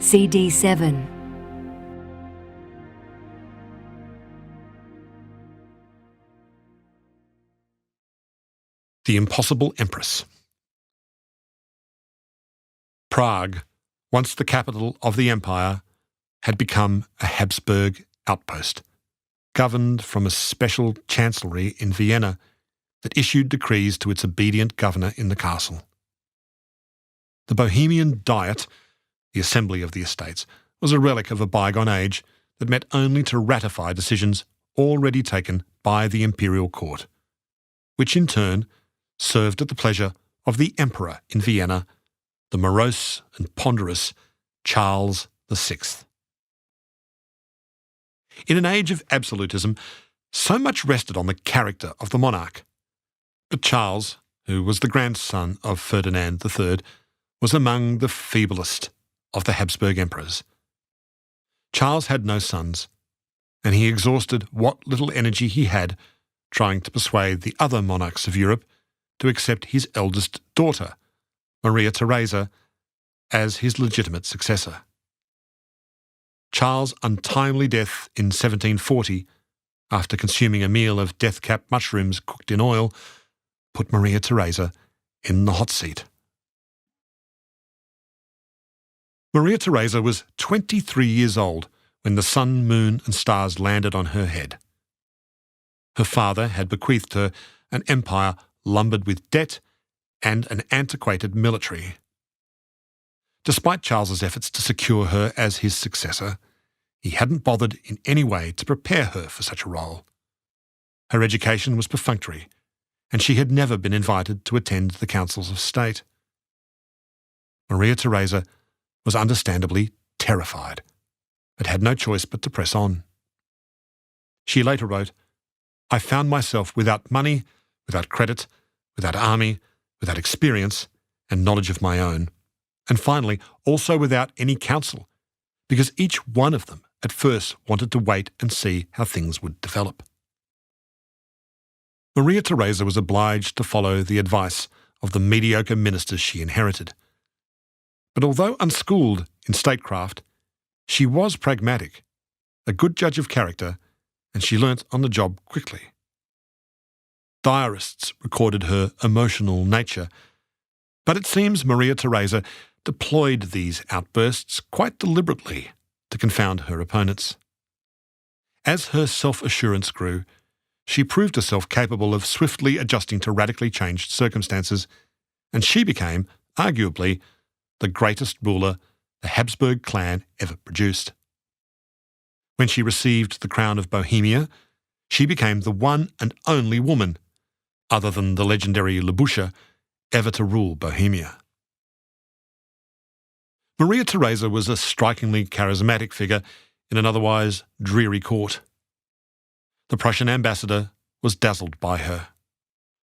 CD7. The Impossible Empress. Prague, once the capital of the empire, had become a Habsburg outpost, governed from a special chancellery in Vienna that issued decrees to its obedient governor in the castle. The Bohemian Diet, the assembly of the estates, was a relic of a bygone age that met only to ratify decisions already taken by the imperial court, which in turn served at the pleasure of the emperor in Vienna, the morose and ponderous Charles VI. In an age of absolutism, so much rested on the character of the monarch. But Charles, who was the grandson of Ferdinand III, was among the feeblest of the Habsburg emperors. Charles had no sons, and he exhausted what little energy he had trying to persuade the other monarchs of Europe to accept his eldest daughter, Maria Theresa, as his legitimate successor. Charles' untimely death in 1740, after consuming a meal of death-cap mushrooms cooked in oil, put Maria Theresa in the hot seat. Maria Theresa was 23 years old when the sun, moon and stars landed on her head. Her father had bequeathed her an empire lumbered with debt and an antiquated military. Despite Charles's efforts to secure her as his successor, he hadn't bothered in any way to prepare her for such a role. Her education was perfunctory, and she had never been invited to attend the councils of state. Maria Theresa was understandably terrified, but had no choice but to press on. She later wrote, "I found myself without money, without credit, without army, without experience and knowledge of my own, and finally also without any counsel, because each one of them at first wanted to wait and see how things would develop." Maria Theresa was obliged to follow the advice of the mediocre ministers she inherited. But although unschooled in statecraft, she was pragmatic, a good judge of character, and she learnt on the job quickly. Diarists recorded her emotional nature, but it seems Maria Theresa deployed these outbursts quite deliberately to confound her opponents. As her self-assurance grew, she proved herself capable of swiftly adjusting to radically changed circumstances, and she became, arguably, the greatest ruler the Habsburg clan ever produced. When she received the crown of Bohemia, she became the one and only woman, other than the legendary Libuscha, ever to rule Bohemia. Maria Theresa was a strikingly charismatic figure in an otherwise dreary court. The Prussian ambassador was dazzled by her.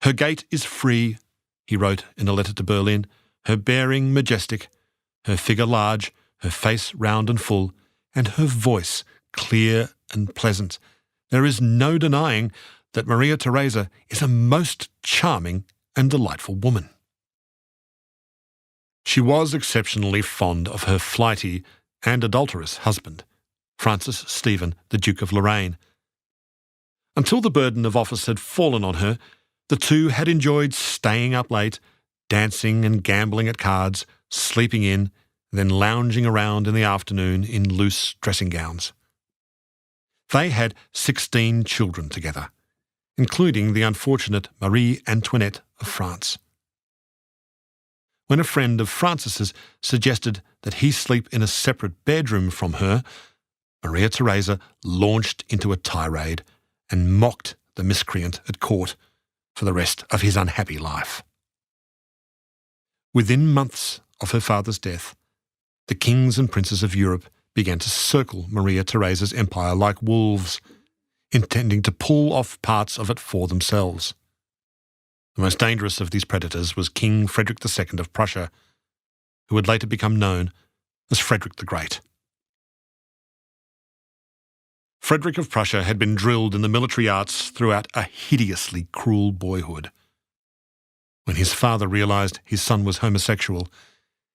"Her gait is free," he wrote in a letter to Berlin, "her bearing majestic, her figure large, her face round and full, and her voice clear and pleasant. There is no denying that Maria Theresa is a most charming and delightful woman." She was exceptionally fond of her flighty and adulterous husband, Francis Stephen, the Duke of Lorraine. Until the burden of office had fallen on her, the two had enjoyed staying up late, dancing and gambling at cards, sleeping in, then lounging around in the afternoon in loose dressing gowns. They had 16 children together, including the unfortunate Marie Antoinette of France. When a friend of Francis's suggested that he sleep in a separate bedroom from her, Maria Theresa launched into a tirade and mocked the miscreant at court for the rest of his unhappy life. Within months of her father's death, the kings and princes of Europe began to circle Maria Theresa's empire like wolves, intending to pull off parts of it for themselves. The most dangerous of these predators was King Frederick II of Prussia, who would later become known as Frederick the Great. Frederick of Prussia had been drilled in the military arts throughout a hideously cruel boyhood. When his father realised his son was homosexual,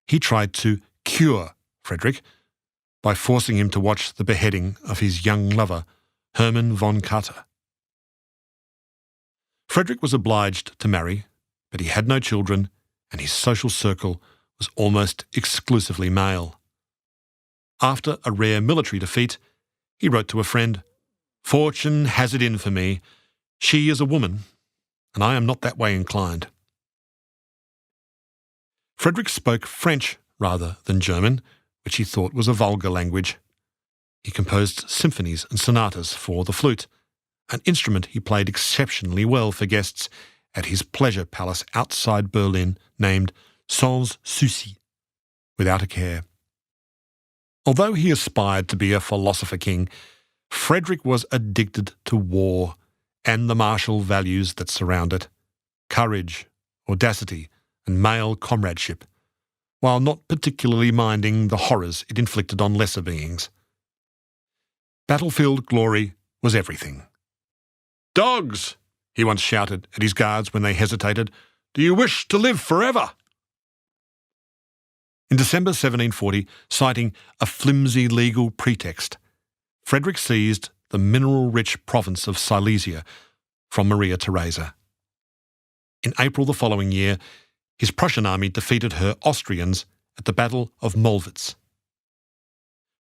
he tried to cure Frederick by forcing him to watch the beheading of his young lover, Hermann von Katte. Frederick was obliged to marry, but he had no children, and his social circle was almost exclusively male. After a rare military defeat, he wrote to a friend, "Fortune has it in for me. She is a woman, and I am not that way inclined." Frederick spoke French rather than German, which he thought was a vulgar language. He composed symphonies and sonatas for the flute, an instrument he played exceptionally well for guests at his pleasure palace outside Berlin named Sans Souci, without a care. Although he aspired to be a philosopher king, Frederick was addicted to war and the martial values that surround it, courage, audacity, and male comradeship, while not particularly minding the horrors it inflicted on lesser beings. Battlefield glory was everything. "Dogs!" he once shouted at his guards when they hesitated. "Do you wish to live forever?" In December 1740, citing a flimsy legal pretext, Frederick seized the mineral-rich province of Silesia from Maria Theresa. In April the following year, his Prussian army defeated her Austrians at the Battle of Mollwitz.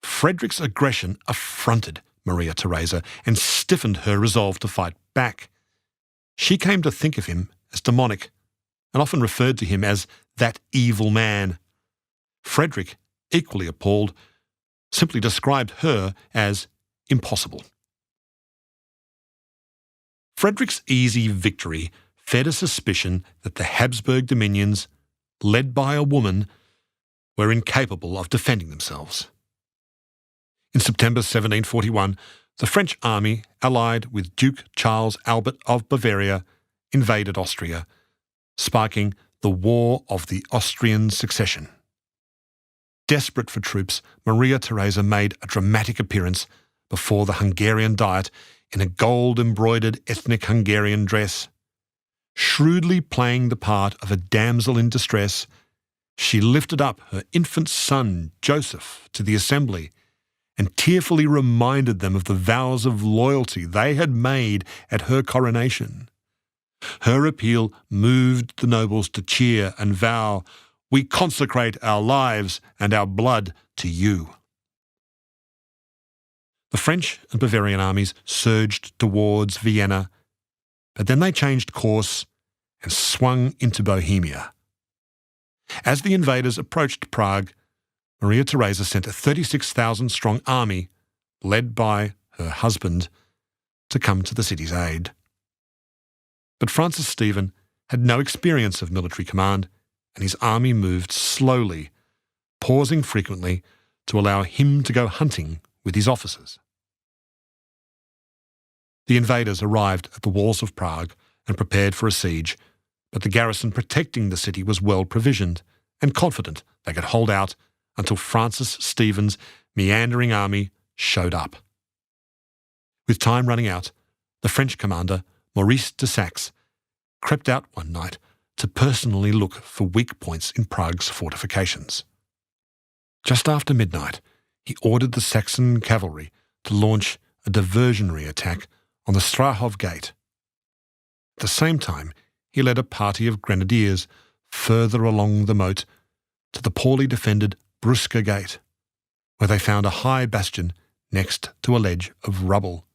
Frederick's aggression affronted Maria Theresa and stiffened her resolve to fight back. She came to think of him as demonic and often referred to him as that evil man. Frederick, equally appalled, simply described her as impossible. Frederick's easy victory fed a suspicion that the Habsburg dominions, led by a woman, were incapable of defending themselves. In September 1741, the French army, allied with Duke Charles Albert of Bavaria, invaded Austria, sparking the War of the Austrian Succession. Desperate for troops, Maria Theresa made a dramatic appearance before the Hungarian Diet in a gold-embroidered ethnic Hungarian dress. Shrewdly playing the part of a damsel in distress, she lifted up her infant son, Joseph, to the assembly and tearfully reminded them of the vows of loyalty they had made at her coronation. Her appeal moved the nobles to cheer and vow, "We consecrate our lives and our blood to you." The French and Bavarian armies surged towards Vienna, but then they changed course and swung into Bohemia. As the invaders approached Prague, Maria Theresa sent a 36,000-strong army, led by her husband, to come to the city's aid. But Francis Stephen had no experience of military command, and his army moved slowly, pausing frequently to allow him to go hunting with his officers. The invaders arrived at the walls of Prague and prepared for a siege, but the garrison protecting the city was well provisioned and confident they could hold out until Francis Stephen's meandering army showed up. With time running out, the French commander, Maurice de Saxe, crept out one night to personally look for weak points in Prague's fortifications. Just after midnight, he ordered the Saxon cavalry to launch a diversionary attack on the Strahov Gate. At the same time, he led a party of grenadiers further along the moat to the poorly defended Bruska Gate, where they found a high bastion next to a ledge of rubble.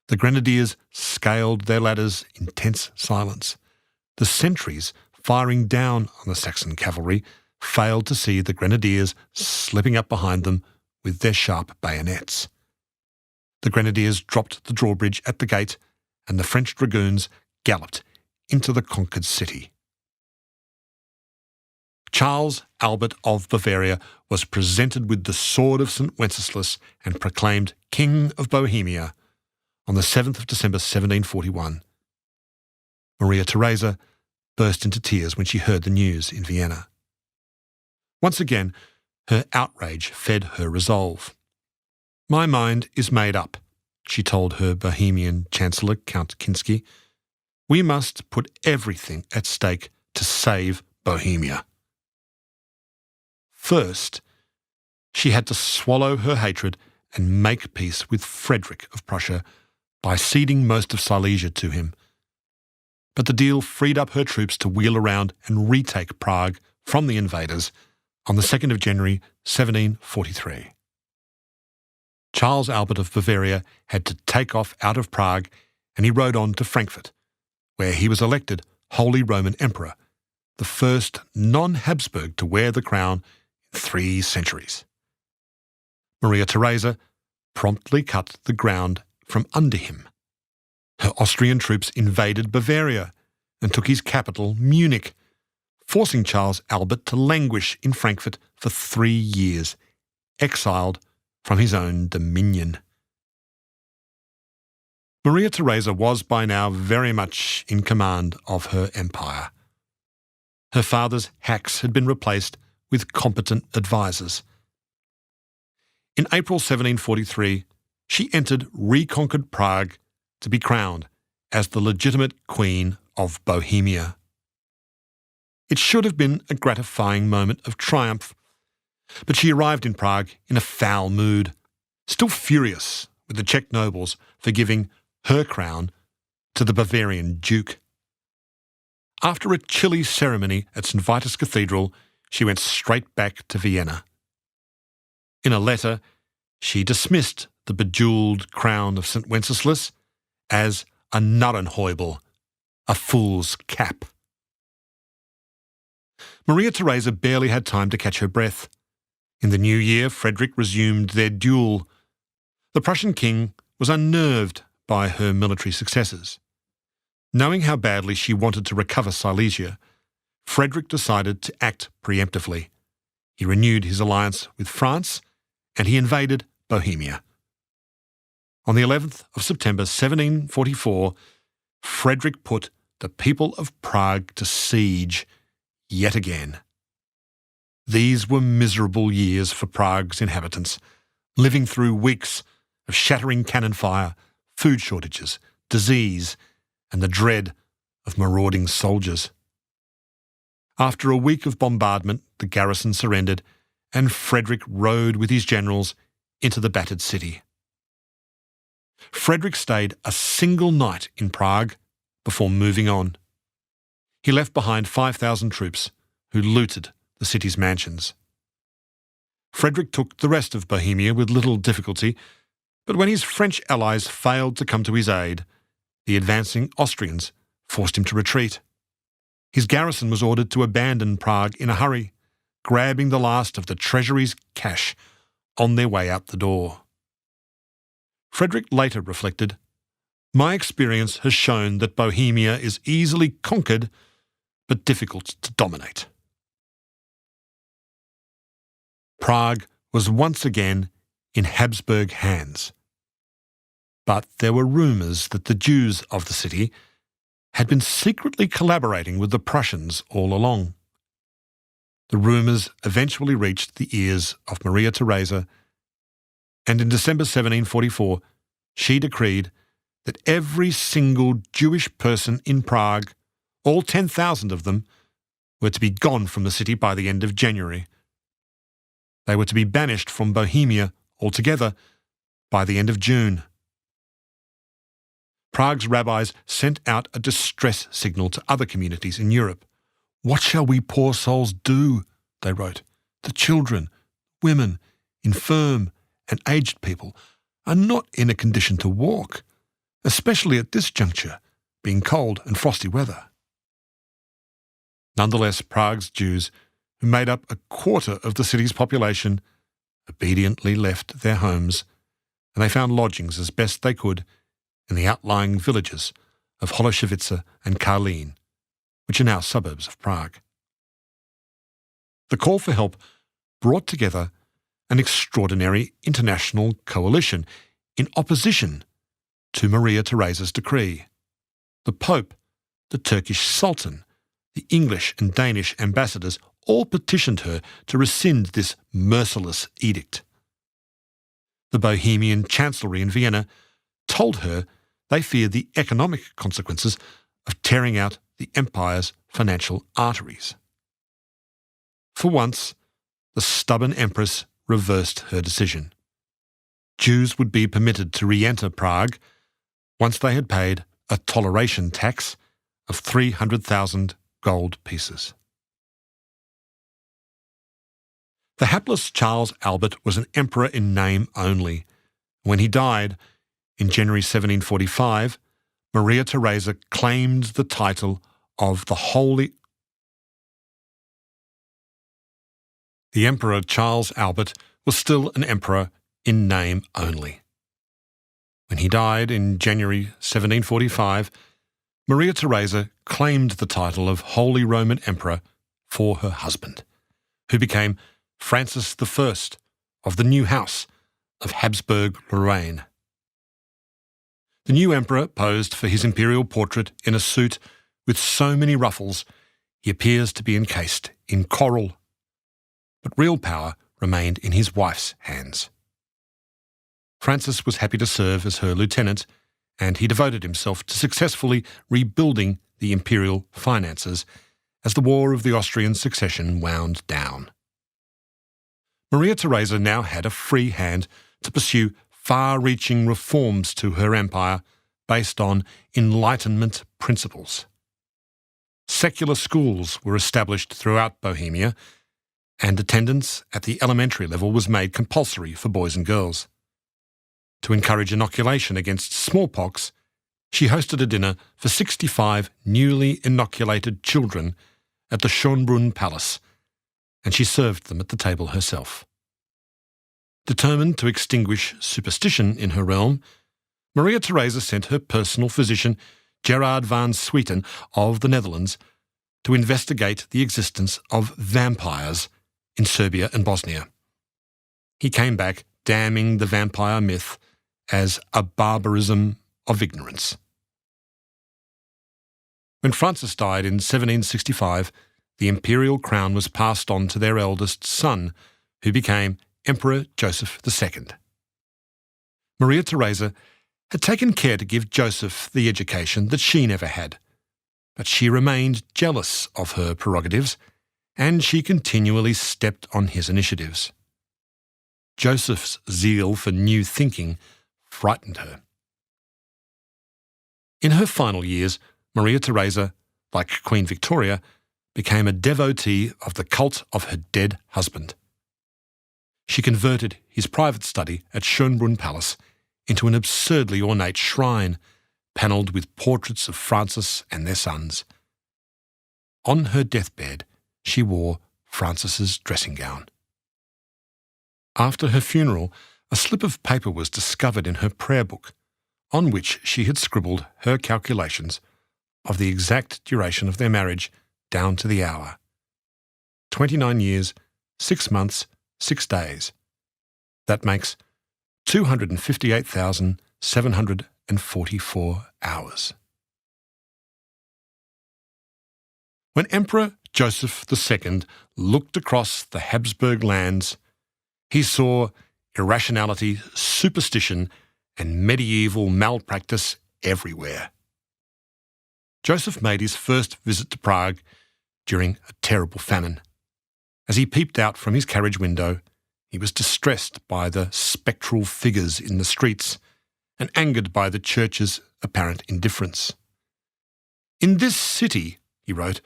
The grenadiers scaled their ladders in tense silence. The sentries, firing down on the Saxon cavalry, failed to see the grenadiers slipping up behind them with their sharp bayonets. The grenadiers dropped the drawbridge at the gate, and the French dragoons galloped into the conquered city. Charles Albert of Bavaria was presented with the sword of St. Wenceslas and proclaimed King of Bohemia on the 7th of December 1741. Maria Theresa burst into tears when she heard the news in Vienna. Once again, her outrage fed her resolve. "My mind is made up," she told her Bohemian Chancellor, Count Kinsky. "We must put everything at stake to save Bohemia. First, She had to swallow her hatred and make peace with Frederick of Prussia by ceding most of Silesia to him. But the deal freed up her troops to wheel around and retake Prague from the invaders on the 2nd of January 1743. Charles Albert of Bavaria had to take off out of Prague, and he rode on to Frankfurt, where he was elected Holy Roman Emperor, the first non-Habsburg to wear the crown in 3 centuries. Maria Theresa promptly cut the ground from under him. Her Austrian troops invaded Bavaria and took his capital, Munich, forcing Charles Albert to languish in Frankfurt for 3 years, exiled from his own dominion. Maria Theresa was by now very much in command of her empire. Her father's hacks had been replaced with competent advisers. In April 1743, she entered reconquered Prague to be crowned as the legitimate Queen of Bohemia. It should have been a gratifying moment of triumph, but she arrived in Prague in a foul mood, still furious with the Czech nobles for giving her crown to the Bavarian Duke. After a chilly ceremony at St. Vitus Cathedral, she went straight back to Vienna. In a letter, she dismissed the bejewelled crown of St. Wenceslas as a Narrenhäubel, a fool's cap. Maria Theresa barely had time to catch her breath. In the new year, Frederick resumed their duel. The Prussian king was unnerved by her military successes. Knowing how badly she wanted to recover Silesia, Frederick decided to act preemptively. He renewed his alliance with France, and he invaded Bohemia. On the 11th of September 1744, Frederick put the people of Prague to siege yet again. These were miserable years for Prague's inhabitants, living through weeks of shattering cannon fire, food shortages, disease, and the dread of marauding soldiers. After a week of bombardment, the garrison surrendered, and Frederick rode with his generals into the battered city. Frederick stayed a single night in Prague before moving on. He left behind 5,000 troops who looted the city's mansions. Frederick took the rest of Bohemia with little difficulty, but when his French allies failed to come to his aid, the advancing Austrians forced him to retreat. His garrison was ordered to abandon Prague in a hurry, grabbing the last of the treasury's cash on their way out the door. Frederick later reflected, "My experience has shown that Bohemia is easily conquered, but difficult to dominate." Prague was once again in Habsburg hands. But there were rumours that the Jews of the city had been secretly collaborating with the Prussians all along. The rumours eventually reached the ears of Maria Theresa, and in December 1744 she decreed that every single Jewish person in Prague, all 10,000 of them, were to be gone from the city by the end of January. They were to be banished from Bohemia altogether by the end of June. Prague's rabbis sent out a distress signal to other communities in Europe. "What shall we poor souls do?" they wrote. "The children, women, infirm and aged people are not in a condition to walk, especially at this juncture, being cold and frosty weather." Nonetheless, Prague's Jews, who made up a quarter of the city's population, obediently left their homes, and they found lodgings as best they could in the outlying villages of Holoshevice and Karlin, which are now suburbs of Prague. The call for help brought together an extraordinary international coalition in opposition to Maria Theresa's decree. The Pope, the Turkish Sultan, the English and Danish ambassadors all petitioned her to rescind this merciless edict. The Bohemian Chancellery in Vienna told her they feared the economic consequences of tearing out the empire's financial arteries. For once, the stubborn empress reversed her decision. Jews would be permitted to re-enter Prague once they had paid a toleration tax of 300,000 gold pieces. The hapless Charles Albert was an emperor in name only. When he died, in January 1745, Maria Theresa claimed the title of the Holy... The Emperor Charles Albert was still an emperor in name only. When he died in January 1745, Maria Theresa claimed the title of Holy Roman Emperor for her husband, who became Francis I of the new house of Habsburg-Lorraine. The new emperor posed for his imperial portrait in a suit with so many ruffles he appears to be encased in coral, but real power remained in his wife's hands. Francis was happy to serve as her lieutenant, and he devoted himself to successfully rebuilding the imperial finances as the War of the Austrian Succession wound down. Maria Theresa now had a free hand to pursue far-reaching reforms to her empire based on Enlightenment principles. Secular schools were established throughout Bohemia, and attendance at the elementary level was made compulsory for boys and girls. To encourage inoculation against smallpox, she hosted a dinner for 65 newly inoculated children at the Schönbrunn Palace, and she served them at the table herself. Determined to extinguish superstition in her realm, Maria Theresa sent her personal physician, Gerard van Swieten of the Netherlands, to investigate the existence of vampires in Serbia and Bosnia. He came back damning the vampire myth as a barbarism of ignorance. When Francis died in 1765, the imperial crown was passed on to their eldest son, who became Emperor Joseph II. Maria Theresa had taken care to give Joseph the education that she never had, but she remained jealous of her prerogatives, and she continually stepped on his initiatives. Joseph's zeal for new thinking frightened her. In her final years, Maria Theresa, like Queen Victoria, became a devotee of the cult of her dead husband. She converted his private study at Schönbrunn Palace into an absurdly ornate shrine, panelled with portraits of Francis and their sons. On her deathbed, she wore Francis's dressing gown. After her funeral, a slip of paper was discovered in her prayer book, on which she had scribbled her calculations of the exact duration of their marriage down to the hour. 29 years, 6 months, 6 days. That makes 258,744 hours. When Emperor Joseph II looked across the Habsburg lands, he saw irrationality, superstition, and medieval malpractice everywhere. Joseph made his first visit to Prague during a terrible famine. As he peeped out from his carriage window, he was distressed by the spectral figures in the streets and angered by the church's apparent indifference. "In this city," he wrote,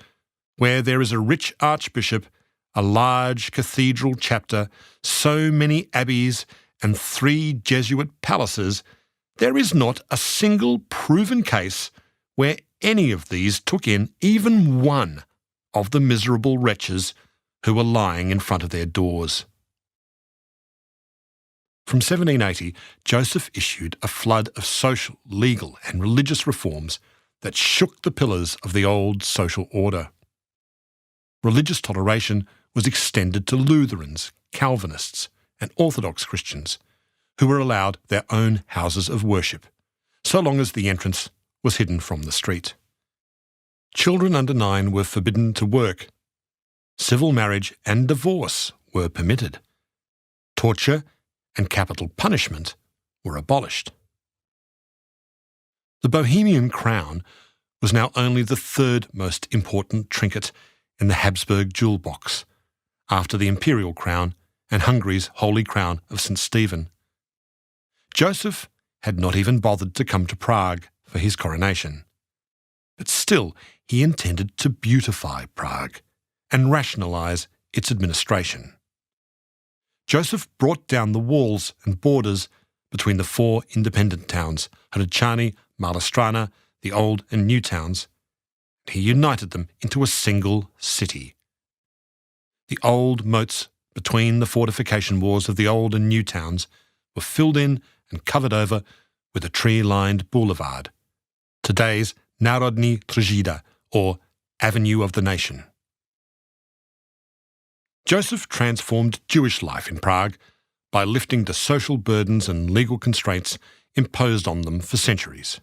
"where there is a rich archbishop, a large cathedral chapter, so many abbeys, and 3 Jesuit palaces, there is not a single proven case where any of these took in even one of the miserable wretches who were lying in front of their doors." From 1780, Joseph issued a flood of social, legal and religious reforms that shook the pillars of the old social order. Religious toleration was extended to Lutherans, Calvinists and Orthodox Christians, who were allowed their own houses of worship, so long as the entrance was hidden from the street. Children under 9 were forbidden to work. Civil marriage and divorce were permitted. Torture and capital punishment were abolished. The Bohemian crown was now only the 3rd most important trinket in the Habsburg jewel box, after the imperial crown and Hungary's Holy Crown of St. Stephen. Joseph had not even bothered to come to Prague for his coronation. But still, he intended to beautify Prague and rationalise its administration. Joseph brought down the walls and borders between the four independent towns, Hradčany, Malá Strana, the Old and New towns. He united them into a single city. The old moats between the fortification walls of the Old and New towns were filled in and covered over with a tree-lined boulevard, today's Národní tržida, or Avenue of the Nation. Joseph transformed Jewish life in Prague by lifting the social burdens and legal constraints imposed on them for centuries.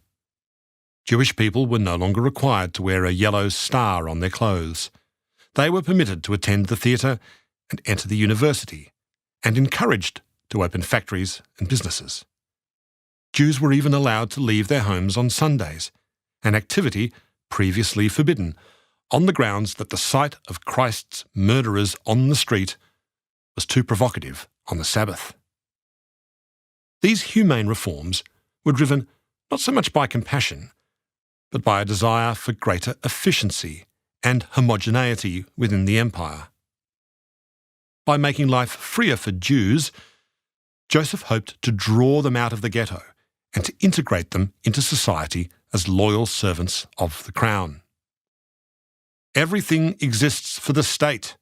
Jewish people were no longer required to wear a yellow star on their clothes. They were permitted to attend the theatre and enter the university, and encouraged to open factories and businesses. Jews were even allowed to leave their homes on Sundays, an activity previously forbidden, on the grounds that the sight of Christ's murderers on the street was too provocative on the Sabbath. These humane reforms were driven not so much by compassion, but by a desire for greater efficiency and homogeneity within the empire. By making life freer for Jews, Joseph hoped to draw them out of the ghetto and to integrate them into society as loyal servants of the crown. "Everything exists for the state,"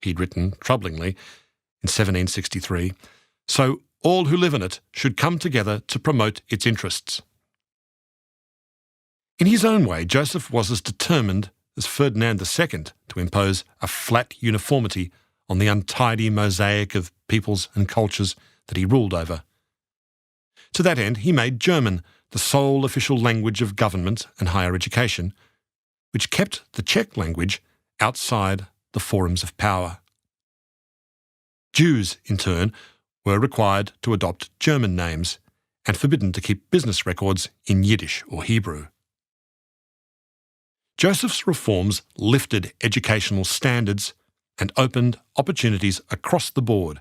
he'd written troublingly in 1763, "so all who live in it should come together to promote its interests." In his own way, Joseph was as determined as Ferdinand II to impose a flat uniformity on the untidy mosaic of peoples and cultures that he ruled over. To that end, he made German the sole official language of government and higher education, which kept the Czech language outside the forums of power. Jews, in turn, were required to adopt German names and forbidden to keep business records in Yiddish or Hebrew. Joseph's reforms lifted educational standards and opened opportunities across the board.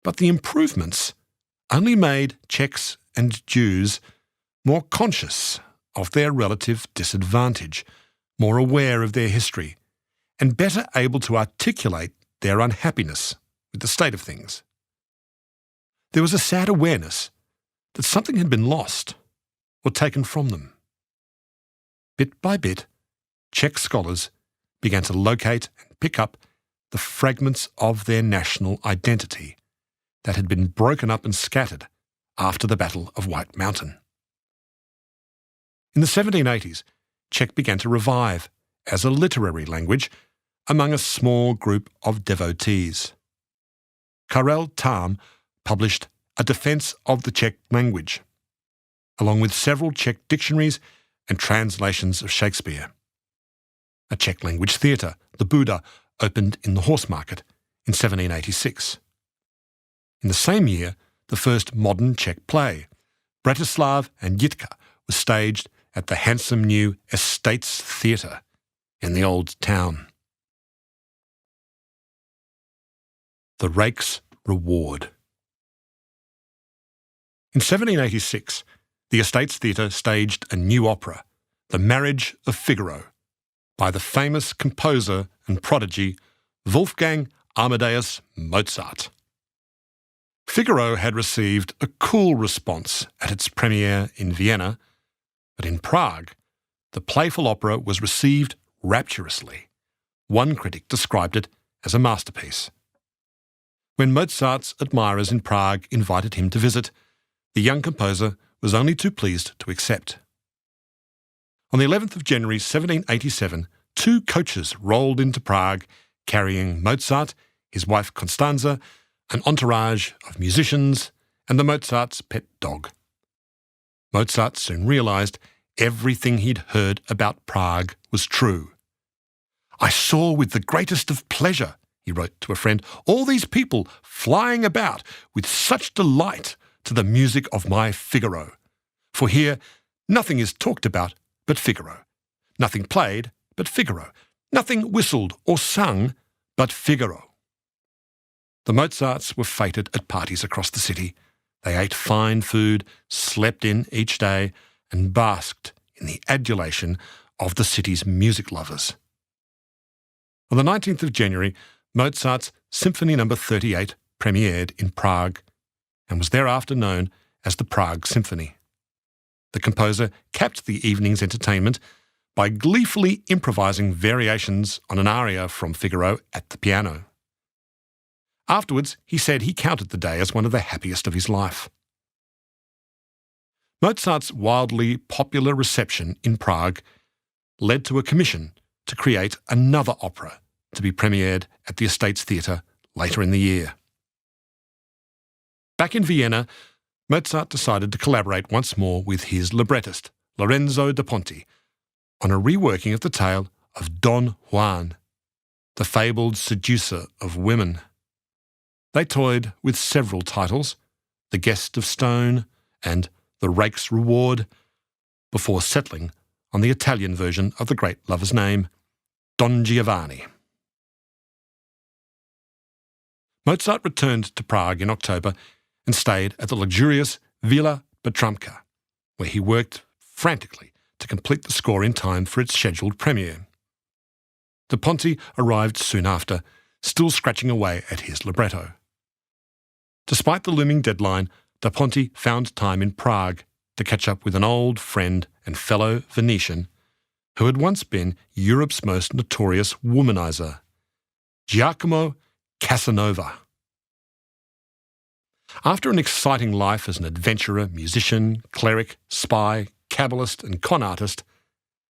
But the improvements only made Czechs and Jews more conscious of their relative disadvantage, more aware of their history, and better able to articulate their unhappiness with the state of things. There was a sad awareness that something had been lost or taken from them. Bit by bit, Czech scholars began to locate and pick up the fragments of their national identity that had been broken up and scattered after the Battle of White Mountain. In the 1780s, Czech began to revive as a literary language among a small group of devotees. Karel Tam published A Defense of the Czech Language, along with several Czech dictionaries and translations of Shakespeare. A Czech language theatre, the Buda, opened in the Horse Market in 1786. In the same year, the first modern Czech play, Bratislav and Jitka, was staged at the handsome new Estates Theatre in the Old Town. The Rake's Reward. In 1786, the Estates Theatre staged a new opera, The Marriage of Figaro, by the famous composer and prodigy Wolfgang Amadeus Mozart. Figaro had received a cool response at its premiere in Vienna, but in Prague, the playful opera was received rapturously. One critic described it as a masterpiece. When Mozart's admirers in Prague invited him to visit, the young composer was only too pleased to accept. On the 11th of January 1787, 2 coaches rolled into Prague carrying Mozart, his wife Constanza, an entourage of musicians, and the Mozart's pet dog. Mozart soon realised everything he'd heard about Prague was true. "I saw with the greatest of pleasure," he wrote to a friend, "all these people flying about with such delight to the music of my Figaro. For here nothing is talked about but Figaro, nothing played but Figaro, nothing whistled or sung but Figaro." The Mozarts were feted at parties across the city. They ate fine food, slept in each day, and basked in the adulation of the city's music lovers. On the 19th of January, Mozart's Symphony No. 38 premiered in Prague and was thereafter known as the Prague Symphony. The composer capped the evening's entertainment by gleefully improvising variations on an aria from Figaro at the piano. Afterwards, he said he counted the day as one of the happiest of his life. Mozart's wildly popular reception in Prague led to a commission to create another opera to be premiered at the Estates Theatre later in the year. Back in Vienna, Mozart decided to collaborate once more with his librettist, Lorenzo da Ponte, on a reworking of the tale of Don Juan, the fabled seducer of women. They toyed with several titles, The Guest of Stone and The Rake's Reward, before settling on the Italian version of the great lover's name, Don Giovanni. Mozart returned to Prague in October and stayed at the luxurious Villa Bertramka, where he worked frantically to complete the score in time for its scheduled premiere. Da Ponte arrived soon after, still scratching away at his libretto. Despite the looming deadline, Da Ponte found time in Prague to catch up with an old friend and fellow Venetian who had once been Europe's most notorious womanizer, Giacomo Casanova. After an exciting life as an adventurer, musician, cleric, spy, Kabbalist and con artist,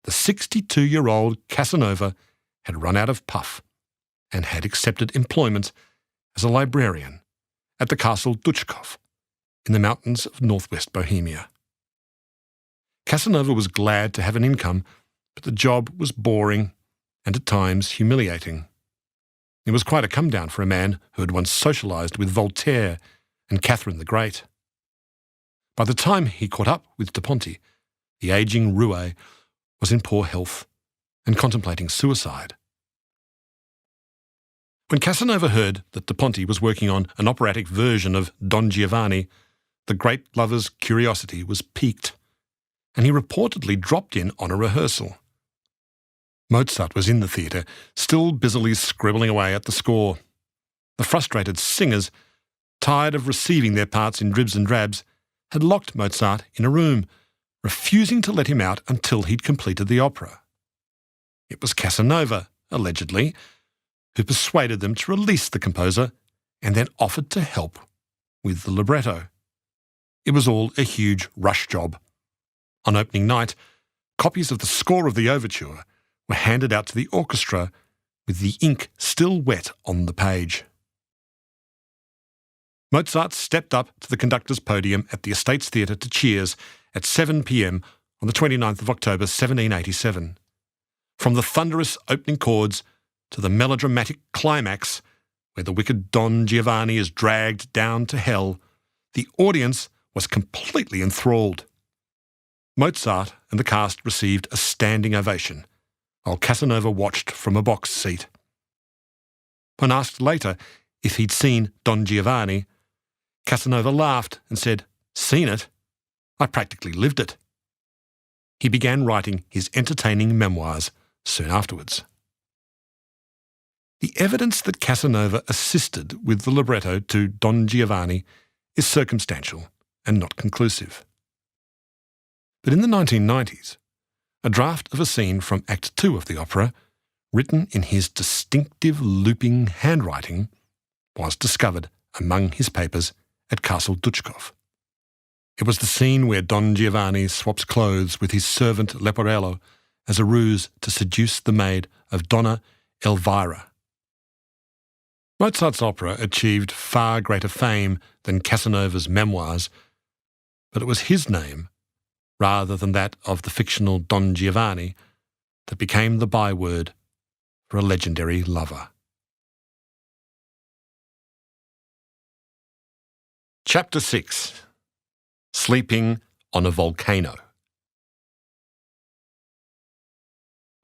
the 62-year-old Casanova had run out of puff and had accepted employment as a librarian at the Castle Duchkov in the mountains of northwest Bohemia. Casanova was glad to have an income, but the job was boring and at times humiliating. It was quite a come-down for a man who had once socialised with Voltaire and Catherine the Great. By the time he caught up with Da Ponte, the ageing roue was in poor health and contemplating suicide. When Casanova heard that Da Ponte was working on an operatic version of Don Giovanni, the great lover's curiosity was piqued, and he reportedly dropped in on a rehearsal. Mozart was in the theatre, still busily scribbling away at the score. The frustrated singers, tired of receiving their parts in dribs and drabs, had locked Mozart in a room, refusing to let him out until he'd completed the opera. It was Casanova, allegedly, who persuaded them to release the composer and then offered to help with the libretto. It was all a huge rush job. On opening night, copies of the score of the overture were handed out to the orchestra with the ink still wet on the page. Mozart stepped up to the conductor's podium at the Estates Theatre to cheers at 7 p.m. on the 29th of October 1787. From the thunderous opening chords to the melodramatic climax, where the wicked Don Giovanni is dragged down to hell, the audience was completely enthralled. Mozart and the cast received a standing ovation, while Casanova watched from a box seat. When asked later if he'd seen Don Giovanni, Casanova laughed and said, "Seen it? I practically lived it." He began writing his entertaining memoirs soon afterwards. The evidence that Casanova assisted with the libretto to Don Giovanni is circumstantial and not conclusive. But in the 1990s, a draft of a scene from Act 2 of the opera, written in his distinctive looping handwriting, was discovered among his papers at Castle Duchkov. It was the scene where Don Giovanni swaps clothes with his servant Leporello as a ruse to seduce the maid of Donna Elvira. Mozart's opera achieved far greater fame than Casanova's memoirs, but it was his name, rather than that of the fictional Don Giovanni, that became the byword for a legendary lover. Chapter 6. Sleeping on a Volcano.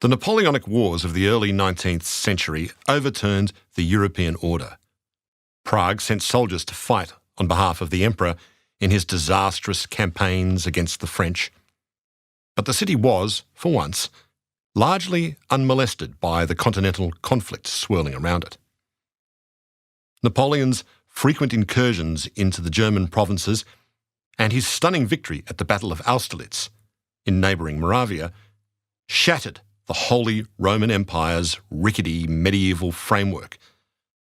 The Napoleonic Wars of the early 19th century overturned the European order. Prague sent soldiers to fight on behalf of the emperor in his disastrous campaigns against the French. But the city was, for once, largely unmolested by the continental conflict swirling around it. Napoleon's frequent incursions into the German provinces and his stunning victory at the Battle of Austerlitz in neighbouring Moravia shattered the Holy Roman Empire's rickety medieval framework,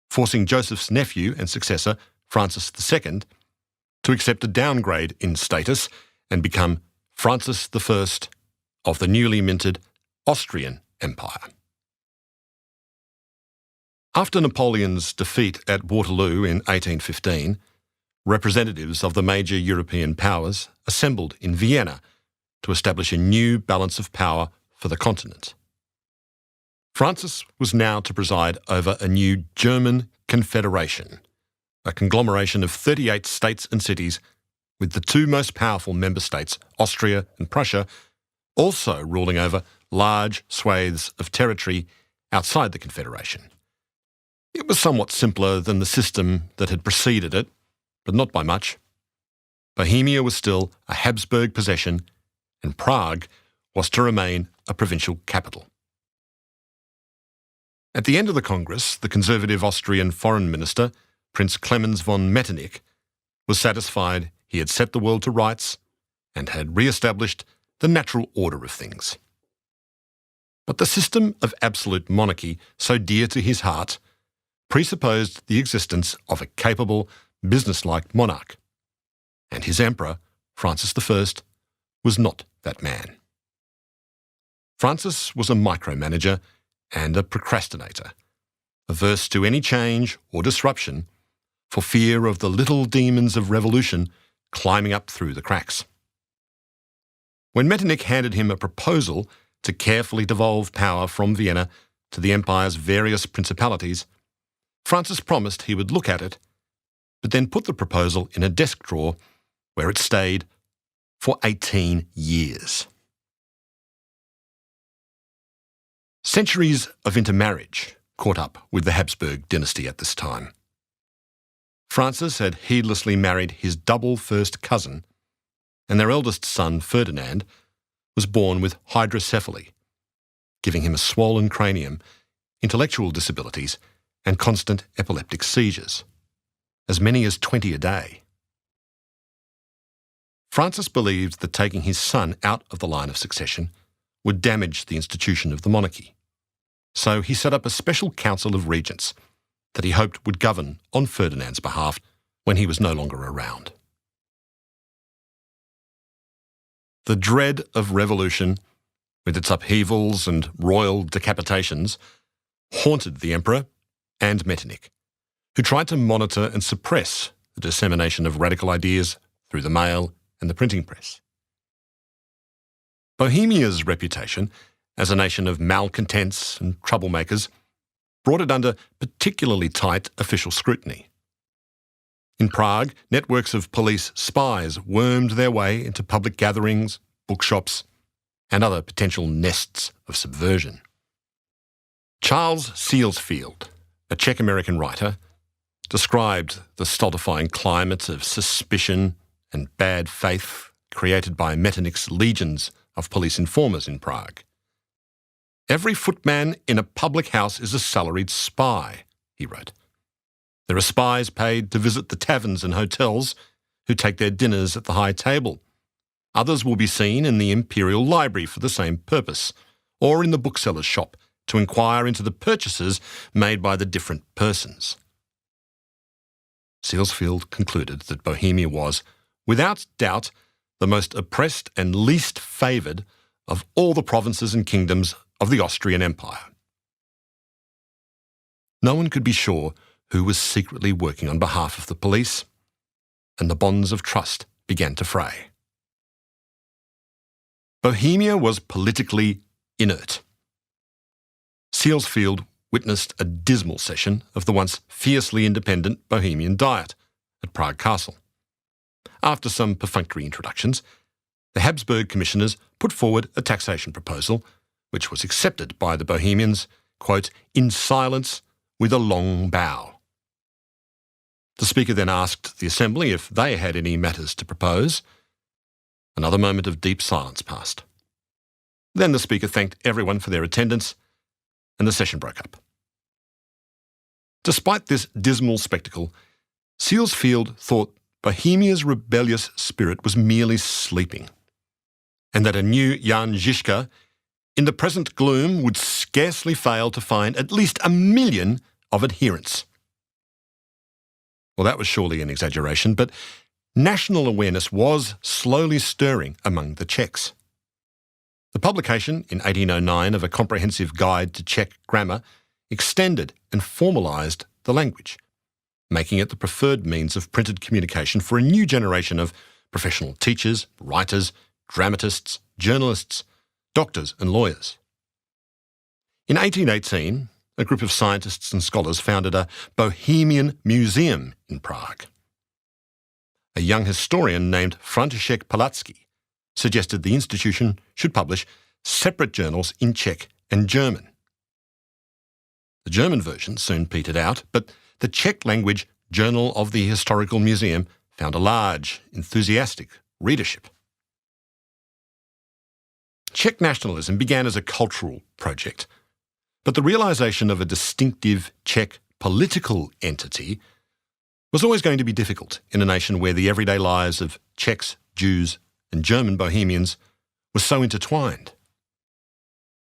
forcing Joseph's nephew and successor, Francis II, to accept a downgrade in status and become Francis I of the newly minted Austrian Empire. After Napoleon's defeat at Waterloo in 1815, representatives of the major European powers assembled in Vienna to establish a new balance of power for the continent. Francis was now to preside over a new German confederation, a conglomeration of 38 states and cities, with the two most powerful member states, Austria and Prussia, also ruling over large swathes of territory outside the confederation. It was somewhat simpler than the system that had preceded it, but not by much. Bohemia was still a Habsburg possession, and Prague was to remain a provincial capital. At the end of the Congress, the conservative Austrian foreign minister, Prince Clemens von Metternich, was satisfied he had set the world to rights and had re-established the natural order of things. But the system of absolute monarchy, so dear to his heart, presupposed the existence of a capable, businesslike monarch, and his emperor, Francis I, was not that man. Francis was a micromanager and a procrastinator, averse to any change or disruption for fear of the little demons of revolution climbing up through the cracks. When Metternich handed him a proposal to carefully devolve power from Vienna to the empire's various principalities, Francis promised he would look at it, but then put the proposal in a desk drawer where it stayed for 18 years. Centuries of intermarriage caught up with the Habsburg dynasty at this time. Francis had heedlessly married his double first cousin, and their eldest son, Ferdinand, was born with hydrocephaly, giving him a swollen cranium, intellectual disabilities, and constant epileptic seizures, as many as 20 a day. Francis believed that taking his son out of the line of succession would damage the institution of the monarchy. So he set up a special council of regents that he hoped would govern on Ferdinand's behalf when he was no longer around. The dread of revolution, with its upheavals and royal decapitations, haunted the emperor and Metternich, who tried to monitor and suppress the dissemination of radical ideas through the mail and the printing press. Bohemia's reputation as a nation of malcontents and troublemakers brought it under particularly tight official scrutiny. In Prague, networks of police spies wormed their way into public gatherings, bookshops, and other potential nests of subversion. Charles Sealsfield, a Czech-American writer, described the stultifying climate of suspicion and bad faith created by Metternich's legions of police informers in Prague. "Every footman in a public house is a salaried spy," he wrote. "There are spies paid to visit the taverns and hotels who take their dinners at the high table. Others will be seen in the Imperial Library for the same purpose, or in the bookseller's shop to inquire into the purchases made by the different persons." Sealsfield concluded that Bohemia was, without doubt, the most oppressed and least favoured of all the provinces and kingdoms of the Austrian Empire. No one could be sure who was secretly working on behalf of the police, and the bonds of trust began to fray. Bohemia was politically inert. Sealsfield witnessed a dismal session of the once fiercely independent Bohemian Diet at Prague Castle. After some perfunctory introductions, the Habsburg commissioners put forward a taxation proposal, which was accepted by the Bohemians, quote, "in silence with a long bow." The Speaker then asked the Assembly if they had any matters to propose. Another moment of deep silence passed. Then the Speaker thanked everyone for their attendance, and the session broke up. Despite this dismal spectacle, Sealsfield thought Bohemia's rebellious spirit was merely sleeping, and that a new Jan Žižka, in the present gloom, would scarcely fail to find at least 1 million of adherents. Well, that was surely an exaggeration, but national awareness was slowly stirring among the Czechs. The publication in 1809 of a comprehensive guide to Czech grammar extended and formalised the language, making it the preferred means of printed communication for a new generation of professional teachers, writers, dramatists, journalists, doctors and lawyers. In 1818, a group of scientists and scholars founded a Bohemian Museum in Prague. A young historian named František Palacký suggested the institution should publish separate journals in Czech and German. The German version soon petered out, but the Czech language Journal of the Historical Museum found a large, enthusiastic readership. Czech nationalism began as a cultural project, but the realisation of a distinctive Czech political entity was always going to be difficult in a nation where the everyday lives of Czechs, Jews and German Bohemians were so intertwined.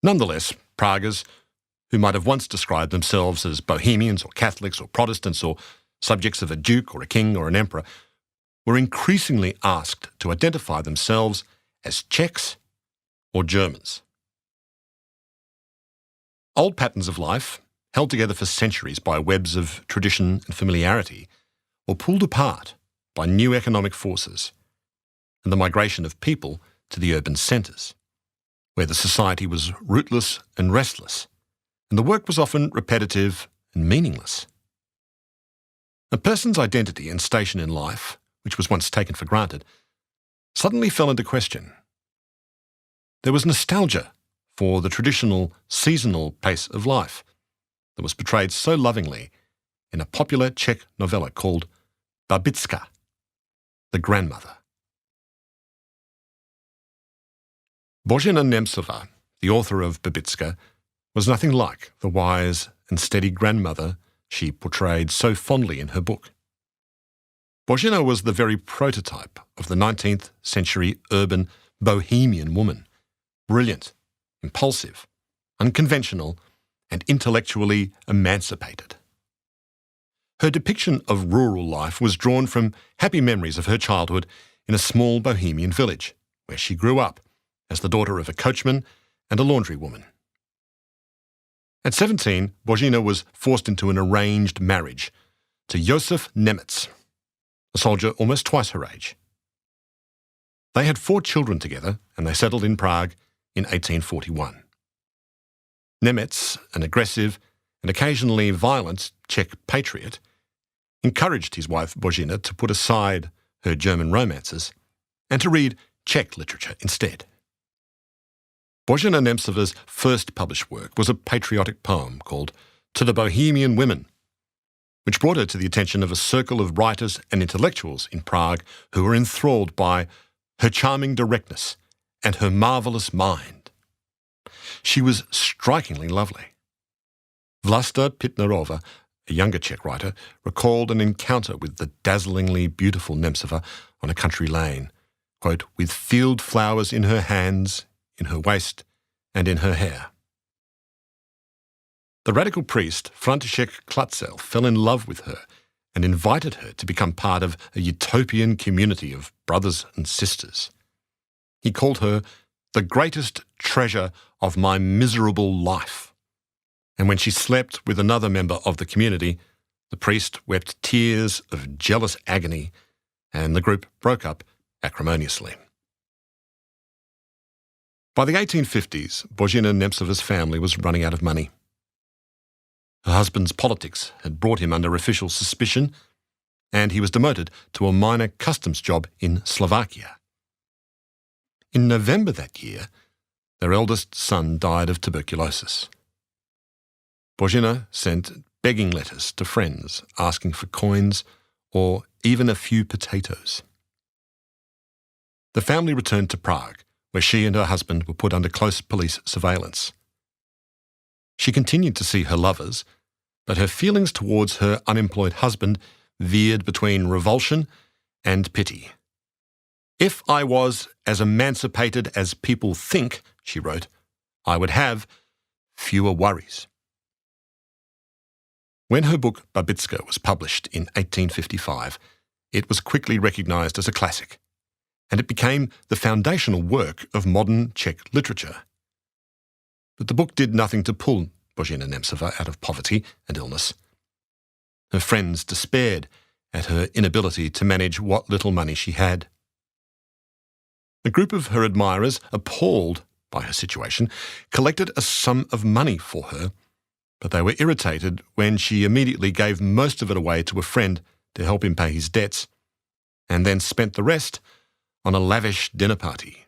Nonetheless, Praguers, who might have once described themselves as Bohemians or Catholics or Protestants or subjects of a duke or a king or an emperor, were increasingly asked to identify themselves as Czechs or Germans. Old patterns of life, held together for centuries by webs of tradition and familiarity, were pulled apart by new economic forces and the migration of people to the urban centres, where the society was rootless and restless, and the work was often repetitive and meaningless. A person's identity and station in life, which was once taken for granted, suddenly fell into question. There was nostalgia for the traditional seasonal pace of life that was portrayed so lovingly in a popular Czech novella called Babička, the grandmother. Božena Němcová, the author of Babička, was nothing like the wise and steady grandmother she portrayed so fondly in her book. Božena was the very prototype of the 19th century urban bohemian woman, brilliant, impulsive, unconventional, and intellectually emancipated. Her depiction of rural life was drawn from happy memories of her childhood in a small bohemian village, where she grew up as the daughter of a coachman and a laundrywoman. At 17, Božena was forced into an arranged marriage to Josef Němec, a soldier almost twice her age. They had 4 children together and they settled in Prague in 1841. Němec, an aggressive and occasionally violent Czech patriot, encouraged his wife Božena to put aside her German romances and to read Czech literature instead. Božena Němcova's first published work was a patriotic poem called To the Bohemian Women, which brought her to the attention of a circle of writers and intellectuals in Prague who were enthralled by her charming directness and her marvellous mind. She was strikingly lovely. Vlasta Pitnerova, a younger Czech writer, recalled an encounter with the dazzlingly beautiful Němcová on a country lane, quote, with field flowers in her hands, in her waist, and in her hair. The radical priest František Klatzel fell in love with her and invited her to become part of a utopian community of brothers and sisters. He called her the greatest treasure of my miserable life. And when she slept with another member of the community, the priest wept tears of jealous agony, and the group broke up acrimoniously. By the 1850s, Božena Němcova's family was running out of money. Her husband's politics had brought him under official suspicion, and he was demoted to a minor customs job in Slovakia. In November that year, their eldest son died of tuberculosis. Božena sent begging letters to friends asking for coins or even a few potatoes. The family returned to Prague, where she and her husband were put under close police surveillance. She continued to see her lovers, but her feelings towards her unemployed husband veered between revulsion and pity. "If I was as emancipated as people think," she wrote, "I would have fewer worries." When her book Babitska was published in 1855, it was quickly recognised as a classic, and it became the foundational work of modern Czech literature. But the book did nothing to pull Božena Němcová out of poverty and illness. Her friends despaired at her inability to manage what little money she had. A group of her admirers, appalled by her situation, collected a sum of money for her, but they were irritated when she immediately gave most of it away to a friend to help him pay his debts, and then spent the rest on a lavish dinner party.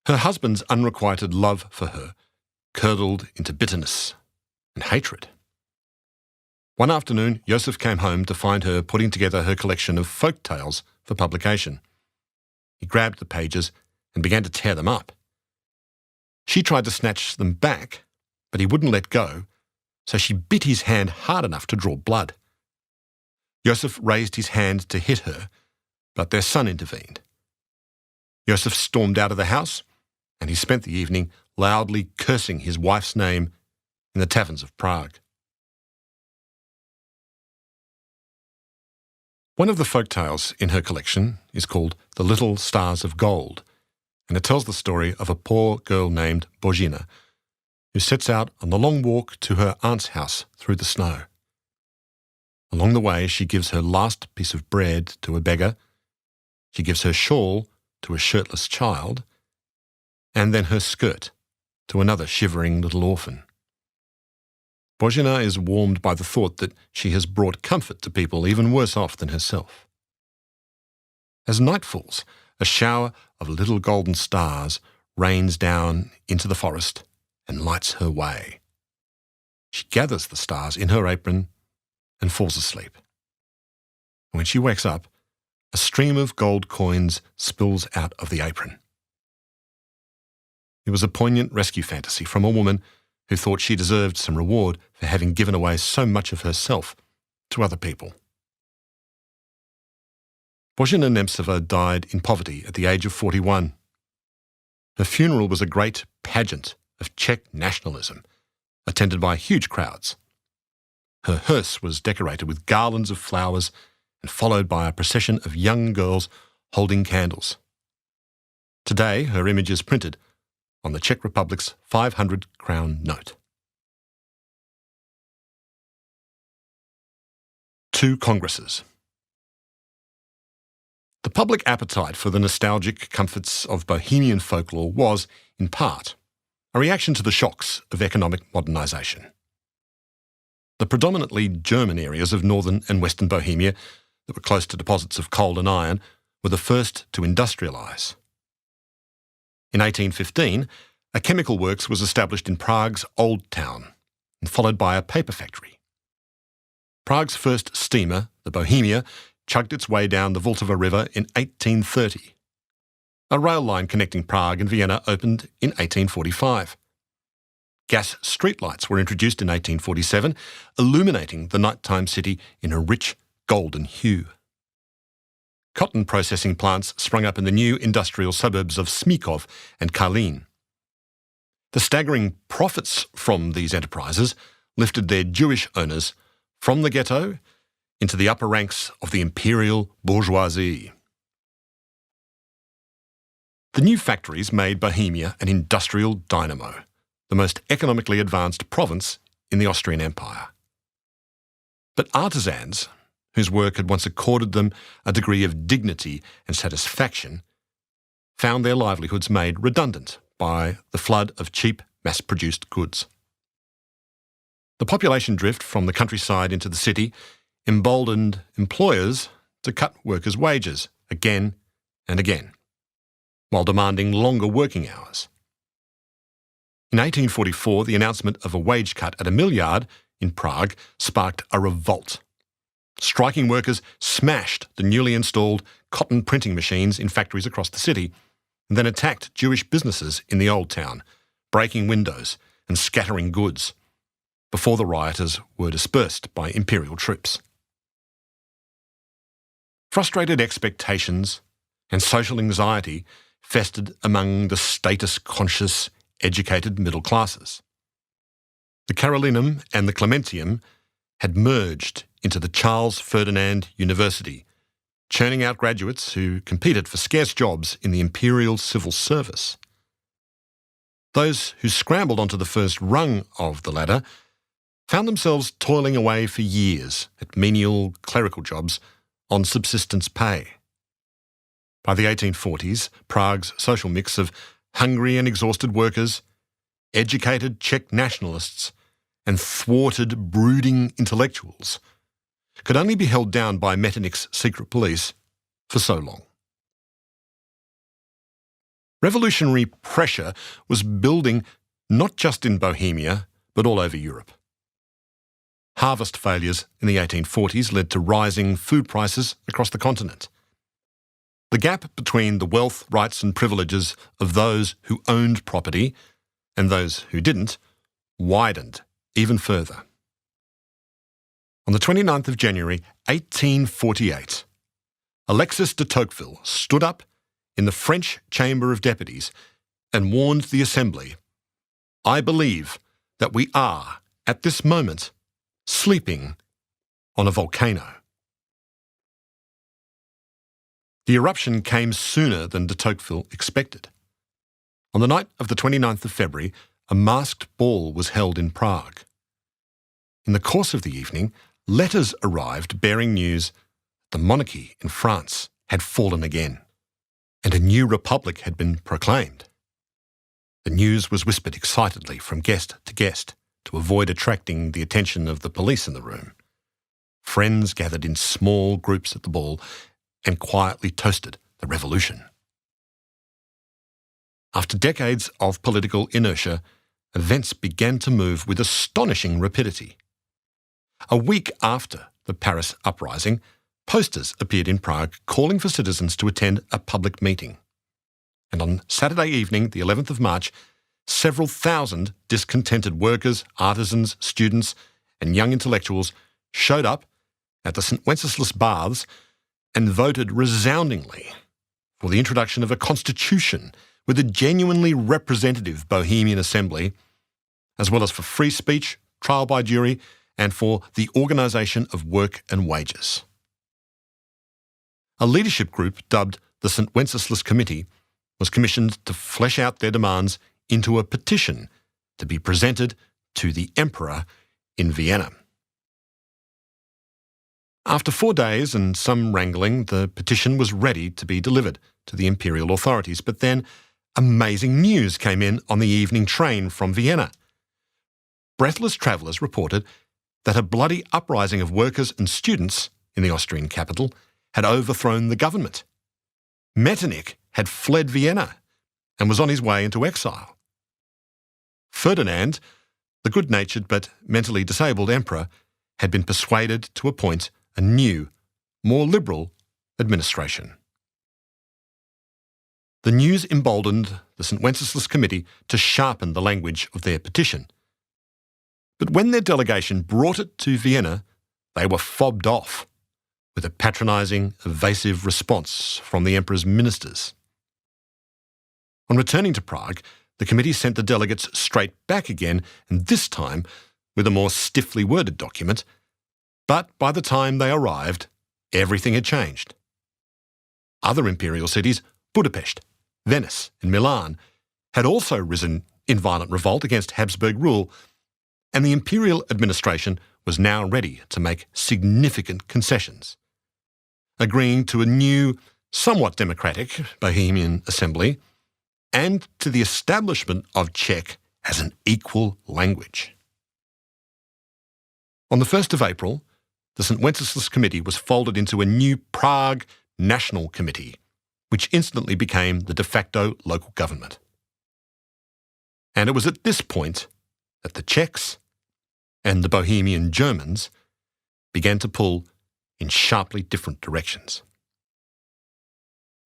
Her husband's unrequited love for her curdled into bitterness and hatred. One afternoon, Josef came home to find her putting together her collection of folk tales for publication. He grabbed the pages and began to tear them up. She tried to snatch them back, but he wouldn't let go, so she bit his hand hard enough to draw blood. Josef raised his hand to hit her, but their son intervened. Josef stormed out of the house, and he spent the evening loudly cursing his wife's name in the taverns of Prague. One of the folk tales in her collection is called The Little Stars of Gold, and it tells the story of a poor girl named Božena, who sets out on the long walk to her aunt's house through the snow. Along the way, she gives her last piece of bread to a beggar, she gives her shawl to a shirtless child, and then her skirt to another shivering little orphan. Božena is warmed by the thought that she has brought comfort to people even worse off than herself. As night falls, a shower of little golden stars rains down into the forest and lights her way. She gathers the stars in her apron and falls asleep. When she wakes up, a stream of gold coins spills out of the apron. It was a poignant rescue fantasy from a woman who thought she deserved some reward for having given away so much of herself to other people. Božena Němcová died in poverty at the age of 41. Her funeral was a great pageant of Czech nationalism, attended by huge crowds. Her hearse was decorated with garlands of flowers and followed by a procession of young girls holding candles. Today, her image is printed on the Czech Republic's 500-crown note. 2 Congresses. The public appetite for the nostalgic comforts of Bohemian folklore was, in part, a reaction to the shocks of economic modernisation. The predominantly German areas of northern and western Bohemia that were close to deposits of coal and iron were the first to industrialise. In 1815, a chemical works was established in Prague's Old Town, and followed by a paper factory. Prague's first steamer, the Bohemia, chugged its way down the Vltava River in 1830. A rail line connecting Prague and Vienna opened in 1845. Gas streetlights were introduced in 1847, illuminating the nighttime city in a rich golden hue. Cotton processing plants sprung up in the new industrial suburbs of Smíchov and Kalín. The staggering profits from these enterprises lifted their Jewish owners from the ghetto into the upper ranks of the imperial bourgeoisie. The new factories made Bohemia an industrial dynamo, the most economically advanced province in the Austrian Empire. But artisans, whose work had once accorded them a degree of dignity and satisfaction, found their livelihoods made redundant by the flood of cheap, mass-produced goods. The population drift from the countryside into the city emboldened employers to cut workers' wages again and again, while demanding longer working hours. In 1844, the announcement of a wage cut at a mill yard in Prague sparked a revolt, Striking workers smashed the newly installed cotton printing machines in factories across the city and then attacked Jewish businesses in the Old Town, breaking windows and scattering goods before the rioters were dispersed by imperial troops. Frustrated expectations and social anxiety festered among the status-conscious, educated middle classes. The Carolinum and the Clementium had merged into the Charles Ferdinand University, churning out graduates who competed for scarce jobs in the imperial civil service. Those who scrambled onto the first rung of the ladder found themselves toiling away for years at menial clerical jobs on subsistence pay. By the 1840s, Prague's social mix of hungry and exhausted workers, educated Czech nationalists, and thwarted, brooding intellectuals could only be held down by Metternich's secret police for so long. Revolutionary pressure was building not just in Bohemia, but all over Europe. Harvest failures in the 1840s led to rising food prices across the continent. The gap between the wealth, rights and privileges of those who owned property and those who didn't widened even further. On the 29th of January 1848, Alexis de Tocqueville stood up in the French Chamber of Deputies and warned the Assembly, "I believe that we are, at this moment, sleeping on a volcano." The eruption came sooner than de Tocqueville expected. On the night of the 29th of February, a masked ball was held in Prague. In the course of the evening, letters arrived bearing news that the monarchy in France had fallen again, and a new republic had been proclaimed. The news was whispered excitedly from guest to guest to avoid attracting the attention of the police in the room. Friends gathered in small groups at the ball and quietly toasted the revolution. After decades of political inertia, events began to move with astonishing rapidity. A week after the Paris uprising, posters appeared in Prague calling for citizens to attend a public meeting. And on Saturday evening, the 11th of March, several thousand discontented workers, artisans, students and young intellectuals showed up at the St. Wenceslas Baths and voted resoundingly for the introduction of a constitution with a genuinely representative Bohemian Assembly, as well as for free speech, trial by jury, and for the organisation of work and wages. A leadership group dubbed the St. Wenceslas Committee was commissioned to flesh out their demands into a petition to be presented to the Emperor in Vienna. After 4 days and some wrangling, the petition was ready to be delivered to the imperial authorities, but then amazing news came in on the evening train from Vienna. Breathless travellers reported that a bloody uprising of workers and students in the Austrian capital had overthrown the government. Metternich had fled Vienna and was on his way into exile. Ferdinand, the good-natured but mentally disabled emperor, had been persuaded to appoint a new, more liberal administration. The news emboldened the St. Wenceslas Committee to sharpen the language of their petition. But when their delegation brought it to Vienna, they were fobbed off with a patronising, evasive response from the emperor's ministers. On returning to Prague, the committee sent the delegates straight back again, and this time with a more stiffly worded document. But by the time they arrived, everything had changed. Other imperial cities, Budapest, Venice and Milan, had also risen in violent revolt against Habsburg rule, and the imperial administration was now ready to make significant concessions, agreeing to a new, somewhat democratic Bohemian Assembly and to the establishment of Czech as an equal language. On the 1st of April, the St. Wenceslas Committee was folded into a new Prague National Committee, which instantly became the de facto local government. And it was at this point that the Czechs and the Bohemian Germans began to pull in sharply different directions.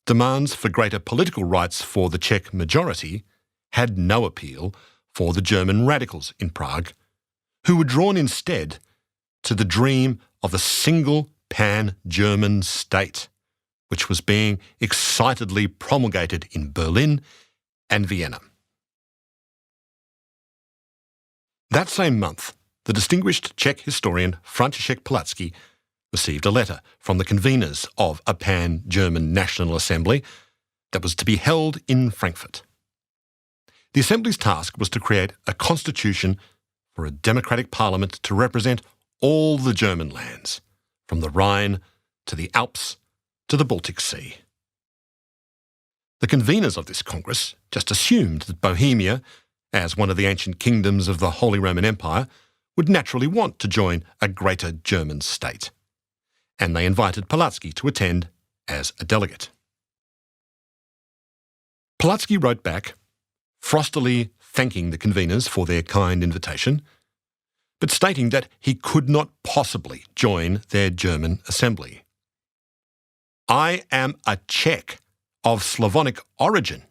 Demands for greater political rights for the Czech majority had no appeal for the German radicals in Prague, who were drawn instead to the dream of a single pan-German state, which was being excitedly promulgated in Berlin and Vienna. That same month, the distinguished Czech historian František Palacký received a letter from the conveners of a pan-German National Assembly that was to be held in Frankfurt. The Assembly's task was to create a constitution for a democratic parliament to represent all the German lands, from the Rhine to the Alps to the Baltic Sea. The conveners of this Congress just assumed that Bohemia, as one of the ancient kingdoms of the Holy Roman Empire, would naturally want to join a greater German state, and they invited Palacký to attend as a delegate. Palacký wrote back, frostily thanking the conveners for their kind invitation, but stating that he could not possibly join their German assembly. "I am a Czech of Slavonic origin,"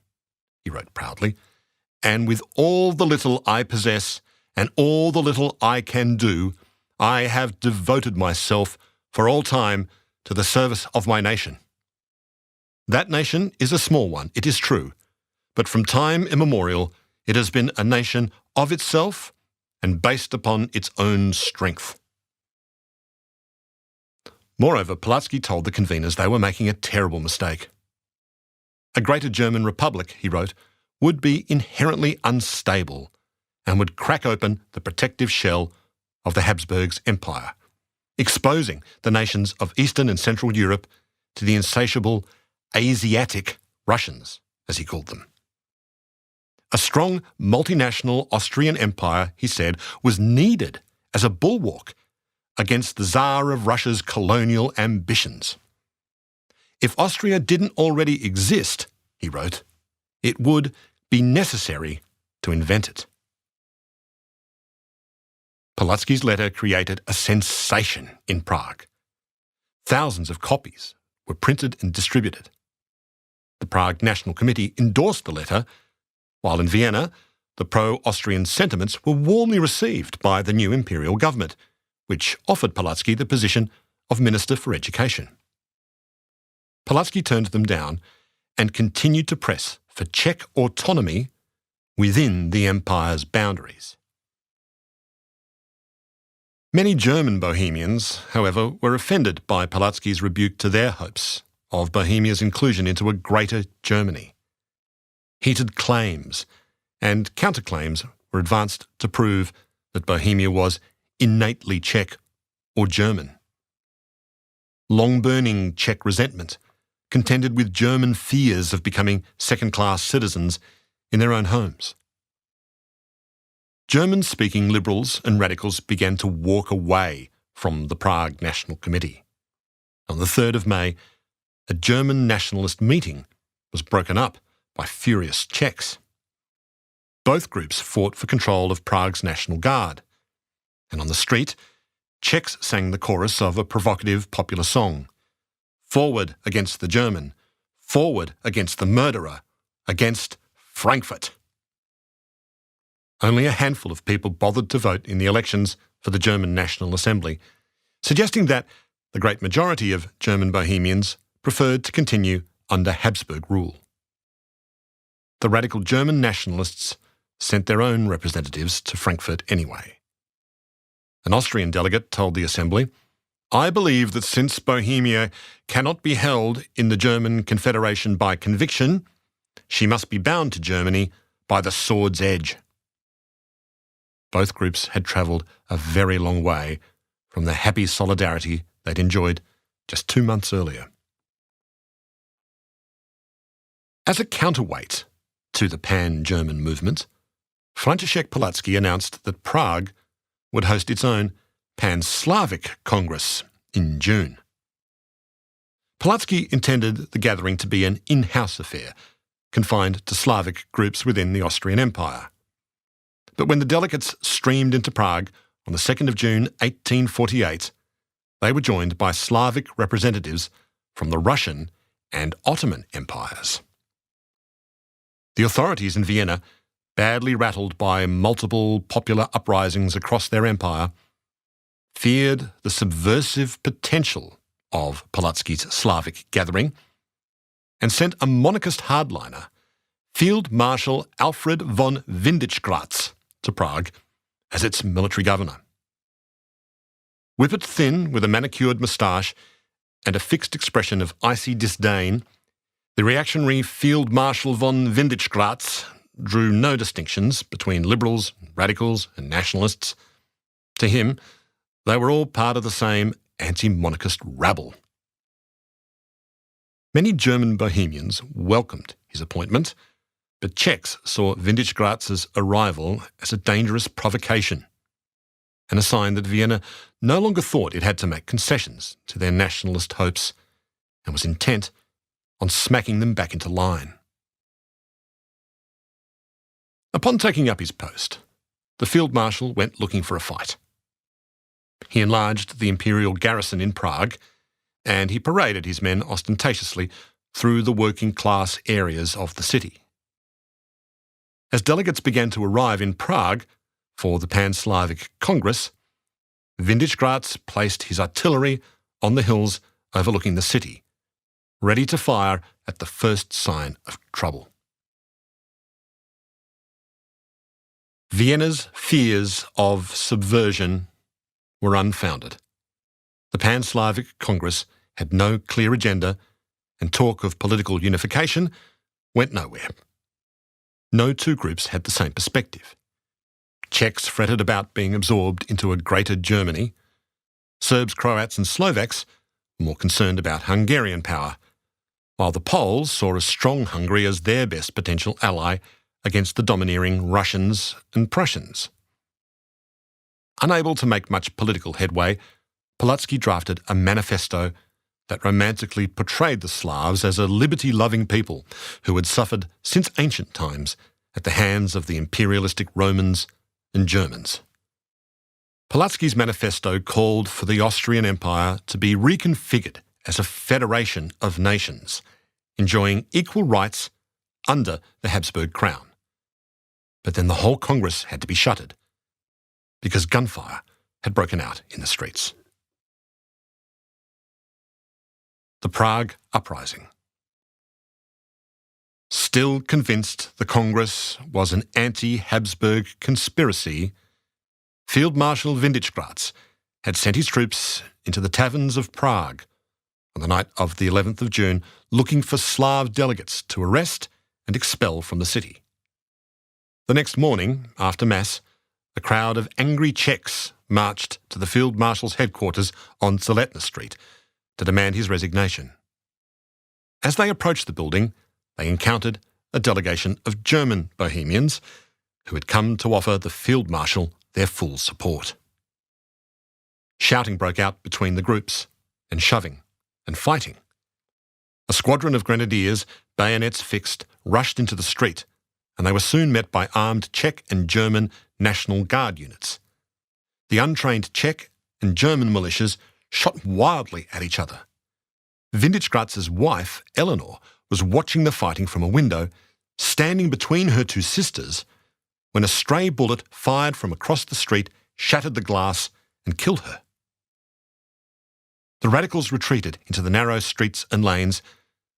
he wrote proudly, "and with all the little I possess and all the little I can do, I have devoted myself for all time to the service of my nation. That nation is a small one, it is true, but from time immemorial it has been a nation of itself and based upon its own strength." Moreover, Palacký told the conveners they were making a terrible mistake. A greater German republic, he wrote, would be inherently unstable and would crack open the protective shell of the Habsburgs' empire, exposing the nations of Eastern and Central Europe to the insatiable Asiatic Russians, as he called them. A strong multinational Austrian empire, he said, was needed as a bulwark against the Tsar of Russia's colonial ambitions. If Austria didn't already exist, he wrote, it would be necessary to invent it. Palacký's letter created a sensation in Prague. Thousands of copies were printed and distributed. The Prague National Committee endorsed the letter, while in Vienna, the pro-Austrian sentiments were warmly received by the new imperial government, which offered Palacký the position of Minister for Education. Palacký turned them down and continued to press for Czech autonomy within the empire's boundaries. Many German Bohemians, however, were offended by Palacký's rebuke to their hopes of Bohemia's inclusion into a greater Germany. Heated claims and counterclaims were advanced to prove that Bohemia was innately Czech or German. Long-burning Czech resentment contended with German fears of becoming second-class citizens in their own homes. German-speaking liberals and radicals began to walk away from the Prague National Committee. On the 3rd of May, a German nationalist meeting was broken up by furious Czechs. Both groups fought for control of Prague's National Guard, and on the street, Czechs sang the chorus of a provocative popular song, "Forward against the German, forward against the murderer, against Frankfurt." Only a handful of people bothered to vote in the elections for the German National Assembly, suggesting that the great majority of German Bohemians preferred to continue under Habsburg rule. The radical German nationalists sent their own representatives to Frankfurt anyway. An Austrian delegate told the Assembly, "I believe that since Bohemia cannot be held in the German Confederation by conviction, she must be bound to Germany by the sword's edge." Both groups had travelled a very long way from the happy solidarity they'd enjoyed just 2 months earlier. As a counterweight to the pan-German movement, František Palacký announced that Prague would host its own Pan-Slavic Congress in June. Palacký intended the gathering to be an in-house affair, confined to Slavic groups within the Austrian Empire. But when the delegates streamed into Prague on the 2nd of June 1848, They were joined by Slavic representatives from the Russian and Ottoman empires. The authorities in Vienna, badly rattled by multiple popular uprisings across their empire, feared the subversive potential of Pulaski's Slavic gathering and sent a monarchist hardliner, Field Marshal Alfred von Windischgratz, to Prague as its military governor. Whippet thin with a manicured moustache and a fixed expression of icy disdain, the reactionary Field Marshal von Windischgratz drew no distinctions between liberals, radicals and nationalists. To him, they were all part of the same anti-monarchist rabble. Many German Bohemians welcomed his appointment, but Czechs saw Windischgratz's arrival as a dangerous provocation and a sign that Vienna no longer thought it had to make concessions to their nationalist hopes and was intent on smacking them back into line. Upon taking up his post, the Field Marshal went looking for a fight. He enlarged the imperial garrison in Prague, and he paraded his men ostentatiously through the working-class areas of the city. As delegates began to arrive in Prague for the Pan-Slavic Congress, Windischgratz placed his artillery on the hills overlooking the city, ready to fire at the first sign of trouble. Vienna's fears of subversion were unfounded. The Pan-Slavic Congress had no clear agenda, and talk of political unification went nowhere. No two groups had the same perspective. Czechs fretted about being absorbed into a greater Germany. Serbs, Croats and Slovaks were more concerned about Hungarian power, while the Poles saw a strong Hungary as their best potential ally against the domineering Russians and Prussians. Unable to make much political headway, Pulaski drafted a manifesto that romantically portrayed the Slavs as a liberty-loving people who had suffered since ancient times at the hands of the imperialistic Romans and Germans. Pulaski's manifesto called for the Austrian Empire to be reconfigured as a federation of nations, enjoying equal rights under the Habsburg crown. But then the whole Congress had to be shuttered because gunfire had broken out in the streets. The Prague Uprising. Still convinced the Congress was an anti-Habsburg conspiracy, Field Marshal Windischgratz had sent his troops into the taverns of Prague on the night of the 11th of June, looking for Slav delegates to arrest and expel from the city. The next morning, after Mass, a crowd of angry Czechs marched to the Field Marshal's headquarters on Zaletna Street to demand his resignation. As they approached the building, they encountered a delegation of German Bohemians who had come to offer the Field Marshal their full support. Shouting broke out between the groups, and shoving and fighting. A squadron of grenadiers, bayonets fixed, rushed into the street, and they were soon met by armed Czech and German National Guard units. The untrained Czech and German militias shot wildly at each other. Windischgratz's wife, Eleanor, was watching the fighting from a window, standing between her two sisters, when a stray bullet fired from across the street shattered the glass and killed her. The radicals retreated into the narrow streets and lanes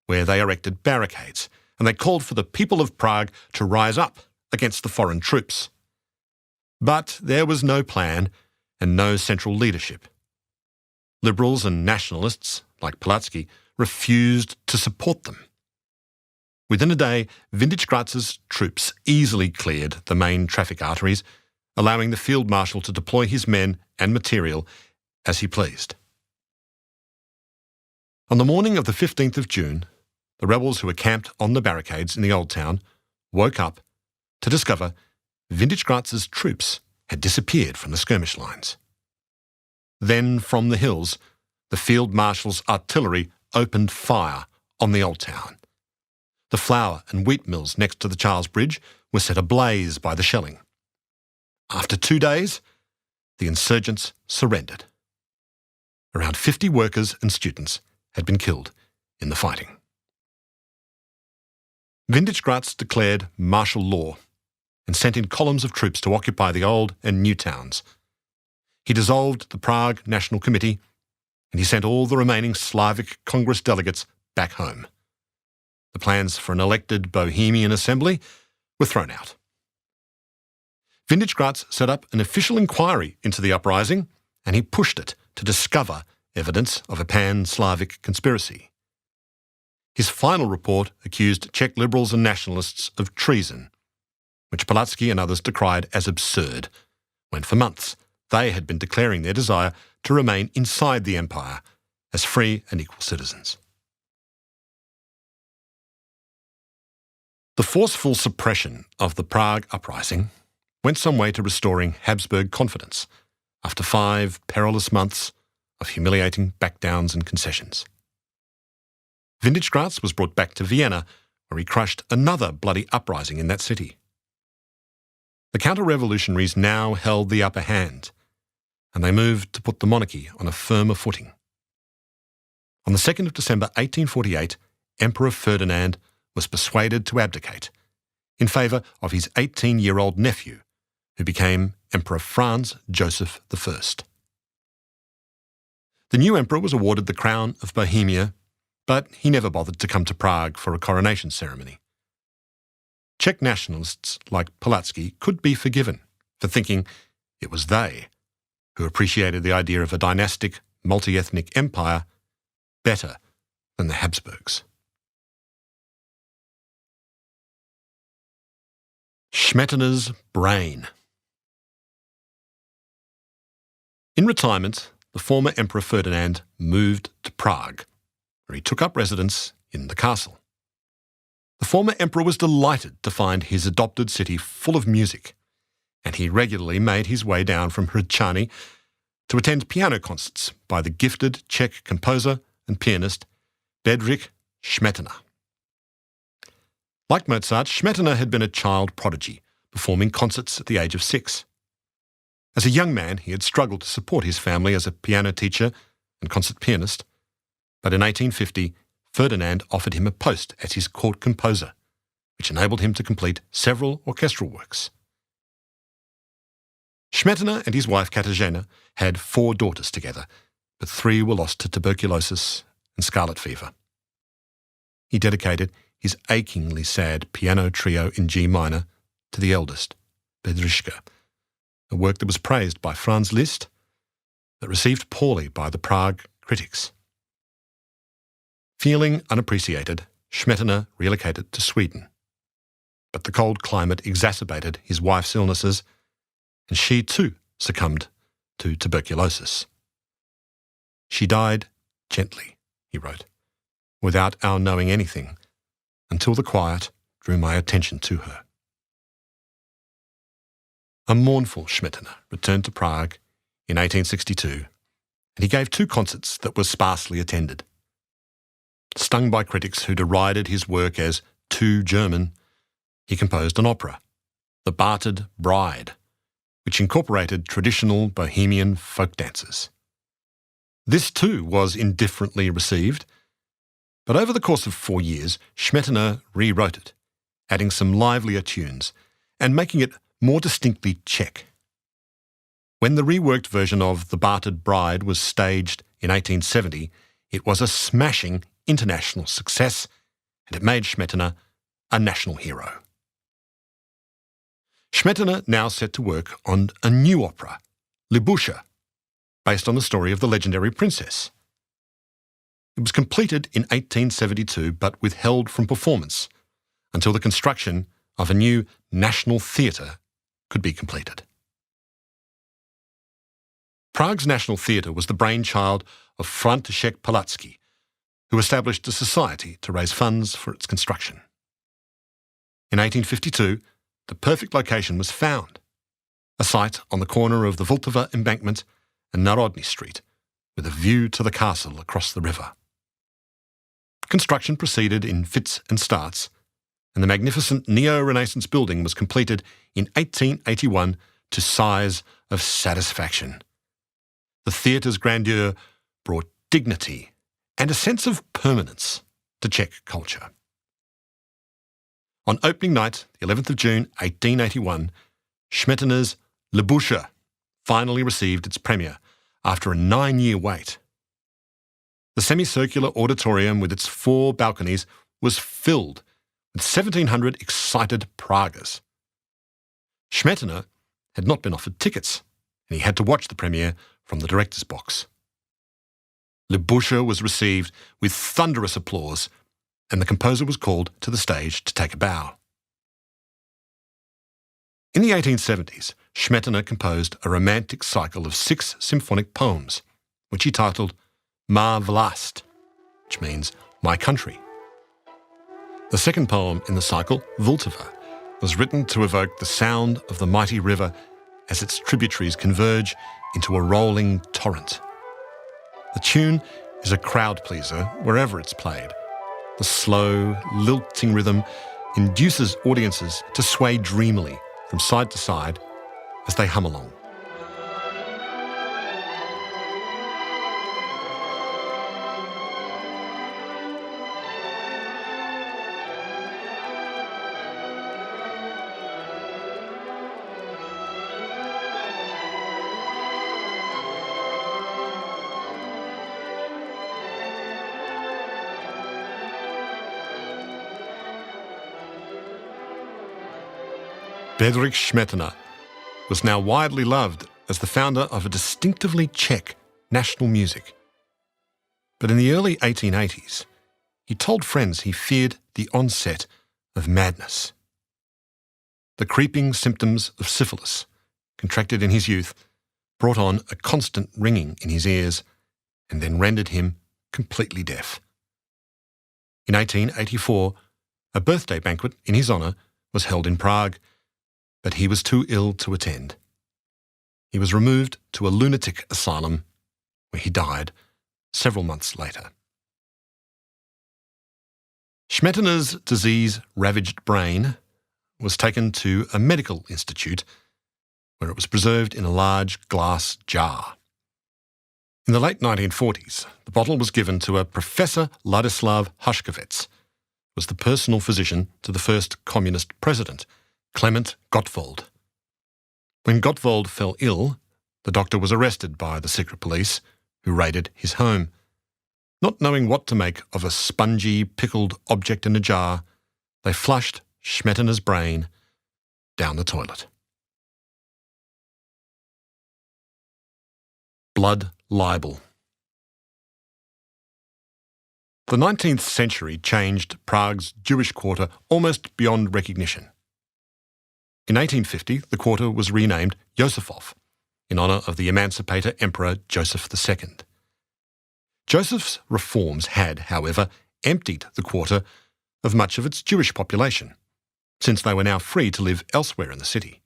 where they erected barricades, and they called for the people of Prague to rise up against the foreign troops. But there was no plan and no central leadership. Liberals and nationalists, like Pulaski, refused to support them. Within a day, Windischgratz's troops easily cleared the main traffic arteries, allowing the Field Marshal to deploy his men and material as he pleased. On the morning of the 15th of June, the rebels who were camped on the barricades in the Old Town woke up to discover Windischgratz's troops had disappeared from the skirmish lines. Then, from the hills, the Field Marshal's artillery opened fire on the Old Town. The flour and wheat mills next to the Charles Bridge were set ablaze by the shelling. After 2 days, the insurgents surrendered. Around 50 workers and students had been killed in the fighting. Windischgratz declared martial law and sent in columns of troops to occupy the old and new towns. He dissolved the Prague National Committee, and he sent all the remaining Slavic Congress delegates back home. The plans for an elected Bohemian assembly were thrown out. Windischgratz set up an official inquiry into the uprising, and he pushed it to discover evidence of a pan-Slavic conspiracy. His final report accused Czech liberals and nationalists of treason, which Pulaski and others decried as absurd, when for months they had been declaring their desire to remain inside the empire as free and equal citizens. The forceful suppression of the Prague uprising went some way to restoring Habsburg confidence after 5 perilous months of humiliating backdowns and concessions. Windischgratz was brought back to Vienna, where he crushed another bloody uprising in that city. The counter-revolutionaries now held the upper hand, and they moved to put the monarchy on a firmer footing. On the 2nd of December 1848, Emperor Ferdinand was persuaded to abdicate in favour of his 18-year-old nephew, who became Emperor Franz Joseph I. The new emperor was awarded the crown of Bohemia, but he never bothered to come to Prague for a coronation ceremony. Czech nationalists like Pulaski could be forgiven for thinking it was they who appreciated the idea of a dynastic, multi-ethnic empire better than the Habsburgs. Smetana's brain. In retirement, the former Emperor Ferdinand moved to Prague, where he took up residence in the castle. The former emperor was delighted to find his adopted city full of music, and he regularly made his way down from Hradčany to attend piano concerts by the gifted Czech composer and pianist Bedřich Smetana. Like Mozart, Smetana had been a child prodigy, performing concerts at the age of 6. As a young man, he had struggled to support his family as a piano teacher and concert pianist, but in 1850, Ferdinand offered him a post as his court composer, which enabled him to complete several orchestral works. Smetana and his wife Katarzyna had 4 daughters together, but 3 were lost to tuberculosis and scarlet fever. He dedicated his achingly sad piano trio in G minor to the eldest, Bedřiška, a work that was praised by Franz Liszt, but received poorly by the Prague critics. Feeling unappreciated, Smetana relocated to Sweden, but the cold climate exacerbated his wife's illnesses, and she too succumbed to tuberculosis. She died gently, he wrote, without our knowing anything, until the quiet drew my attention to her. A mournful Smetana returned to Prague in 1862, and he gave 2 concerts that were sparsely attended. Stung by critics who derided his work as too German, he composed an opera, The Bartered Bride, which incorporated traditional Bohemian folk dances. This too was indifferently received, but over the course of 4 years, Smetana rewrote it, adding some livelier tunes and making it more distinctly Czech. When the reworked version of The Bartered Bride was staged in 1870, it was a smashing international success, and it made Smetana a national hero. Smetana now set to work on a new opera, Libuscha, based on the story of the legendary princess. It was completed in 1872 but withheld from performance until the construction of a new national theatre could be completed. Prague's National Theatre was the brainchild of František Pulaski, who established a society to raise funds for its construction. In 1852, the perfect location was found, a site on the corner of the Vltava Embankment and Národní Street, with a view to the castle across the river. Construction proceeded in fits and starts, and the magnificent neo-Renaissance building was completed in 1881 to sighs of satisfaction. The theatre's grandeur brought dignity and a sense of permanence to Czech culture. On opening night, the 11th of June 1881, Smetana's Libuscha finally received its premiere after a 9-year wait. The semicircular auditorium with its 4 balconies was filled with 1,700 excited Praguers. Smetana had not been offered tickets, and he had to watch the premiere from the director's box. Libuscha was received with thunderous applause, and the composer was called to the stage to take a bow. In the 1870s, Smetana composed a romantic cycle of 6 symphonic poems, which he titled Má vlast, which means My Country. The second poem in the cycle, Vltava, was written to evoke the sound of the mighty river as its tributaries converge into a rolling torrent. The tune is a crowd pleaser wherever it's played. The slow, lilting rhythm induces audiences to sway dreamily from side to side as they hum along. Bedřich Smetana was now widely loved as the founder of a distinctively Czech national music. But in the early 1880s, he told friends he feared the onset of madness. The creeping symptoms of syphilis, contracted in his youth, brought on a constant ringing in his ears and then rendered him completely deaf. In 1884, a birthday banquet in his honour was held in Prague, but he was too ill to attend. He was removed to a lunatic asylum where he died several months later. Smetana's disease-ravaged brain was taken to a medical institute where it was preserved in a large glass jar. In the late 1940s, the bottle was given to a Professor Ladislav Haškovec, who was the personal physician to the first communist president, Klement Gottwald. When Gottwald fell ill, the doctor was arrested by the secret police, who raided his home. Not knowing what to make of a spongy, pickled object in a jar, they flushed Smetana's brain down the toilet. Blood libel. The 19th century changed Prague's Jewish quarter almost beyond recognition. In 1850, the quarter was renamed Josefov, in honour of the emancipator Emperor Joseph II. Joseph's reforms had, however, emptied the quarter of much of its Jewish population, since they were now free to live elsewhere in the city,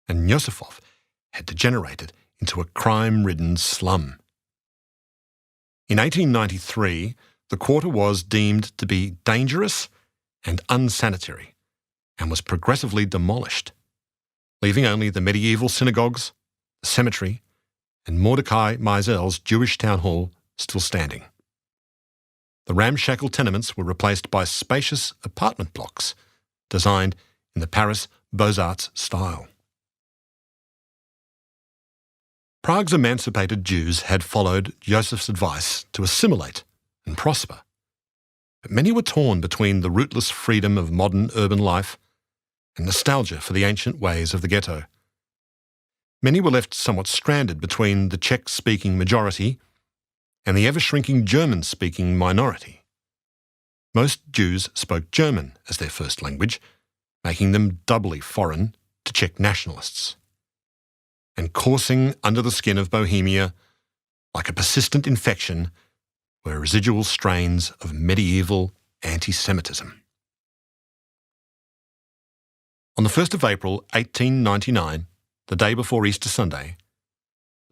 and Josefov had degenerated into a crime-ridden slum. In 1893, the quarter was deemed to be dangerous and unsanitary, and was progressively demolished, leaving only the medieval synagogues, the cemetery, and Mordecai Meisel's Jewish town hall still standing. The ramshackle tenements were replaced by spacious apartment blocks designed in the Paris Beaux-Arts style. Prague's emancipated Jews had followed Joseph's advice to assimilate and prosper, but many were torn between the rootless freedom of modern urban life and nostalgia for the ancient ways of the ghetto. Many were left somewhat stranded between the Czech-speaking majority and the ever-shrinking German-speaking minority. Most Jews spoke German as their first language, making them doubly foreign to Czech nationalists. And coursing under the skin of Bohemia, like a persistent infection, were residual strains of medieval anti-Semitism. On the 1st of April 1899, the day before Easter Sunday,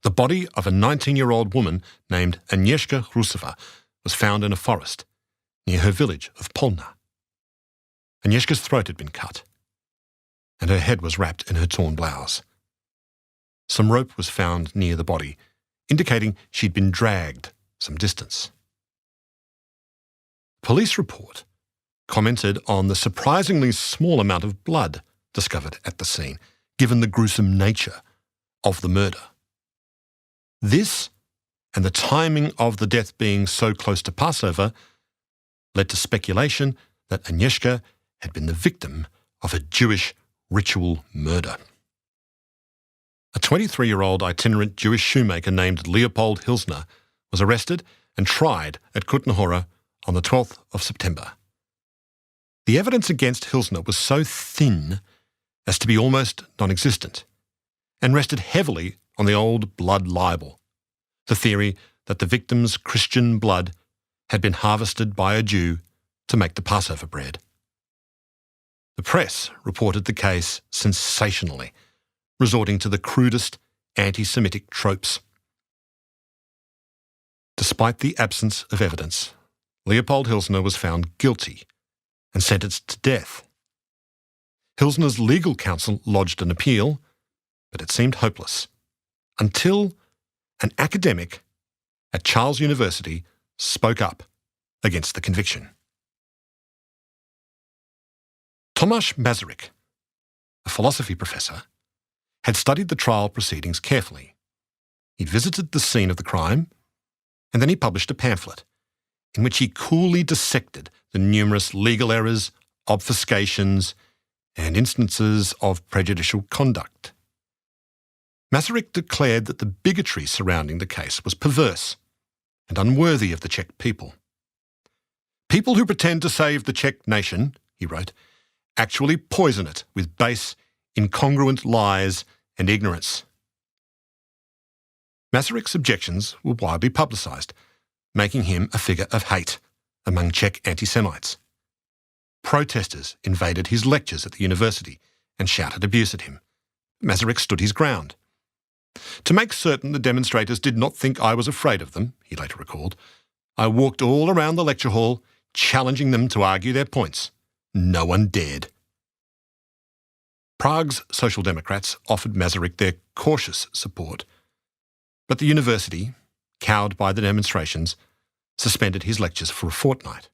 the body of a 19-year-old woman named Agnieszka Rusova was found in a forest near her village of Polna. Agnieszka's throat had been cut, and her head was wrapped in her torn blouse. Some rope was found near the body, indicating she'd been dragged some distance. Police report commented on the surprisingly small amount of blood discovered at the scene, given the gruesome nature of the murder. This, and the timing of the death being so close to Passover, led to speculation that Agnieszka had been the victim of a Jewish ritual murder. A 23-year-old itinerant Jewish shoemaker named Leopold Hilsner was arrested and tried at Kutna Hora on the 12th of September. The evidence against Hilsner was so thin as to be almost non-existent, and rested heavily on the old blood libel, the theory that the victim's Christian blood had been harvested by a Jew to make the Passover bread. The press reported the case sensationally, resorting to the crudest anti-Semitic tropes. Despite the absence of evidence, Leopold Hilsner was found guilty and sentenced to death. Hilsner's legal counsel lodged an appeal, but it seemed hopeless, until an academic at Charles University spoke up against the conviction. Tomasz Masaryk, a philosophy professor, had studied the trial proceedings carefully. He'd visited the scene of the crime, and then he published a pamphlet in which he coolly dissected the numerous legal errors, obfuscations, and instances of prejudicial conduct. Masaryk declared that the bigotry surrounding the case was perverse and unworthy of the Czech people. People who pretend to save the Czech nation, he wrote, actually poison it with base, incongruent lies and ignorance. Masaryk's objections were widely publicised, making him a figure of hate among Czech anti-Semites. Protesters invaded his lectures at the university and shouted abuse at him. Masaryk stood his ground. To make certain the demonstrators did not think I was afraid of them, he later recalled, I walked all around the lecture hall, challenging them to argue their points. No one dared. Prague's Social Democrats offered Masaryk their cautious support, but the university, cowed by the demonstrations, suspended his lectures for a fortnight.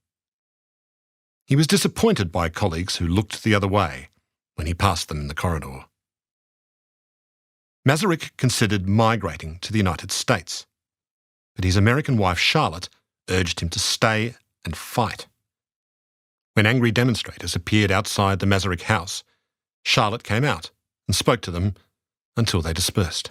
He was disappointed by colleagues who looked the other way when he passed them in the corridor. Masaryk considered migrating to the United States, but his American wife Charlotte urged him to stay and fight. When angry demonstrators appeared outside the Masaryk house, Charlotte came out and spoke to them until they dispersed.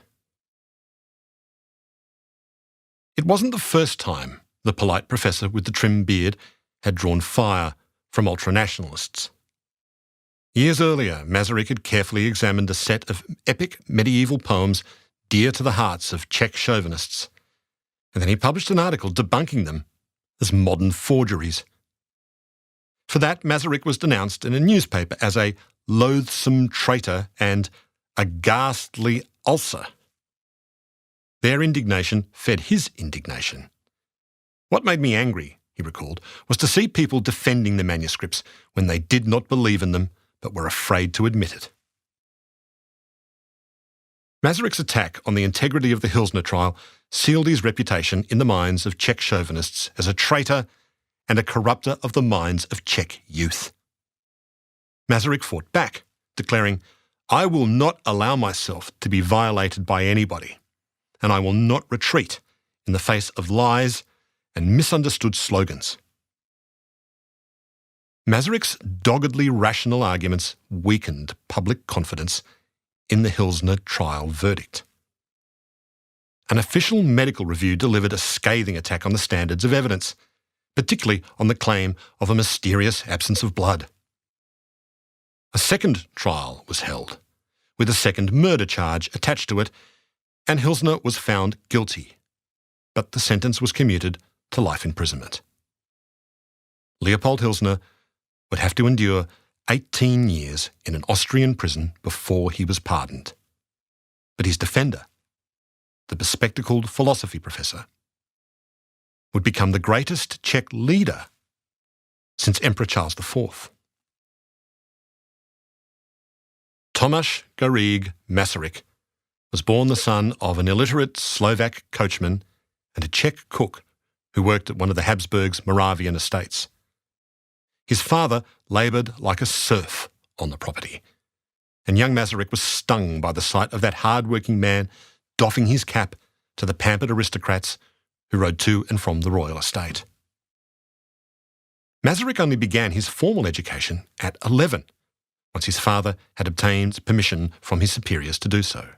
It wasn't the first time the polite professor with the trim beard had drawn fire from ultranationalists. Years earlier, Masaryk had carefully examined a set of epic medieval poems dear to the hearts of Czech chauvinists, and then he published an article debunking them as modern forgeries. For that, Masaryk was denounced in a newspaper as a loathsome traitor and a ghastly ulcer. Their indignation fed his indignation. What made me angry, he recalled, was to see people defending the manuscripts when they did not believe in them but were afraid to admit it. Masaryk's attack on the integrity of the Hilsner trial sealed his reputation in the minds of Czech chauvinists as a traitor and a corrupter of the minds of Czech youth. Masaryk fought back, declaring, I will not allow myself to be violated by anybody, and I will not retreat in the face of lies and misunderstood slogans. Masaryk's doggedly rational arguments weakened public confidence in the Hilsner trial verdict. An official medical review delivered a scathing attack on the standards of evidence, particularly on the claim of a mysterious absence of blood. A second trial was held, with a second murder charge attached to it, and Hilsner was found guilty, but the sentence was commuted to life imprisonment. Leopold Hilsner would have to endure 18 years in an Austrian prison before he was pardoned. But his defender, the bespectacled philosophy professor, would become the greatest Czech leader since Emperor Charles IV. Tomáš Garrigue Masaryk was born the son of an illiterate Slovak coachman and a Czech cook who worked at one of the Habsburgs' Moravian estates. His father laboured like a serf on the property, and young Masaryk was stung by the sight of that hard-working man doffing his cap to the pampered aristocrats who rode to and from the royal estate. Masaryk only began his formal education at 11, once his father had obtained permission from his superiors to do so.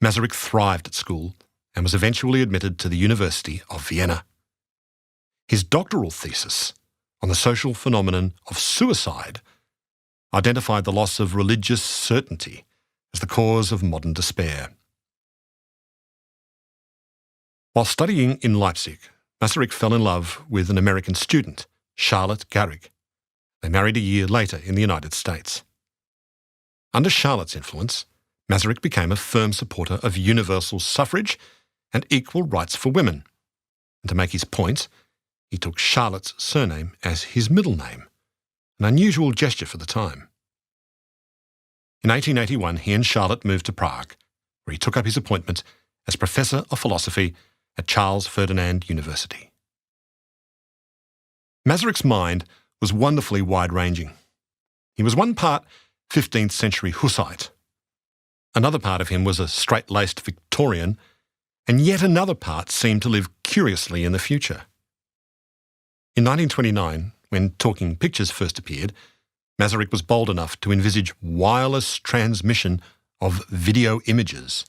Masaryk thrived at school and was eventually admitted to the University of Vienna. His doctoral thesis on the social phenomenon of suicide identified the loss of religious certainty as the cause of modern despair. While studying in Leipzig, Masaryk fell in love with an American student, Charlotte Garrigue. They married a year later in the United States. Under Charlotte's influence, Masaryk became a firm supporter of universal suffrage and equal rights for women. And to make his point, he took Charlotte's surname as his middle name, an unusual gesture for the time. In 1881, he and Charlotte moved to Prague, where he took up his appointment as Professor of Philosophy at Charles Ferdinand University. Masaryk's mind was wonderfully wide-ranging. He was one part 15th century Hussite. Another part of him was a straight-laced Victorian, and yet another part seemed to live curiously in the future. In 1929, when Talking Pictures first appeared, Masaryk was bold enough to envisage wireless transmission of video images.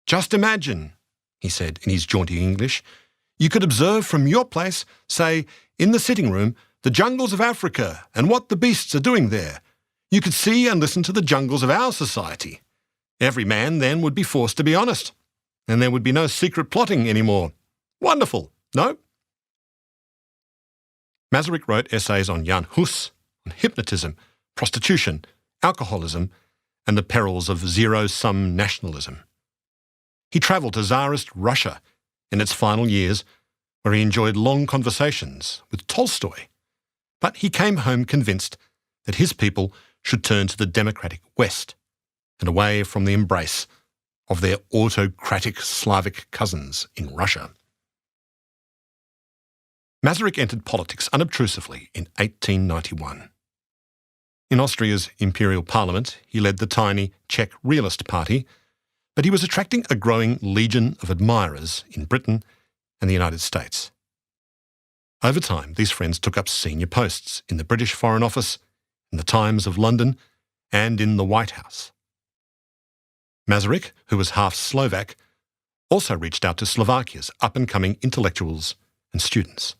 "Just imagine," he said in his jaunty English, "you could observe from your place, say, in the sitting room, the jungles of Africa and what the beasts are doing there. You could see and listen to the jungles of our society. Every man then would be forced to be honest, and there would be no secret plotting anymore. Wonderful, no?" Masaryk wrote essays on Jan Hus, on hypnotism, prostitution, alcoholism, and the perils of zero-sum nationalism. He travelled to Tsarist Russia in its final years, where he enjoyed long conversations with Tolstoy, but he came home convinced that his people should turn to the democratic West and away from the embrace of their autocratic Slavic cousins in Russia. Masaryk entered politics unobtrusively in 1891. In Austria's imperial parliament, he led the tiny Czech Realist Party, but he was attracting a growing legion of admirers in Britain and the United States. Over time, these friends took up senior posts in the British Foreign Office, in the Times of London, and in the White House. Masaryk, who was half Slovak, also reached out to Slovakia's up-and-coming intellectuals and students.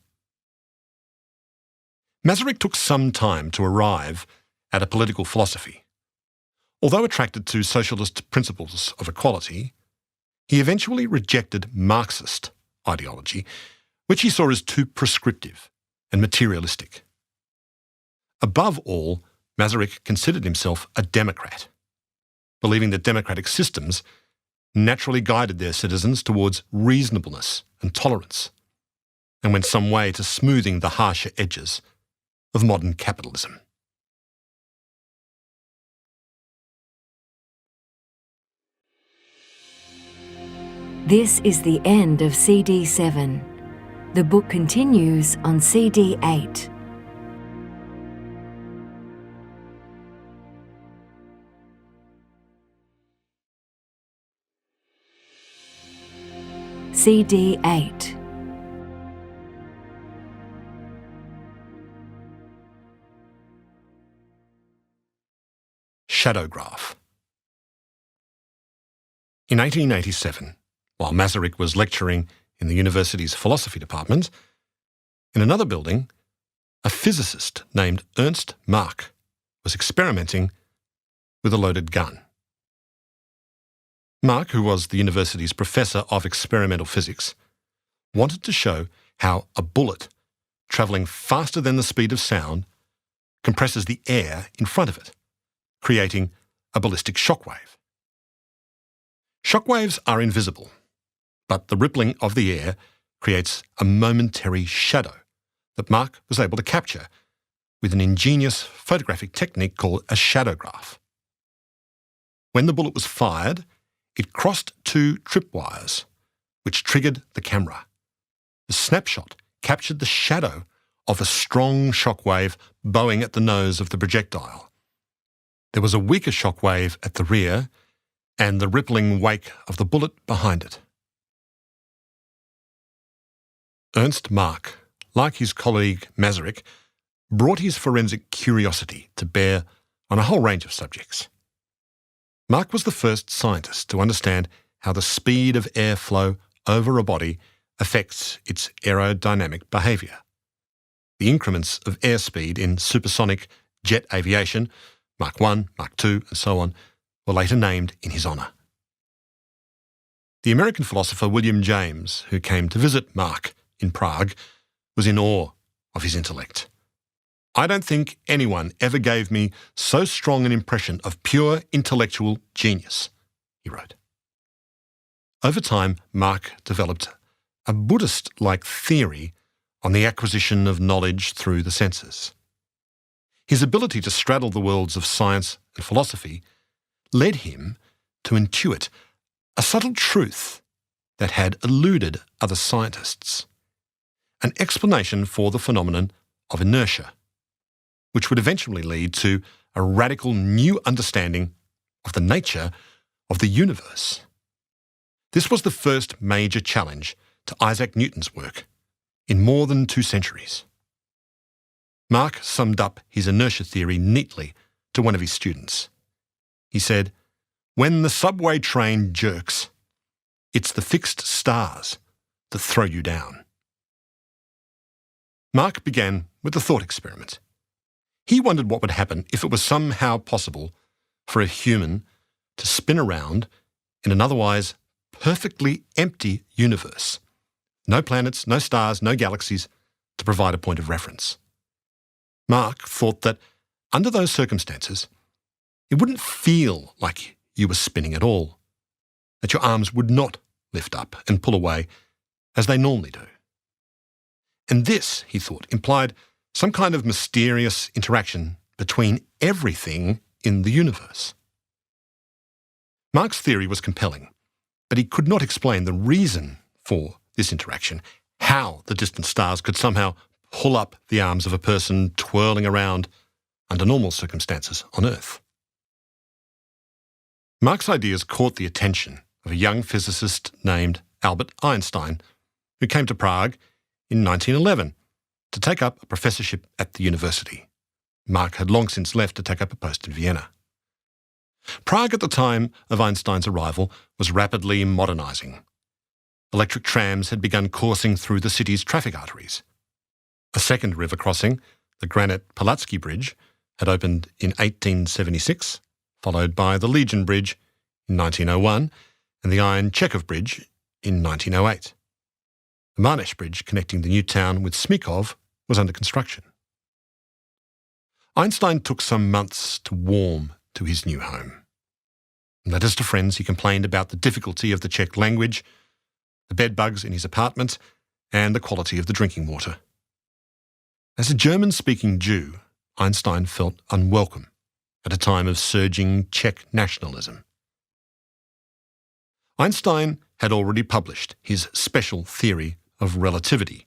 Masaryk took some time to arrive at a political philosophy. Although attracted to socialist principles of equality, he eventually rejected Marxist ideology, which he saw as too prescriptive and materialistic. Above all, Masaryk considered himself a democrat, believing that democratic systems naturally guided their citizens towards reasonableness and tolerance, and went some way to smoothing the harsher edges of modern capitalism. This is the end of CD 7. The book continues on CD 8. CD 8. Shadowgraph. In 1887, while Masaryk was lecturing in the university's philosophy department, in another building, a physicist named Ernst Mach was experimenting with a loaded gun. Mach, who was the university's professor of experimental physics, wanted to show how a bullet, travelling faster than the speed of sound, compresses the air in front of it, creating a ballistic shockwave. Shockwaves are invisible, but the rippling of the air creates a momentary shadow that Mach was able to capture with an ingenious photographic technique called a shadowgraph. When the bullet was fired, it crossed two tripwires, which triggered the camera, The snapshot captured the shadow of a strong shock wave bowing at the nose of the projectile. There was a weaker shock wave at the rear and the rippling wake of the bullet behind it. Ernst Mach, like his colleague Masaryk, brought his forensic curiosity to bear on a whole range of subjects. Mach was the first scientist to understand how the speed of airflow over a body affects its aerodynamic behaviour. The increments of airspeed in supersonic jet aviation, Mach 1, Mach 2, and so on, were later named in his honour. The American philosopher William James, who came to visit Mach in Prague, was in awe of his intellect. "I don't think anyone ever gave me so strong an impression of pure intellectual genius," he wrote. Over time, Mach developed a Buddhist-like theory on the acquisition of knowledge through the senses. His ability to straddle the worlds of science and philosophy led him to intuit a subtle truth that had eluded other scientists, an explanation for the phenomenon of inertia, which would eventually lead to a radical new understanding of the nature of the universe. This was the first major challenge to Isaac Newton's work in more than 2 centuries. Mach summed up his inertia theory neatly to one of his students. He said, "When the subway train jerks, it's the fixed stars that throw you down." Mach began with a thought experiment. He wondered what would happen if it was somehow possible for a human to spin around in an otherwise perfectly empty universe. No planets, no stars, no galaxies to provide a point of reference. Mach thought that under those circumstances, it wouldn't feel like you were spinning at all, that your arms would not lift up and pull away as they normally do. And this, he thought, implied some kind of mysterious interaction between everything in the universe. Mach's theory was compelling, but he could not explain the reason for this interaction, how the distant stars could somehow pull up the arms of a person twirling around under normal circumstances on Earth. Mach's ideas caught the attention of a young physicist named Albert Einstein, who came to Prague in 1911 to take up a professorship at the university. Mach had long since left to take up a post in Vienna. Prague at the time of Einstein's arrival was rapidly modernising. Electric trams had begun coursing through the city's traffic arteries. A second river crossing, the Granit Palatsky Bridge, had opened in 1876, followed by the Legion Bridge in 1901 and the Iron Chekhov Bridge in 1908. The Marnesh Bridge connecting the new town with Smykov was under construction. Einstein took some months to warm to his new home. In letters to friends, he complained about the difficulty of the Czech language, the bedbugs in his apartment, and the quality of the drinking water. As a German-speaking Jew, Einstein felt unwelcome at a time of surging Czech nationalism. Einstein had already published his special theory of relativity,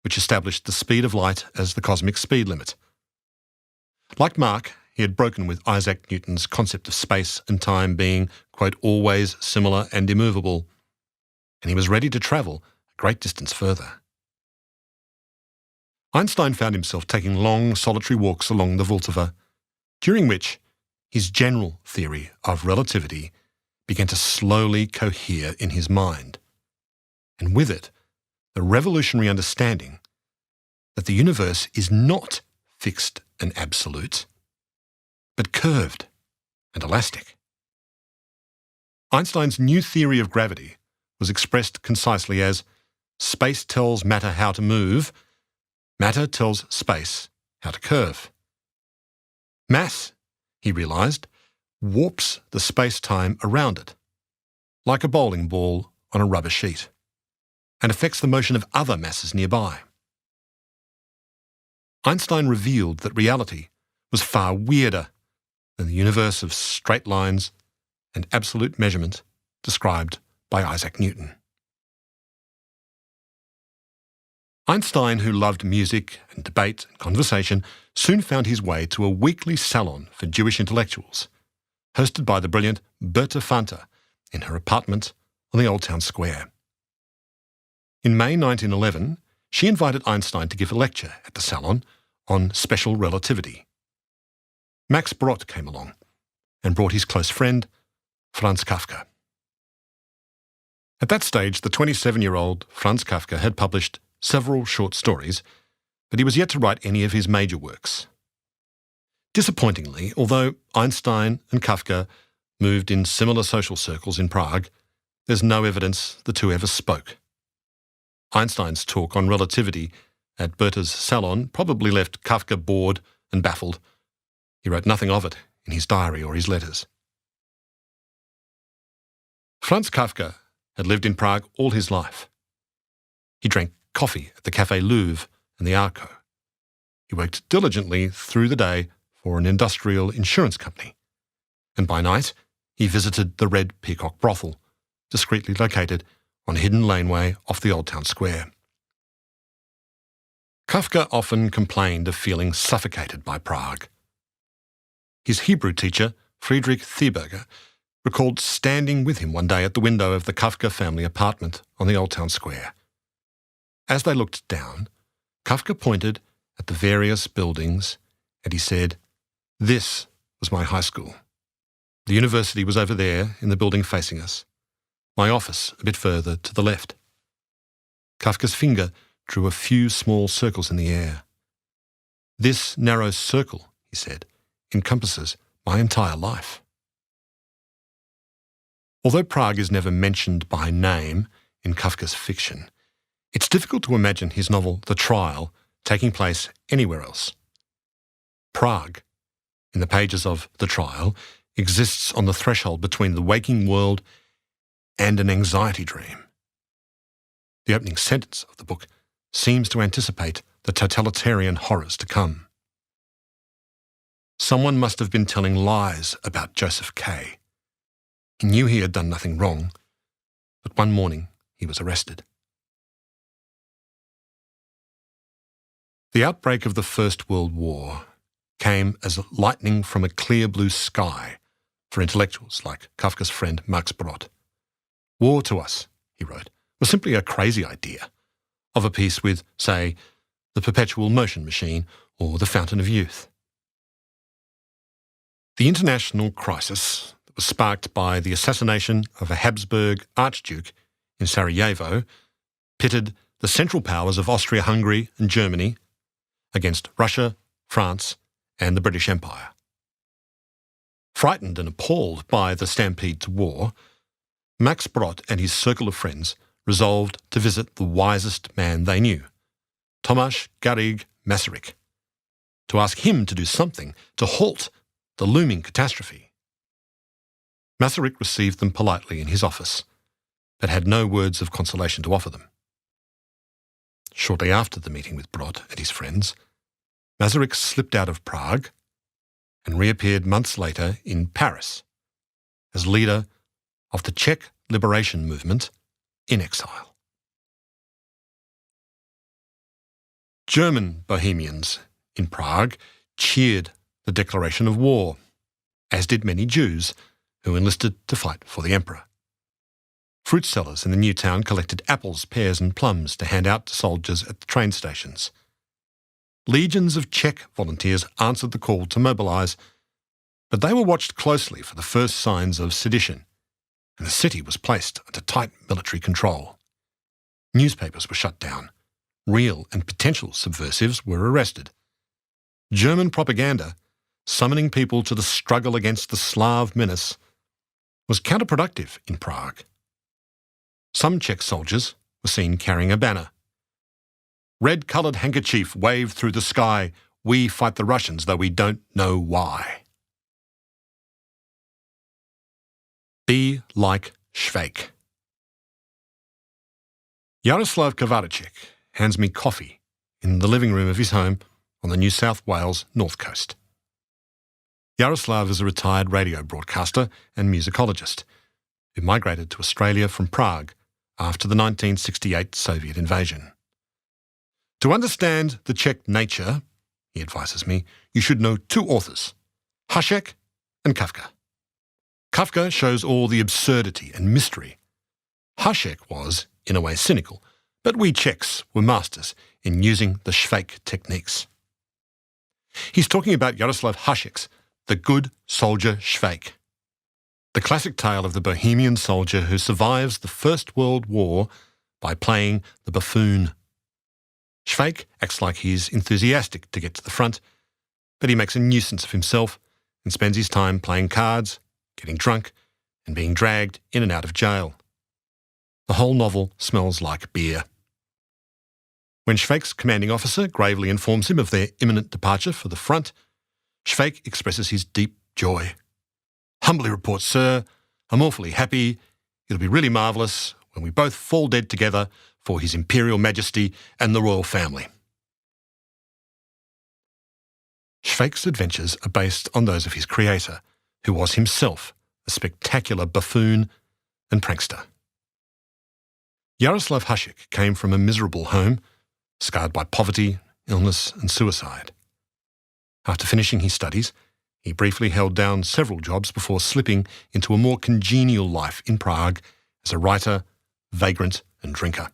which established the speed of light as the cosmic speed limit. Like Mach, he had broken with Isaac Newton's concept of space and time being, quote, always similar and immovable, and he was ready to travel a great distance further. Einstein found himself taking long, solitary walks along the Vltava, during which his general theory of relativity began to slowly cohere in his mind, and with it, the revolutionary understanding that the universe is not fixed and absolute, but curved and elastic. Einstein's new theory of gravity was expressed concisely as space tells matter how to move, matter tells space how to curve. Mass, he realised, warps the space-time around it, like a bowling ball on a rubber sheet, and affects the motion of other masses nearby. Einstein revealed that reality was far weirder than the universe of straight lines and absolute measurement described by Isaac Newton. Einstein, who loved music and debate and conversation, soon found his way to a weekly salon for Jewish intellectuals, hosted by the brilliant Berta Fanta in her apartment on the Old Town Square. In May 1911, she invited Einstein to give a lecture at the salon on special relativity. Max Brott came along and brought his close friend, Franz Kafka. At that stage, the 27-year-old Franz Kafka had published several short stories, but he was yet to write any of his major works. Disappointingly, although Einstein and Kafka moved in similar social circles in Prague, there's no evidence the two ever spoke. Einstein's talk on relativity at Berta's salon probably left Kafka bored and baffled. He wrote nothing of it in his diary or his letters. Franz Kafka had lived in Prague all his life. He drank coffee at the Café Louvre and the Arco. He worked diligently through the day for an industrial insurance company. And by night, he visited the Red Peacock brothel, discreetly located on a hidden laneway off the Old Town Square. Kafka often complained of feeling suffocated by Prague. His Hebrew teacher, Friedrich Thieberger, recalled standing with him one day at the window of the Kafka family apartment on the Old Town Square. As they looked down, Kafka pointed at the various buildings and he said, "This was my high school. The university was over there in the building facing us. My office a bit further to the left." Kafka's finger drew a few small circles in the air. "This narrow circle," he said, "encompasses my entire life." Although Prague is never mentioned by name in Kafka's fiction, it's difficult to imagine his novel The Trial taking place anywhere else. Prague, in the pages of The Trial, exists on the threshold between the waking world and an anxiety dream. The opening sentence of the book seems to anticipate the totalitarian horrors to come. Someone must have been telling lies about Joseph K. He knew he had done nothing wrong, but one morning he was arrested. The outbreak of the First World War came as lightning from a clear blue sky for intellectuals like Kafka's friend Max Brott. "War to us," he wrote, "was simply a crazy idea, of a piece with, say, the Perpetual Motion Machine or the Fountain of Youth." The international crisis that was sparked by the assassination of a Habsburg archduke in Sarajevo pitted the central powers of Austria-Hungary and Germany against Russia, France, and the British Empire. Frightened and appalled by the stampede to war, Max Brott and his circle of friends resolved to visit the wisest man they knew, Tomasz Garrigue Masaryk, to ask him to do something to halt the looming catastrophe. Masaryk received them politely in his office, but had no words of consolation to offer them. Shortly after the meeting with Brott and his friends, Masaryk slipped out of Prague and reappeared months later in Paris as leader of the Czech liberation movement in exile. German Bohemians in Prague cheered the declaration of war, as did many Jews who enlisted to fight for the emperor. Fruit sellers in the new town collected apples, pears and plums to hand out to soldiers at the train stations. Legions of Czech volunteers answered the call to mobilise, but they were watched closely for the first signs of sedition, and the city was placed under tight military control. Newspapers were shut down. Real and potential subversives were arrested. German propaganda, summoning people to the struggle against the Slav menace, was counterproductive in Prague. Some Czech soldiers were seen carrying a banner. "Red-coloured handkerchief waved through the sky. We fight the Russians, though we don't know why." Be like Schweik. Yaroslav Kovaříček hands me coffee in the living room of his home on the New South Wales North Coast. Yaroslav is a retired radio broadcaster and musicologist who migrated to Australia from Prague after the 1968 Soviet invasion. To understand the Czech nature, he advises me, you should know two authors, Hašek and Kafka. Kafka shows all the absurdity and mystery. Hašek was, in a way, cynical, but we Czechs were masters in using the Švejk techniques. He's talking about Jaroslav Hašek's The Good Soldier Švejk, the classic tale of the Bohemian soldier who survives the First World War by playing the buffoon. Švejk acts like he's enthusiastic to get to the front, but he makes a nuisance of himself and spends his time playing cards, getting drunk, and being dragged in and out of jail. The whole novel smells like beer. When Švejk's commanding officer gravely informs him of their imminent departure for the front, Švejk expresses his deep joy. Humbly reports, sir, I'm awfully happy. It'll be really marvellous when we both fall dead together for His Imperial Majesty and the royal family. Švejk's adventures are based on those of his creator, who was himself a spectacular buffoon and prankster. Jaroslav Hašek came from a miserable home, scarred by poverty, illness and suicide. After finishing his studies, he briefly held down several jobs before slipping into a more congenial life in Prague as a writer, vagrant and drinker.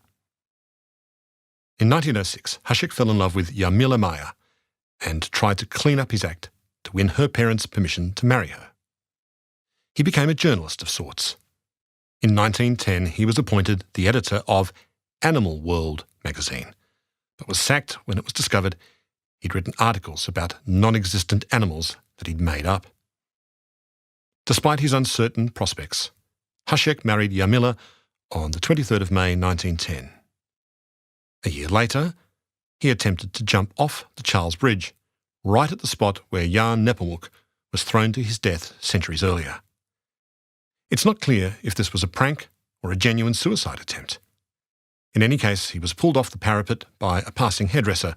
In 1906, Hašek fell in love with Jarmila Mayer and tried to clean up his act to win her parents' permission to marry her. He became a journalist of sorts. In 1910, he was appointed the editor of Animal World magazine, but was sacked when it was discovered he'd written articles about non-existent animals that he'd made up. Despite his uncertain prospects, Hašek married Jarmila on the 23rd of May 1910. A year later, he attempted to jump off the Charles Bridge, right at the spot where Jan Nepomuk was thrown to his death centuries earlier. It's not clear if this was a prank or a genuine suicide attempt. In any case, he was pulled off the parapet by a passing hairdresser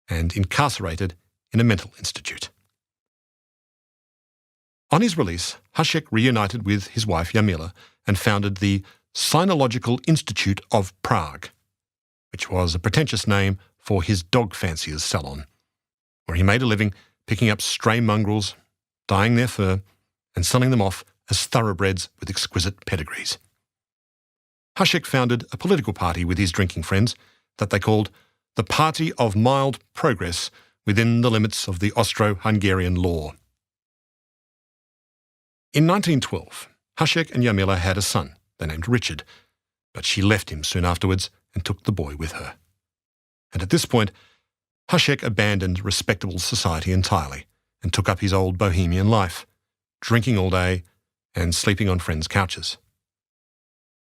and incarcerated in a mental institute. On his release, Hašek reunited with his wife Jarmila and founded the Cynological Institute of Prague, which was a pretentious name for his dog fancier's salon, where he made a living picking up stray mongrels, dyeing their fur, and selling them off as thoroughbreds with exquisite pedigrees. Hašek founded a political party with his drinking friends that they called the Party of Mild Progress within the limits of the Austro-Hungarian law. In 1912, Hašek and Jarmila had a son they named Richard, but she left him soon afterwards and took the boy with her. And at this point, Hašek abandoned respectable society entirely and took up his old bohemian life, drinking all day and sleeping on friends' couches.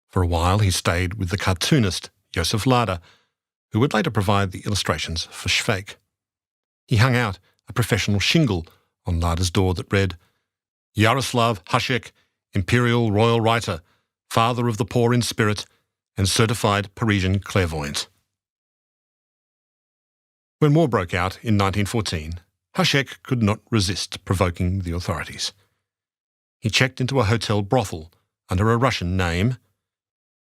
For a while, he stayed with the cartoonist Josef Lada, who would later provide the illustrations for Švejk. He hung out a professional shingle on Lada's door that read, Jaroslav Hašek, Imperial Royal Writer, Father of the Poor in Spirit, and Certified Parisian Clairvoyant. When war broke out in 1914, Hašek could not resist provoking the authorities. He checked into a hotel brothel under a Russian name,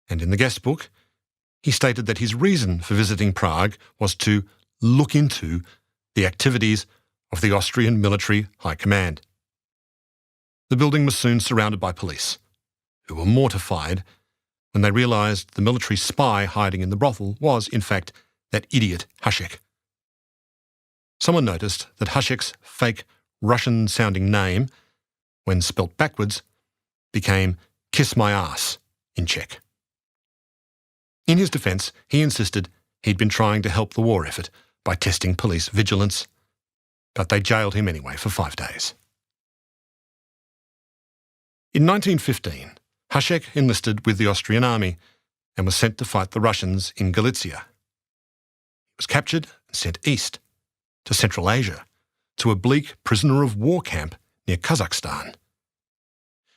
and in the guest book, he stated that his reason for visiting Prague was to look into the activities of the Austrian military high command. The building was soon surrounded by police, who were mortified when they realised the military spy hiding in the brothel was, in fact, that idiot Hašek. Someone noticed that Hašek's fake Russian-sounding name, when spelt backwards, became Kiss My Ass in Czech. In his defence, he insisted he'd been trying to help the war effort by testing police vigilance, but they jailed him anyway for 5 days. In 1915, Hašek enlisted with the Austrian army and was sent to fight the Russians in Galicia. He was captured and sent east, to Central Asia, to a bleak prisoner of war camp near Kazakhstan.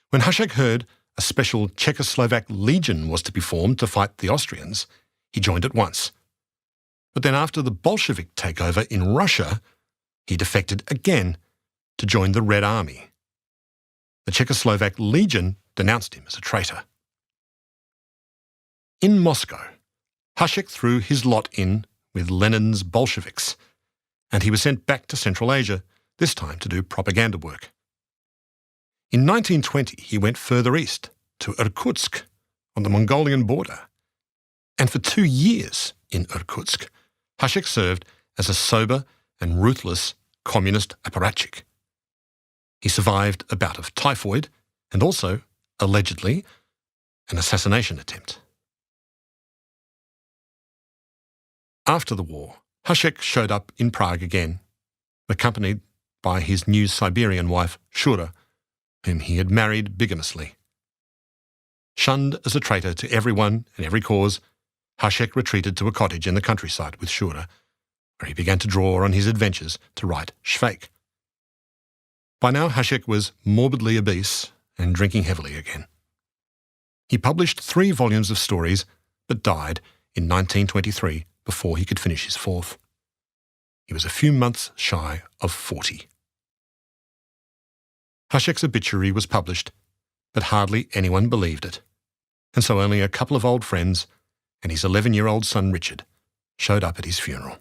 When Hašek heard a special Czechoslovak legion was to be formed to fight the Austrians, he joined at once. But then after the Bolshevik takeover in Russia, he defected again to join the Red Army. The Czechoslovak legion denounced him as a traitor. In Moscow, Hašek threw his lot in with Lenin's Bolsheviks, and he was sent back to Central Asia, this time to do propaganda work. In 1920, he went further east, to Irkutsk, on the Mongolian border. And for 2 years in Irkutsk, Hashek served as a sober and ruthless communist apparatchik. He survived a bout of typhoid and also, allegedly, an assassination attempt. After the war, Hashek showed up in Prague again, accompanied by his new Siberian wife, Shura, whom he had married bigamously. Shunned as a traitor to everyone and every cause, Hashek retreated to a cottage in the countryside with Shura, where he began to draw on his adventures to write Shveik. By now, Hashek was morbidly obese and drinking heavily again. He published 3 volumes of stories, but died in 1923 before he could finish his 4th. He was a few months shy of 40. Hashek's obituary was published, but hardly anyone believed it, and so only a couple of old friends and his 11-year-old son Richard showed up at his funeral.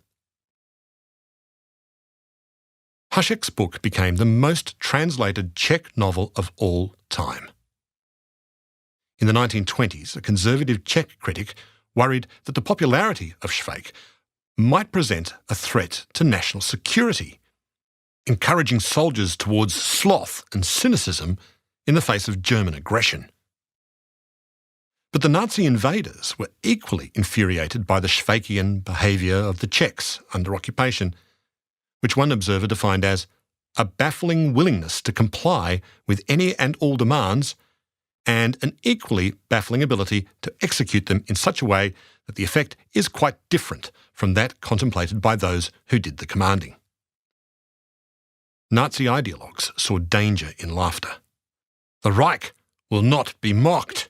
Hashek's book became the most translated Czech novel of all time. In the 1920s, a conservative Czech critic worried that the popularity of Švejk might present a threat to national security, encouraging soldiers towards sloth and cynicism in the face of German aggression. But the Nazi invaders were equally infuriated by the Švejkian behaviour of the Czechs under occupation, which one observer defined as a baffling willingness to comply with any and all demands and an equally baffling ability to execute them in such a way that the effect is quite different from that contemplated by those who did the commanding. Nazi ideologues saw danger in laughter. The Reich will not be mocked,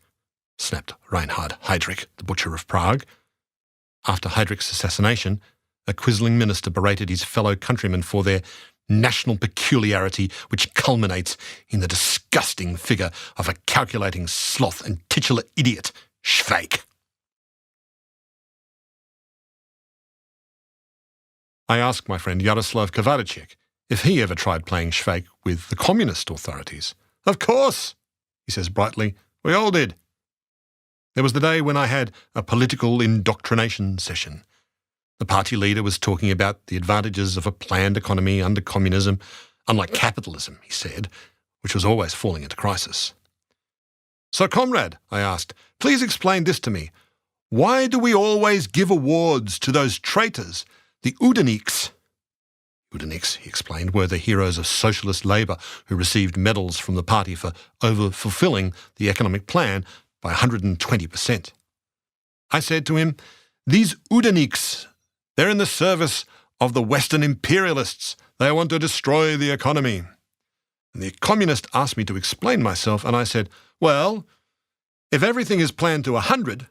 snapped Reinhard Heydrich, the butcher of Prague. After Heydrich's assassination, a quisling minister berated his fellow countrymen for their national peculiarity, which culminates in the disgusting figure of a calculating sloth and titular idiot, Švejk. I asked my friend Jaroslav Kovaříček if he ever tried playing Švejk with the communist authorities. Of course, he says brightly, we all did. There was the day when I had a political indoctrination session. The party leader was talking about the advantages of a planned economy under communism, unlike capitalism, he said, which was always falling into crisis. So, comrade, I asked, please explain this to me. Why do we always give awards to those traitors, the Udaniks? Udaniks, he explained, were the heroes of socialist labour who received medals from the party for over-fulfilling the economic plan by 120%. I said to him, these Udaniks, they're in the service of the Western imperialists. They want to destroy the economy. And the communist asked me to explain myself, and I said, well, if everything is planned to 100,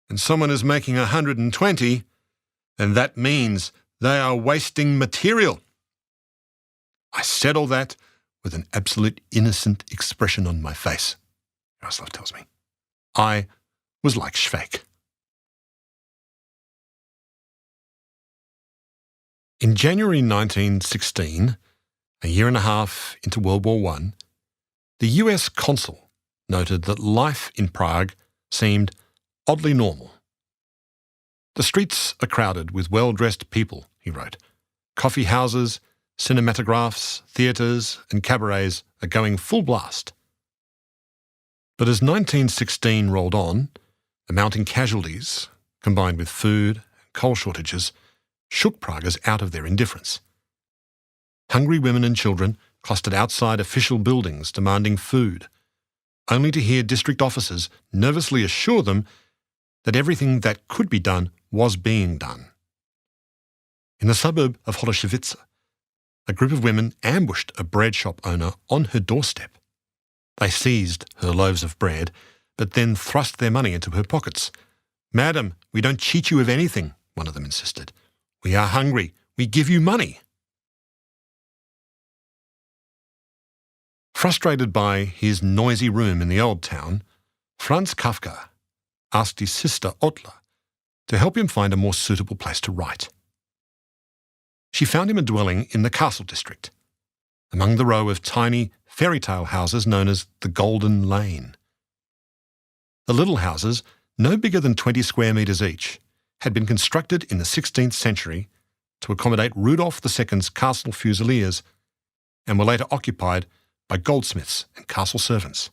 and someone is making 120, then that means they are wasting material. I said all that with an absolute innocent expression on my face, Jaroslav tells me. I was like Švejk. In January 1916, a year and a half into World War I, the US consul noted that life in Prague seemed oddly normal. The streets are crowded with well-dressed people, he wrote. Coffee houses, cinematographs, theatres and cabarets are going full blast. But as 1916 rolled on, the mounting casualties, combined with food and coal shortages, shook Praguers out of their indifference. Hungry women and children clustered outside official buildings demanding food, only to hear district officers nervously assure them that everything that could be done was being done. In the suburb of Holešovice, a group of women ambushed a bread shop owner on her doorstep. They seized her loaves of bread, but then thrust their money into her pockets. "Madam, we don't cheat you of anything," one of them insisted. "We are hungry. We give you money." Frustrated by his noisy room in the old town, Franz Kafka asked his sister Otla to help him find a more suitable place to write. She found him a dwelling in the Castle District, among the row of tiny fairy tale houses known as the Golden Lane. The little houses, no bigger than 20 square metres each, had been constructed in the 16th century to accommodate Rudolph II's castle fusiliers and were later occupied by goldsmiths and castle servants.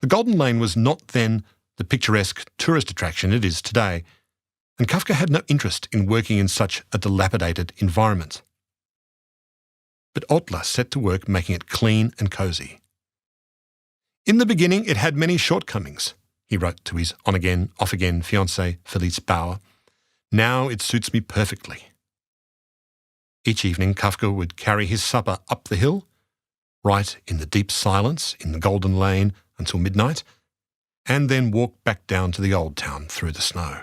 The Golden Lane was not then the picturesque tourist attraction it is today, and Kafka had no interest in working in such a dilapidated environment. But Ortler set to work making it clean and cosy. In the beginning, it had many shortcomings, he wrote to his on-again, off-again fiancée, Felice Bauer. Now it suits me perfectly. Each evening, Kafka would carry his supper up the hill, write in the deep silence in the Golden Lane until midnight, and then walk back down to the old town through the snow.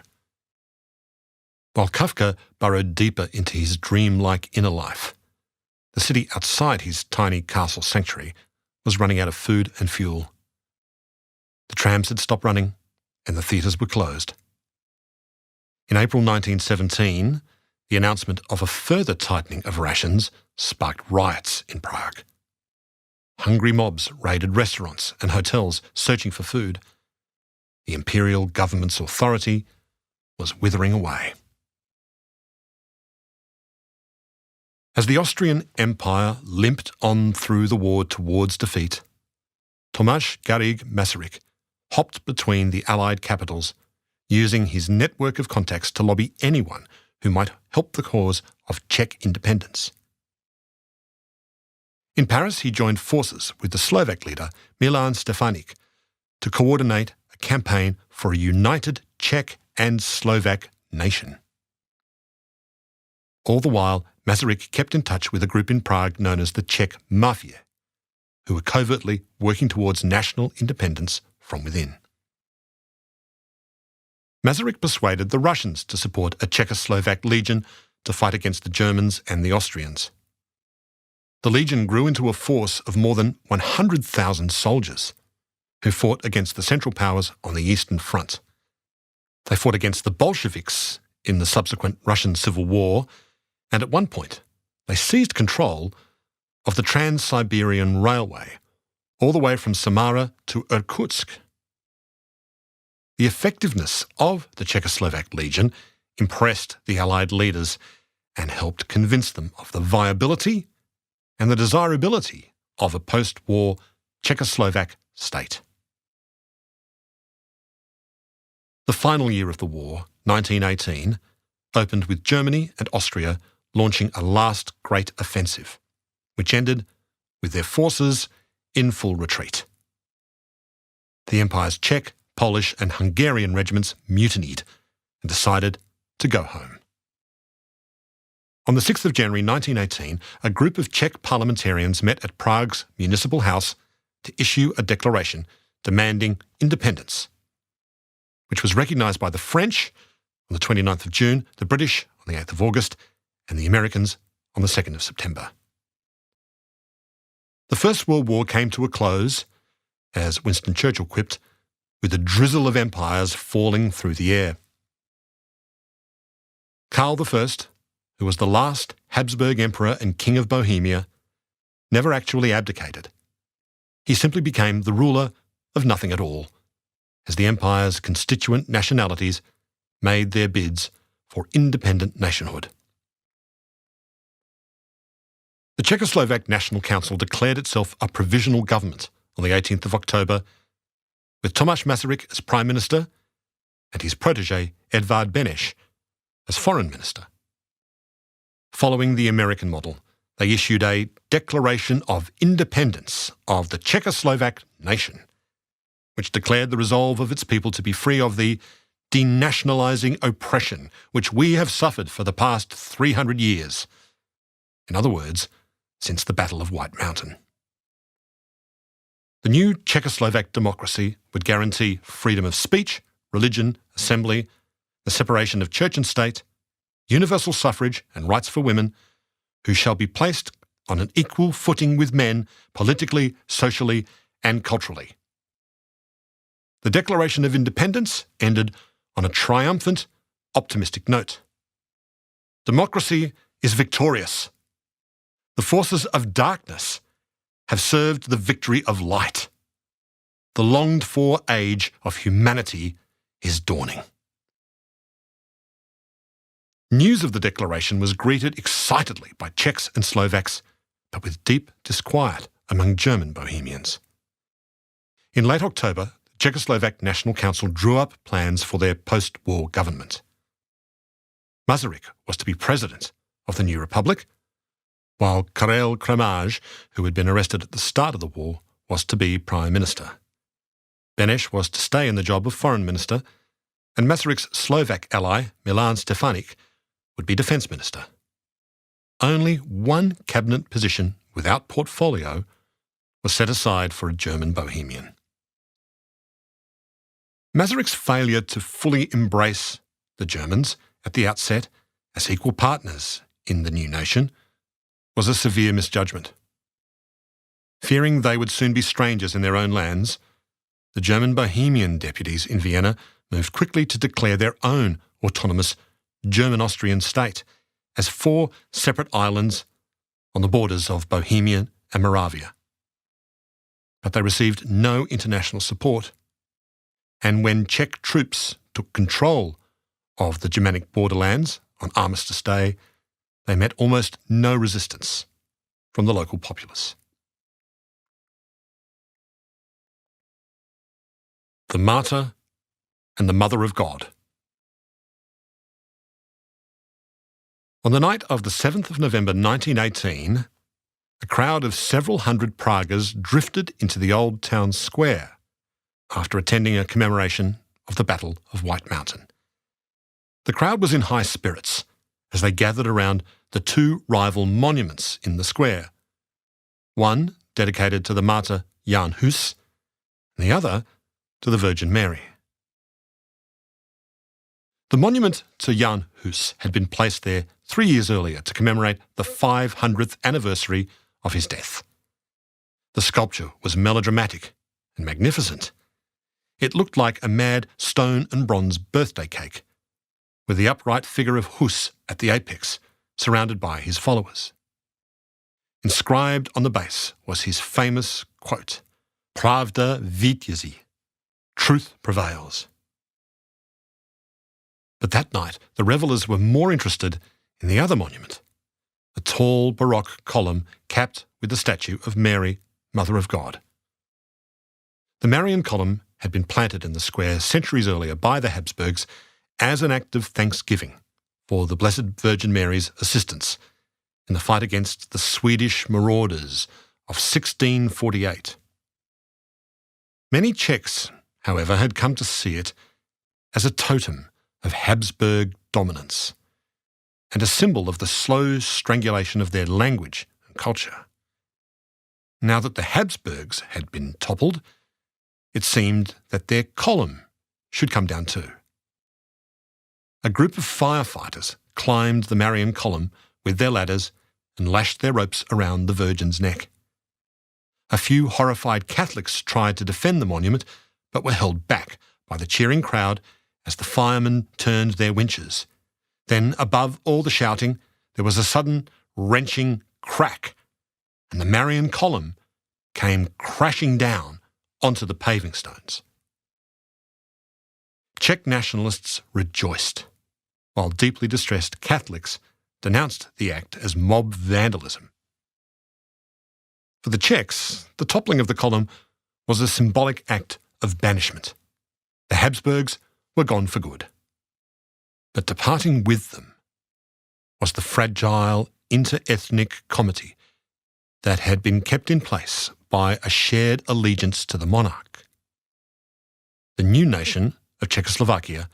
While Kafka burrowed deeper into his dream-like inner life, the city outside his tiny castle sanctuary was running out of food and fuel. The trams had stopped running and the theatres were closed. In April 1917, the announcement of a further tightening of rations sparked riots in Prague. Hungry mobs raided restaurants and hotels searching for food. The imperial government's authority was withering away. As the Austrian Empire limped on through the war towards defeat, Tomáš Garrigue Masaryk hopped between the Allied capitals, using his network of contacts to lobby anyone who might help the cause of Czech independence. In Paris, he joined forces with the Slovak leader Milan Stefanik to coordinate a campaign for a united Czech and Slovak nation. All the while, Masaryk kept in touch with a group in Prague known as the Czech Mafia, who were covertly working towards national independence from within. Masaryk persuaded the Russians to support a Czechoslovak legion to fight against the Germans and the Austrians. The legion grew into a force of more than 100,000 soldiers who fought against the Central Powers on the Eastern Front. They fought against the Bolsheviks in the subsequent Russian Civil War, and at one point they seized control of the Trans-Siberian Railway, all the way from Samara to Irkutsk. The effectiveness of the Czechoslovak Legion impressed the Allied leaders and helped convince them of the viability and the desirability of a post-war Czechoslovak state. The final year of the war, 1918, opened with Germany and Austria launching a last great offensive, which ended with their forces in full retreat. The Empire's Czech, Polish and Hungarian regiments mutinied and decided to go home. On the 6th of January 1918, a group of Czech parliamentarians met at Prague's Municipal House to issue a declaration demanding independence, which was recognised by the French on the 29th of June, the British on the 8th of August, and the Americans on the 2nd of September. The First World War came to a close, as Winston Churchill quipped, with a drizzle of empires falling through the air. Karl I, who was the last Habsburg emperor and king of Bohemia, never actually abdicated. He simply became the ruler of nothing at all, as the empire's constituent nationalities made their bids for independent nationhood. The Czechoslovak National Council declared itself a provisional government on the 18th of October, with Tomáš Masaryk as Prime Minister and his protégé Edvard Beneš as Foreign Minister. Following the American model, they issued a Declaration of Independence of the Czechoslovak nation, which declared the resolve of its people to be free of the denationalising oppression which we have suffered for the past 300 years. In other words, since the Battle of White Mountain. The new Czechoslovak democracy would guarantee freedom of speech, religion, assembly, the separation of church and state, universal suffrage and rights for women, who shall be placed on an equal footing with men politically, socially and culturally. The Declaration of Independence ended on a triumphant, optimistic note. Democracy is victorious. The forces of darkness have served the victory of light. The longed-for age of humanity is dawning. News of the declaration was greeted excitedly by Czechs and Slovaks, but with deep disquiet among German Bohemians. In late October, the Czechoslovak National Council drew up plans for their post-war government. Masaryk was to be president of the new republic, while Karel Kramage, who had been arrested at the start of the war, was to be prime minister. Beneš was to stay in the job of foreign minister, and Masaryk's Slovak ally, Milan Stefanik, would be defence minister. Only one cabinet position without portfolio was set aside for a German Bohemian. Masaryk's failure to fully embrace the Germans at the outset as equal partners in the new nation was a severe misjudgment. Fearing they would soon be strangers in their own lands, the German Bohemian deputies in Vienna moved quickly to declare their own autonomous German-Austrian state as 4 separate islands on the borders of Bohemia and Moravia. But they received no international support, and when Czech troops took control of the Germanic borderlands on Armistice Day, they met almost no resistance from the local populace. The Martyr and the Mother of God. On the night of the 7th of November 1918, a crowd of several hundred Praguers drifted into the old town square after attending a commemoration of the Battle of White Mountain. The crowd was in high spirits as they gathered around the 2 rival monuments in the square, one dedicated to the martyr Jan Hus, and the other to the Virgin Mary. The monument to Jan Hus had been placed there 3 years earlier to commemorate the 500th anniversary of his death. The sculpture was melodramatic and magnificent. It looked like a mad stone and bronze birthday cake, with the upright figure of Hus at the apex, surrounded by his followers. Inscribed on the base was his famous quote, "Pravda vytyazí," truth prevails. But that night, the revellers were more interested in the other monument, a tall Baroque column capped with the statue of Mary, Mother of God. The Marian column had been planted in the square centuries earlier by the Habsburgs as an act of thanksgiving for the Blessed Virgin Mary's assistance in the fight against the Swedish marauders of 1648. Many Czechs, however, had come to see it as a totem of Habsburg dominance and a symbol of the slow strangulation of their language and culture. Now that the Habsburgs had been toppled, it seemed that their column should come down too. A group of firefighters climbed the Marian column with their ladders and lashed their ropes around the Virgin's neck. A few horrified Catholics tried to defend the monument, but were held back by the cheering crowd as the firemen turned their winches. Then, above all the shouting, there was a sudden, wrenching crack, and the Marian column came crashing down onto the paving stones. Czech nationalists rejoiced, while deeply distressed Catholics denounced the act as mob vandalism. For the Czechs, the toppling of the column was a symbolic act of banishment. The Habsburgs were gone for good. But departing with them was the fragile inter-ethnic comity that had been kept in place by a shared allegiance to the monarch. The new nation of Czechoslovakia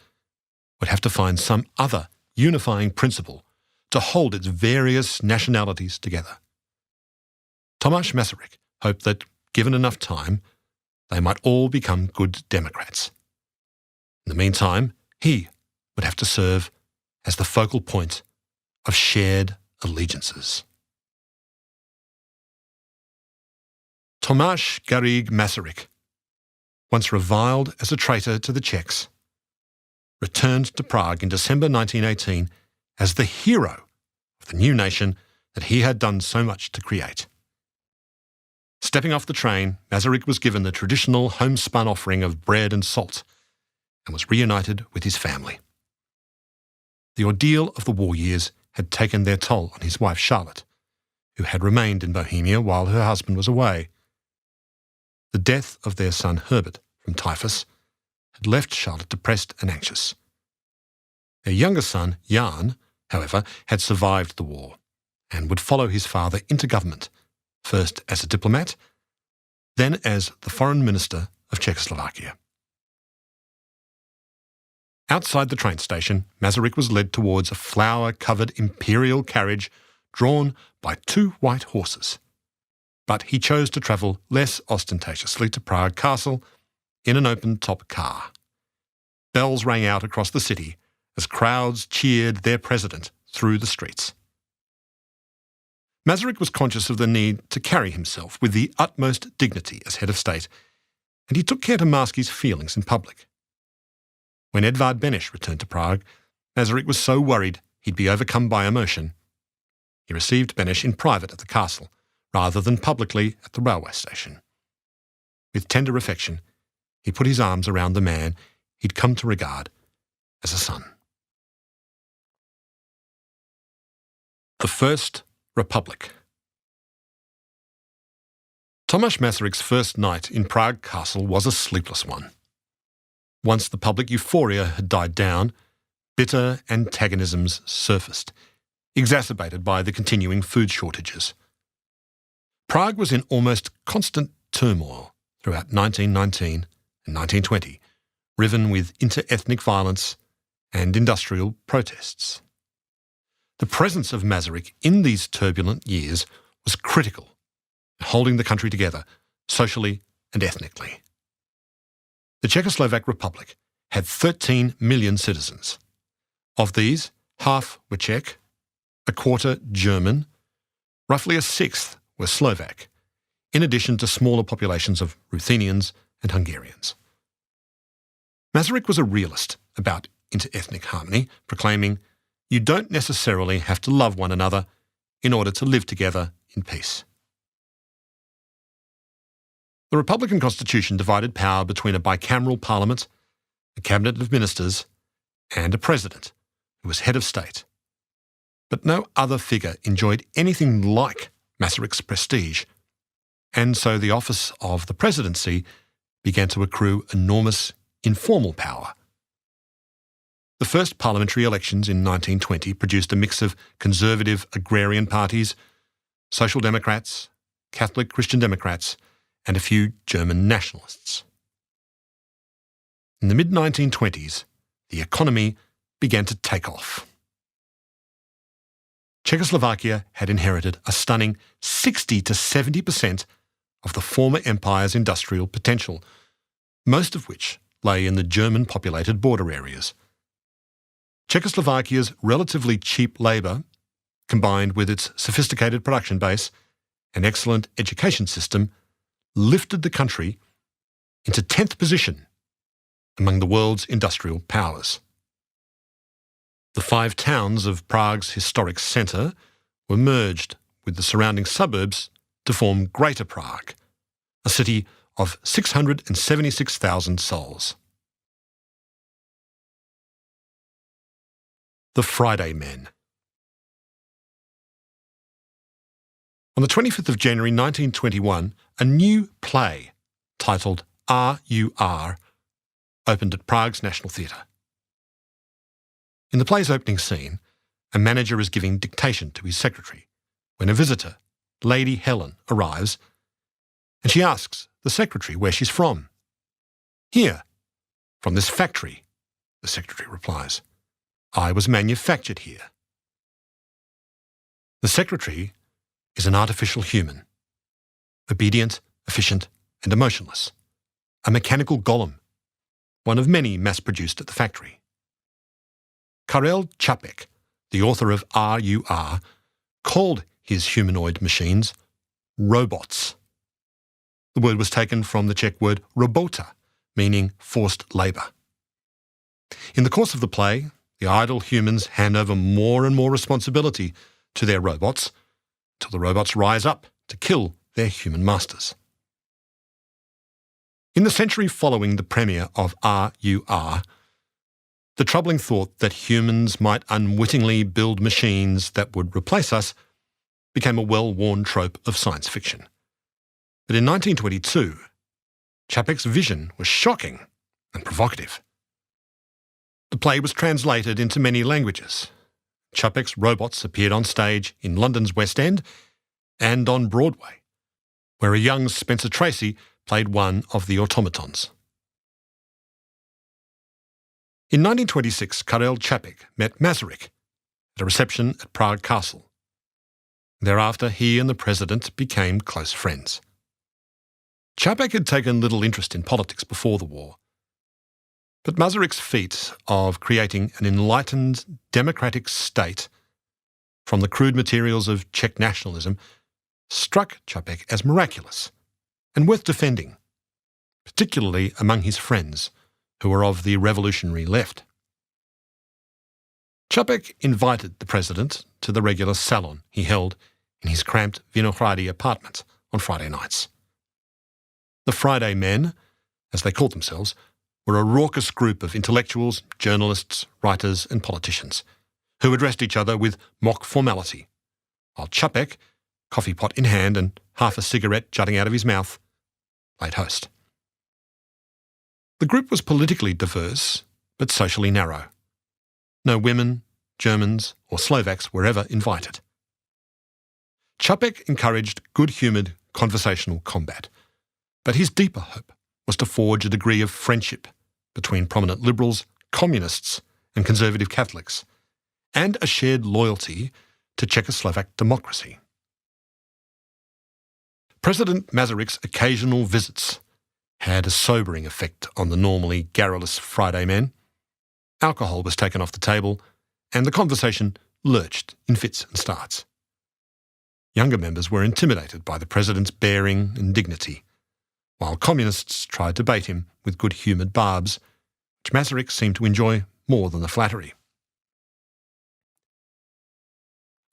would have to find some other unifying principle to hold its various nationalities together. Tomáš Masaryk hoped that, given enough time, they might all become good Democrats. In the meantime, he would have to serve as the focal point of shared allegiances. Tomáš Garrigue Masaryk, once reviled as a traitor to the Czechs, returned to Prague in December 1918 as the hero of the new nation that he had done so much to create. Stepping off the train, Masaryk was given the traditional homespun offering of bread and salt and was reunited with his family. The ordeal of the war years had taken their toll on his wife Charlotte, who had remained in Bohemia while her husband was away. The death of their son Herbert from typhus had left Charlotte depressed and anxious. Their younger son, Jan, however, had survived the war and would follow his father into government, first as a diplomat, then as the foreign minister of Czechoslovakia. Outside the train station, Masaryk was led towards a flower-covered imperial carriage drawn by 2 white horses. But he chose to travel less ostentatiously to Prague Castle in an open-top car. Bells rang out across the city as crowds cheered their president through the streets. Masaryk was conscious of the need to carry himself with the utmost dignity as head of state, and he took care to mask his feelings in public. When Edvard Beneš returned to Prague, Masaryk was so worried he'd be overcome by emotion. He received Beneš in private at the castle, rather than publicly at the railway station. With tender affection, he put his arms around the man he'd come to regard as a son. The First Republic. Tomáš Masaryk's first night in Prague Castle was a sleepless one. Once the public euphoria had died down, bitter antagonisms surfaced, exacerbated by the continuing food shortages. Prague was in almost constant turmoil throughout 1919 and 1920, riven with inter-ethnic violence and industrial protests. The presence of Masaryk in these turbulent years was critical in holding the country together socially and ethnically. The Czechoslovak Republic had 13 million citizens. Of these, half were Czech, a quarter German, roughly a sixth were Slovak, in addition to smaller populations of Ruthenians and Hungarians. Masaryk was a realist about inter-ethnic harmony, proclaiming, "You don't necessarily have to love one another in order to live together in peace." The Republican Constitution divided power between a bicameral parliament, a cabinet of ministers, and a president, who was head of state. But no other figure enjoyed anything like Masaryk's prestige, and so the office of the presidency began to accrue enormous informal power. The first parliamentary elections in 1920 produced a mix of conservative agrarian parties, Social Democrats, Catholic Christian Democrats, and a few German nationalists. In the mid-1920s, the economy began to take off. Czechoslovakia had inherited a stunning 60 to 70% of the former empire's industrial potential, most of which lay in the German-populated border areas. Czechoslovakia's relatively cheap labour, combined with its sophisticated production base and excellent education system, lifted the country into 10th position among the world's industrial powers. The 5 towns of Prague's historic centre were merged with the surrounding suburbs to form Greater Prague, a city of 676,000 souls. The Friday Men. On the 25th of January 1921, a new play titled R.U.R. opened at Prague's National Theatre. In the play's opening scene, a manager is giving dictation to his secretary when a visitor, Lady Helen, arrives, and she asks the secretary where she's from. "Here, from this factory," the secretary replies. "I was manufactured here." The secretary is an artificial human, obedient, efficient, and emotionless, a mechanical golem, one of many mass-produced at the factory. Karel Čapek, the author of R.U.R., called his humanoid machines robots. The word was taken from the Czech word robota, meaning forced labour. In the course of the play, the idle humans hand over more and more responsibility to their robots, till the robots rise up to kill their human masters. In the century following the premiere of RUR, the troubling thought that humans might unwittingly buid machines that would replace us became a well-worn trope of science fiction. But in 1922, Čapek's vision was shocking and provocative. The play was translated into many languages. Čapek's robots appeared on stage in London's West End and on Broadway, where a young Spencer Tracy played one of the automatons. In 1926, Karel Čapek met Masaryk at a reception at Prague Castle. Thereafter, he and the president became close friends. Čapek had taken little interest in politics before the war, but Masaryk's feat of creating an enlightened, democratic state from the crude materials of Czech nationalism struck Čapek as miraculous and worth defending, particularly among his friends who were of the revolutionary left. Čapek invited the president to the regular salon he held in his cramped Vinohrady apartment on Friday nights. The Friday Men, as they called themselves, were a raucous group of intellectuals, journalists, writers and politicians who addressed each other with mock formality, while Čapek, coffee pot in hand and half a cigarette jutting out of his mouth, played host. The group was politically diverse, but socially narrow. No women, Germans or Slovaks were ever invited. Čapek encouraged good-humoured conversational combat, but his deeper hope was to forge a degree of friendship between prominent liberals, communists and conservative Catholics, and a shared loyalty to Czechoslovak democracy. President Masaryk's occasional visits had a sobering effect on the normally garrulous Friday Men. Alcohol was taken off the table and the conversation lurched in fits and starts. Younger members were intimidated by the president's bearing and dignity, while communists tried to bait him with good-humoured barbs, which Masaryk seemed to enjoy more than the flattery.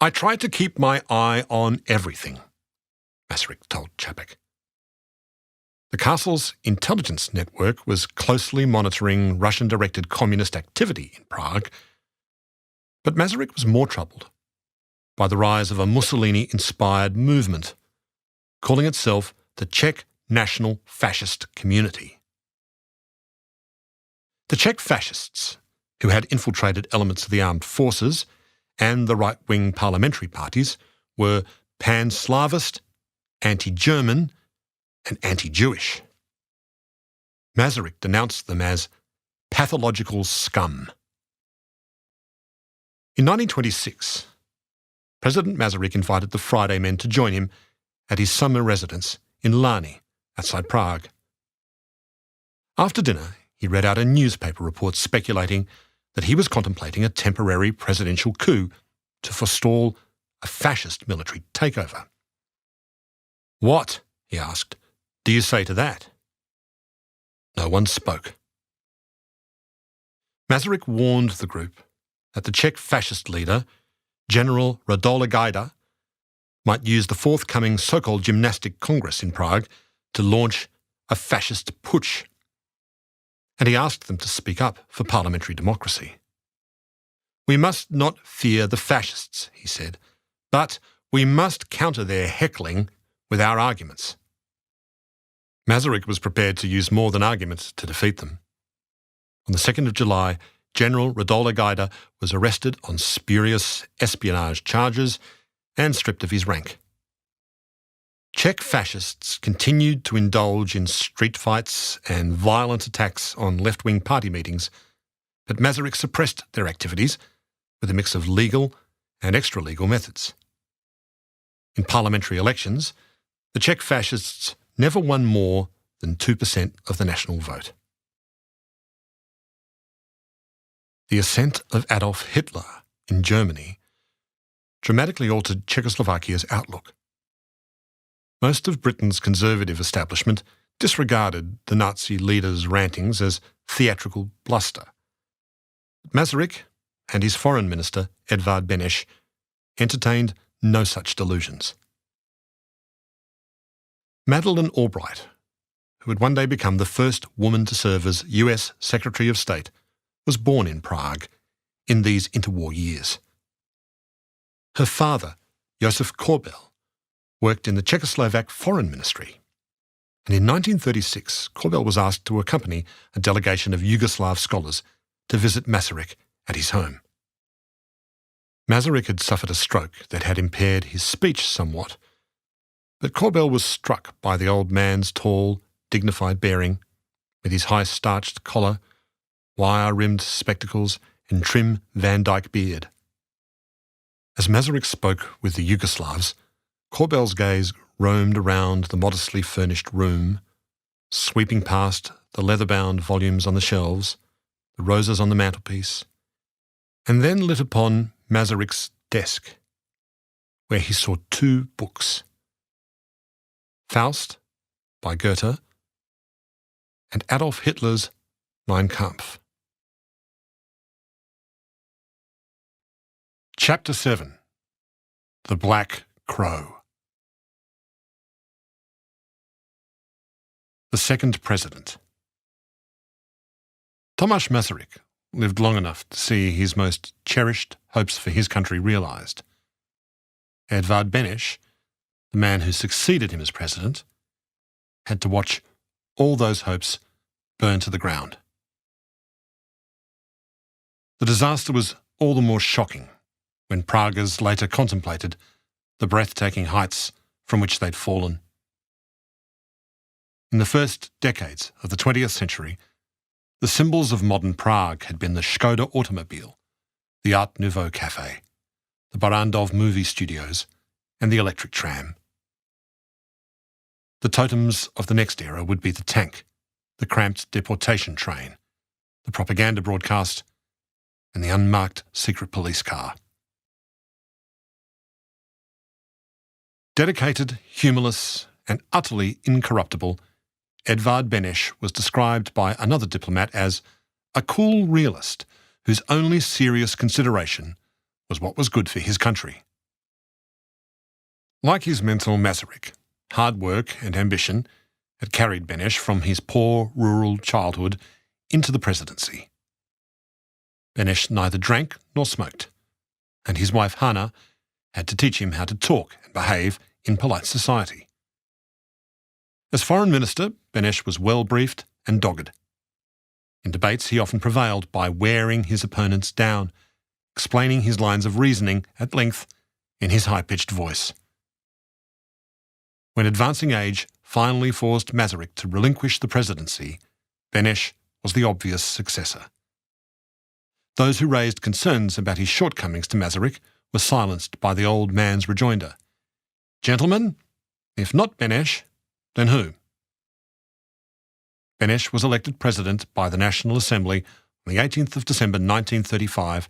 "I try to keep my eye on everything," Masaryk told Čapek. The castle's intelligence network was closely monitoring Russian-directed communist activity in Prague, but Masaryk was more troubled by the rise of a Mussolini-inspired movement, calling itself the Czech National Fascist Community. The Czech fascists, who had infiltrated elements of the armed forces and the right-wing parliamentary parties, were pan-Slavist, anti-German and anti-Jewish. Masaryk denounced them as pathological scum. In 1926, President Masaryk invited the Friday Men to join him at his summer residence in Lani, outside Prague. After dinner, he read out a newspaper report speculating that he was contemplating a temporary presidential coup to forestall a fascist military takeover. "What," he asked, "do you say to that?" No one spoke. Masaryk warned the group that the Czech fascist leader, General Radola Gajda, might use the forthcoming so-called Gymnastic Congress in Prague to launch a fascist putsch, and he asked them to speak up for parliamentary democracy. "We must not fear the fascists," he said, "but we must counter their heckling with our arguments." Masaryk was prepared to use more than arguments to defeat them. On the 2nd of July, General Radola Gajda was arrested on spurious espionage charges and stripped of his rank. Czech fascists continued to indulge in street fights and violent attacks on left-wing party meetings, but Masaryk suppressed their activities with a mix of legal and extra-legal methods. In parliamentary elections, the Czech fascists never won more than 2% of the national vote. The ascent of Adolf Hitler in Germany dramatically altered Czechoslovakia's outlook. Most of Britain's conservative establishment disregarded the Nazi leader's rantings as theatrical bluster, Masaryk and his foreign minister, Edvard Beneš, entertained no such delusions. Madeleine Albright, who would one day become the first woman to serve as US Secretary of State, was born in Prague in these interwar years. Her father, Josef Korbel, worked in the Czechoslovak Foreign Ministry, and in 1936 Korbel was asked to accompany a delegation of Yugoslav scholars to visit Masaryk at his home. Masaryk had suffered a stroke that had impaired his speech somewhat, but Korbel was struck by the old man's tall, dignified bearing, with his high-starched collar, wire-rimmed spectacles and trim Van Dyke beard. As Masaryk spoke with the Yugoslavs, Korbel's gaze roamed around the modestly furnished room, sweeping past the leather-bound volumes on the shelves, the roses on the mantelpiece, and then lit upon Masaryk's desk, where he saw two books, Faust by Goethe and Adolf Hitler's Mein Kampf. Chapter 7. The Black Crow. The Second President. Tomáš Masaryk lived long enough to see his most cherished hopes for his country realised. Edvard Beneš, the man who succeeded him as president, had to watch all those hopes burn to the ground. The disaster was all the more shocking when Praguers later contemplated the breathtaking heights from which they'd fallen. In the first decades of the 20th century, the symbols of modern Prague had been the Škoda automobile, the Art Nouveau cafe, the Barrandov movie studios, and the electric tram. The totems of the next era would be the tank, the cramped deportation train, the propaganda broadcast, and the unmarked secret police car. Dedicated, humourless, and utterly incorruptible, Edvard Beneš was described by another diplomat as a cool realist whose only serious consideration was what was good for his country. Like his mentor Masaryk, hard work and ambition had carried Beneš from his poor rural childhood into the presidency. Beneš neither drank nor smoked, and his wife Hana had to teach him how to talk and behave in polite society. As foreign minister, Beneš was well briefed and dogged. In debates, he often prevailed by wearing his opponents down, explaining his lines of reasoning at length in his high-pitched voice. When advancing age finally forced Masaryk to relinquish the presidency, Beneš was the obvious successor. Those who raised concerns about his shortcomings to Masaryk were silenced by the old man's rejoinder. Gentlemen, if not Beneš, then who? Beneš was elected president by the National Assembly on the 18th of December 1935,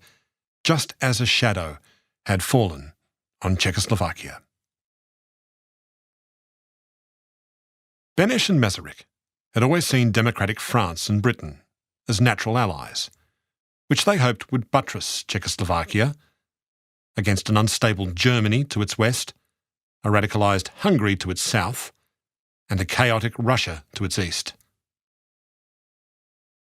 just as a shadow had fallen on Czechoslovakia. Beneš and Masaryk had always seen democratic France and Britain as natural allies, which they hoped would buttress Czechoslovakia against an unstable Germany to its west, a radicalised Hungary to its south, and a chaotic Russia to its east.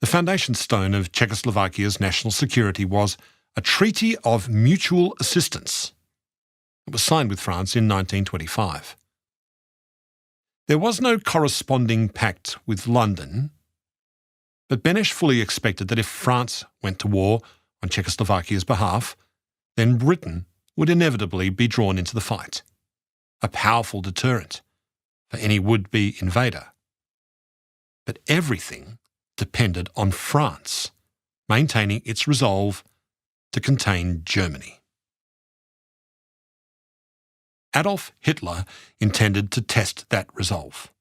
The foundation stone of Czechoslovakia's national security was a treaty of mutual assistance. It was signed with France in 1925. There was no corresponding pact with London, but Beneš fully expected that if France went to war on Czechoslovakia's behalf, then Britain would inevitably be drawn into the fight, a powerful deterrent for any would-be invader. But everything depended on France maintaining its resolve to contain Germany. Adolf Hitler intended to test that resolve.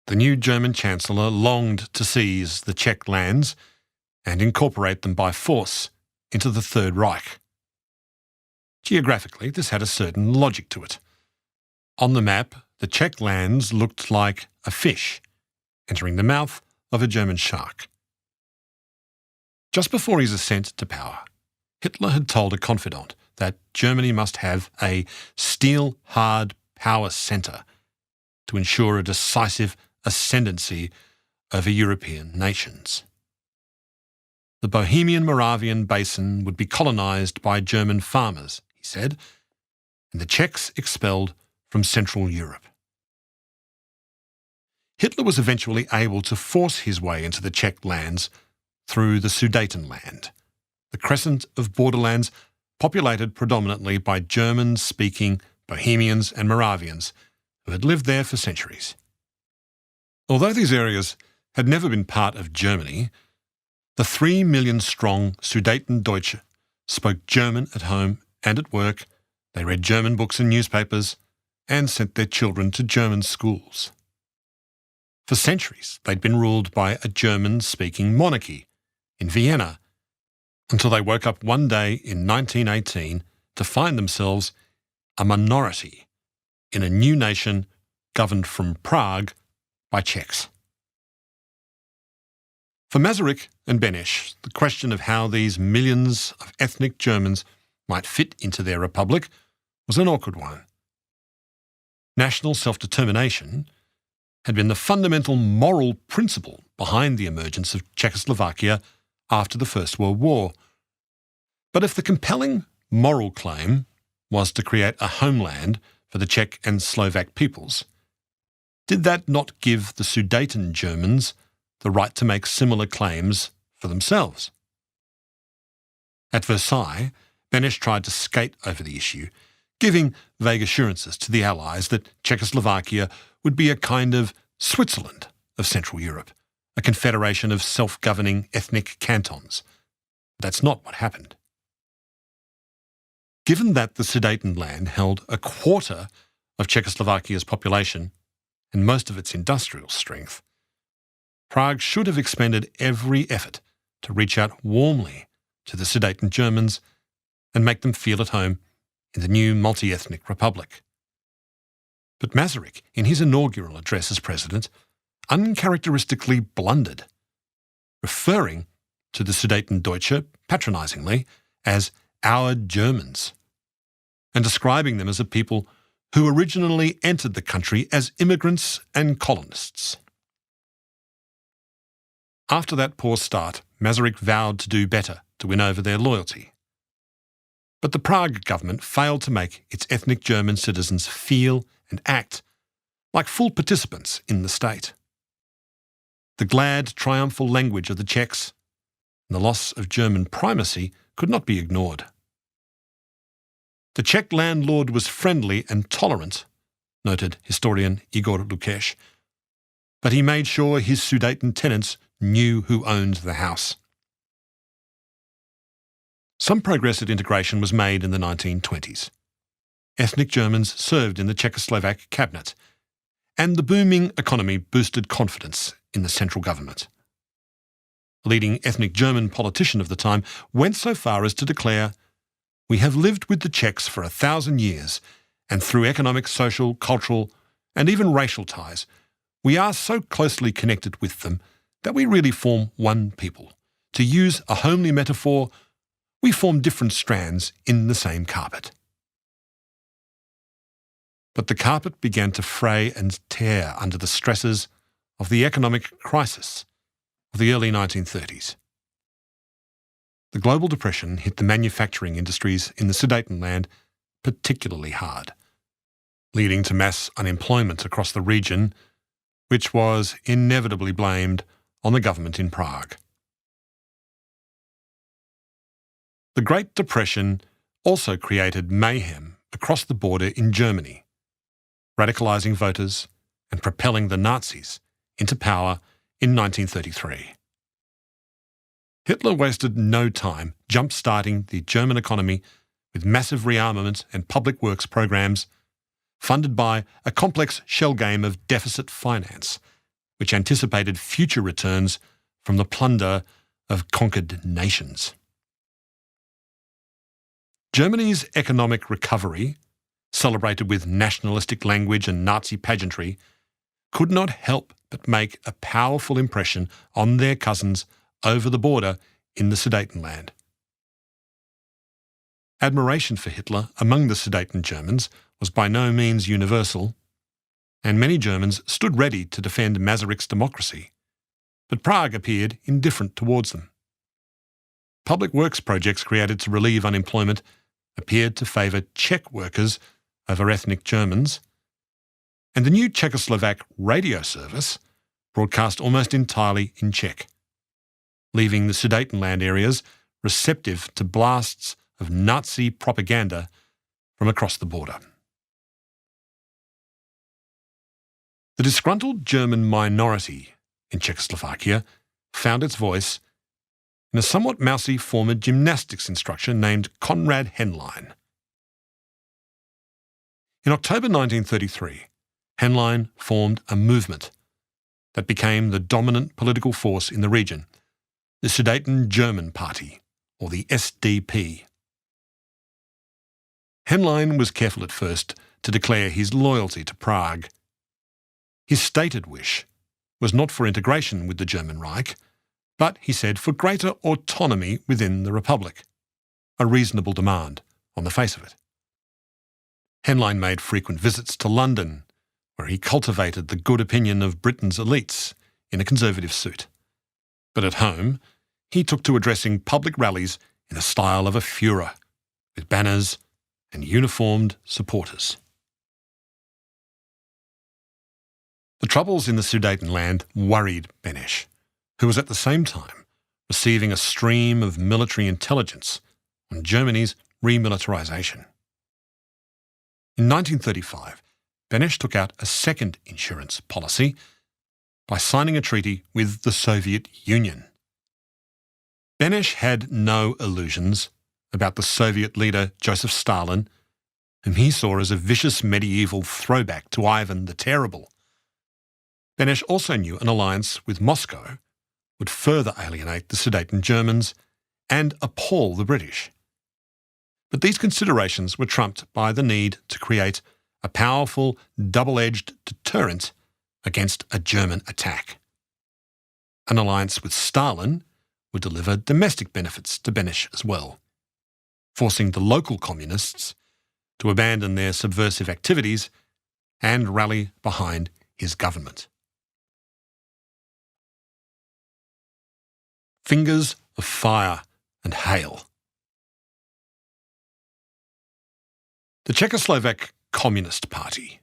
The new German Chancellor longed to seize the Czech lands and incorporate them by force into the Third Reich. Geographically, this had a certain logic to it. On the map, the Czech lands looked like a fish entering the mouth of a German shark. Just before his ascent to power, Hitler had told a confidant that Germany must have a steel-hard power centre to ensure a decisive ascendancy over European nations. The Bohemian-Moravian basin would be colonised by German farmers, he said, and the Czechs expelled from Central Europe. Hitler was eventually able to force his way into the Czech lands through the Sudetenland, the crescent of borderlands populated predominantly by German-speaking Bohemians and Moravians who had lived there for centuries. Although these areas had never been part of Germany, the 3 million-strong Sudetendeutsche spoke German at home and at work, they read German books and newspapers, and sent their children to German schools. For centuries, they'd been ruled by a German-speaking monarchy in Vienna, until they woke up one day in 1918 to find themselves a minority in a new nation governed from Prague by Czechs. For Masaryk and Beneš, the question of how these millions of ethnic Germans might fit into their republic was an awkward one. National self-determination had been the fundamental moral principle behind the emergence of Czechoslovakia after the First World War. But if the compelling moral claim was to create a homeland for the Czech and Slovak peoples, did that not give the Sudeten Germans the right to make similar claims for themselves? At Versailles, Beneš tried to skate over the issue, giving vague assurances to the Allies that Czechoslovakia would be a kind of Switzerland of Central Europe, a confederation of self-governing ethnic cantons. That's not what happened. Given that the Sudetenland held a quarter of Czechoslovakia's population and most of its industrial strength, Prague should have expended every effort to reach out warmly to the Sudeten Germans and make them feel at home in the new multi-ethnic republic. But Masaryk, in his inaugural address as president, uncharacteristically blundered, referring to the Sudetendeutsche patronisingly as our Germans, and describing them as a people who originally entered the country as immigrants and colonists. After that poor start, Masaryk vowed to do better to win over their loyalty. But the Prague government failed to make its ethnic German citizens feel and act like full participants in the state. The glad, triumphal language of the Czechs and the loss of German primacy could not be ignored. The Czech landlord was friendly and tolerant, noted historian Igor Lukáš, but he made sure his Sudeten tenants knew who owned the house. Some progress at integration was made in the 1920s. Ethnic Germans served in the Czechoslovak cabinet, and the booming economy boosted confidence in the central government. A leading ethnic German politician of the time went so far as to declare, "We have lived with the Czechs for 1,000 years, and through economic, social, cultural, and even racial ties, we are so closely connected with them that we really form one people. To use a homely metaphor, we form different strands in the same carpet." But the carpet began to fray and tear under the stresses of the economic crisis of the early 1930s. The global depression hit the manufacturing industries in the Sudetenland particularly hard, leading to mass unemployment across the region, which was inevitably blamed on the government in Prague. The Great Depression also created mayhem across the border in Germany, radicalising voters and propelling the Nazis into power in 1933. Hitler wasted no time jump-starting the German economy with massive rearmament and public works programs funded by a complex shell game of deficit finance, which anticipated future returns from the plunder of conquered nations. Germany's economic recovery, celebrated with nationalistic language and Nazi pageantry, could not help but make a powerful impression on their cousins over the border in the Sudetenland. Admiration for Hitler among the Sudeten Germans was by no means universal, and many Germans stood ready to defend Masaryk's democracy, but Prague appeared indifferent towards them. Public works projects created to relieve unemployment appeared to favour Czech workers over ethnic Germans, and the new Czechoslovak radio service broadcast almost entirely in Czech, leaving the Sudetenland areas receptive to blasts of Nazi propaganda from across the border. The disgruntled German minority in Czechoslovakia found its voice in a somewhat mousy former gymnastics instructor named Konrad Henlein. In October 1933, Henlein formed a movement that became the dominant political force in the region, the Sudeten German Party, or the SDP. Henlein was careful at first to declare his loyalty to Prague. His stated wish was not for integration with the German Reich, but, he said, for greater autonomy within the Republic, a reasonable demand on the face of it. Henlein made frequent visits to London, where he cultivated the good opinion of Britain's elites in a conservative suit. But at home, he took to addressing public rallies in the style of a Führer, with banners and uniformed supporters. The troubles in the Sudetenland worried Beneš, who was at the same time receiving a stream of military intelligence on Germany's remilitarisation. In 1935, Beneš took out a second insurance policy by signing a treaty with the Soviet Union. Beneš had no illusions about the Soviet leader Joseph Stalin, whom he saw as a vicious medieval throwback to Ivan the Terrible. Beneš also knew an alliance with Moscow would further alienate the Sudeten Germans and appall the British. But these considerations were trumped by the need to create a powerful, double-edged deterrent against a German attack. An alliance with Stalin would deliver domestic benefits to Beneš as well, forcing the local communists to abandon their subversive activities and rally behind his government. Fingers of fire and hail. The Czechoslovak Communist Party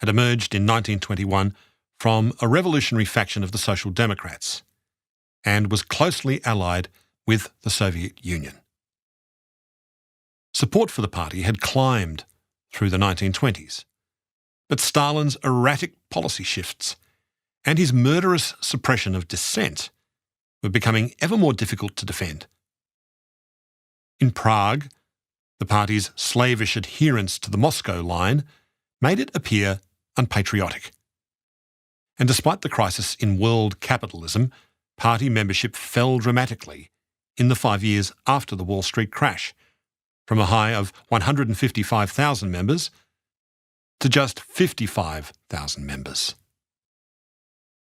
had emerged in 1921 from a revolutionary faction of the Social Democrats and was closely allied with the Soviet Union. Support for the party had climbed through the 1920s, but Stalin's erratic policy shifts and his murderous suppression of dissent were becoming ever more difficult to defend. In Prague, the party's slavish adherence to the Moscow line made it appear unpatriotic. And despite the crisis in world capitalism, party membership fell dramatically in the 5 years after the Wall Street crash, from a high of 155,000 members to just 55,000 members.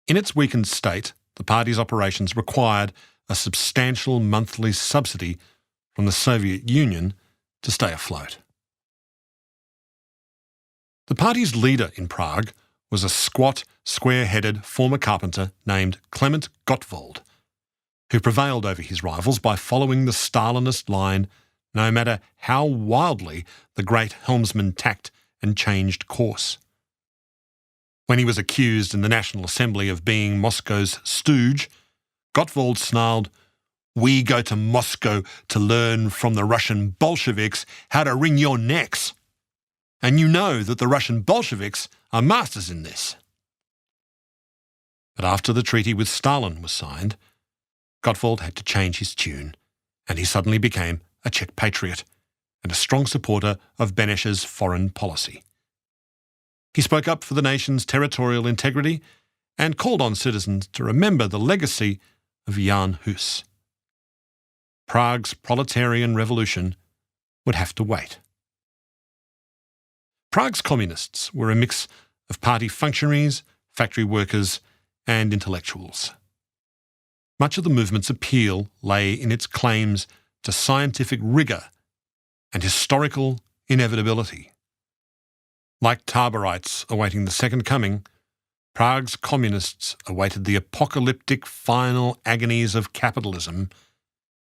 In its weakened state, the party's operations required a substantial monthly subsidy from the Soviet Union to stay afloat. The party's leader in Prague was a squat, square-headed former carpenter named Klement Gottwald, who prevailed over his rivals by following the Stalinist line no matter how wildly the great helmsman tacked and changed course. When he was accused in the National Assembly of being Moscow's stooge, Gottwald snarled, "We go to Moscow to learn from the Russian Bolsheviks how to wring your necks. And you know that the Russian Bolsheviks are masters in this." But after the treaty with Stalin was signed, Gottwald had to change his tune, and he suddenly became a Czech patriot and a strong supporter of Beneš's foreign policy. He spoke up for the nation's territorial integrity and called on citizens to remember the legacy of Jan Hus. Prague's proletarian revolution would have to wait. Prague's communists were a mix of party functionaries, factory workers, and intellectuals. Much of the movement's appeal lay in its claims to scientific rigour and historical inevitability. Like Taborites awaiting the second coming, Prague's communists awaited the apocalyptic final agonies of capitalism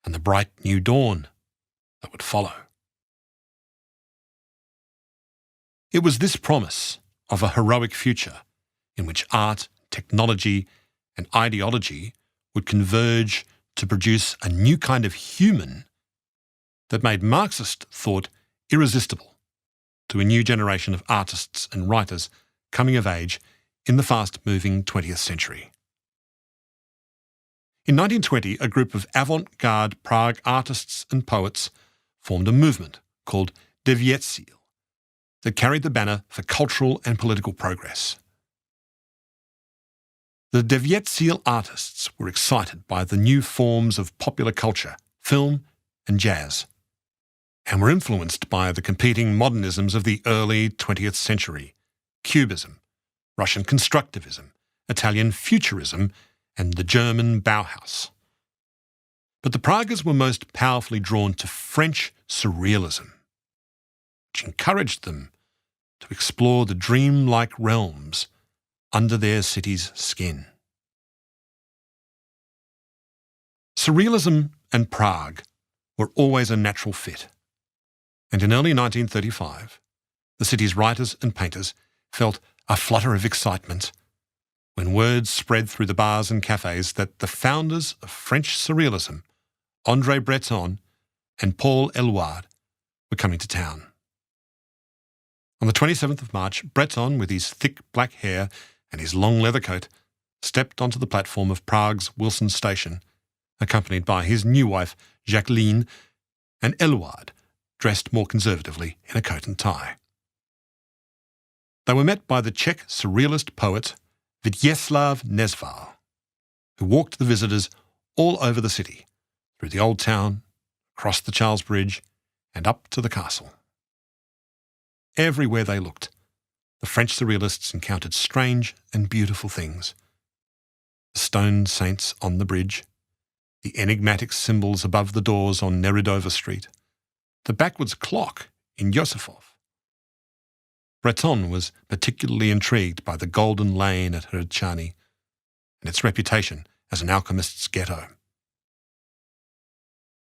and the bright new dawn that would follow. It was this promise of a heroic future in which art, technology and ideology would converge to produce a new kind of human that made Marxist thought irresistible to a new generation of artists and writers coming of age in the fast-moving 20th century. In 1920, a group of avant-garde Prague artists and poets formed a movement called Devětsil that carried the banner for cultural and political progress. The Devětsil artists were excited by the new forms of popular culture, film and jazz, and were influenced by the competing modernisms of the early 20th century, Cubism, Russian constructivism, Italian futurism, and the German Bauhaus. But the Praguers were most powerfully drawn to French surrealism, which encouraged them to explore the dreamlike realms under their city's skin. Surrealism and Prague were always a natural fit, and in early 1935, the city's writers and painters felt a flutter of excitement when word spread through the bars and cafes that the founders of French surrealism, André Breton and Paul Eluard, were coming to town. On the 27th of March, Breton, with his thick black hair and his long leather coat, stepped onto the platform of Prague's Wilson station, accompanied by his new wife, Jacqueline, and Eluard, dressed more conservatively in a coat and tie. They were met by the Czech surrealist poet Vítězslav Nezval, who walked the visitors all over the city, through the old town, across the Charles Bridge, and up to the castle. Everywhere they looked, the French surrealists encountered strange and beautiful things. The stone saints on the bridge, the enigmatic symbols above the doors on Neridova Street, the backwards clock in Yosifov. Breton was particularly intrigued by the Golden Lane at Hradčany and its reputation as an alchemist's ghetto.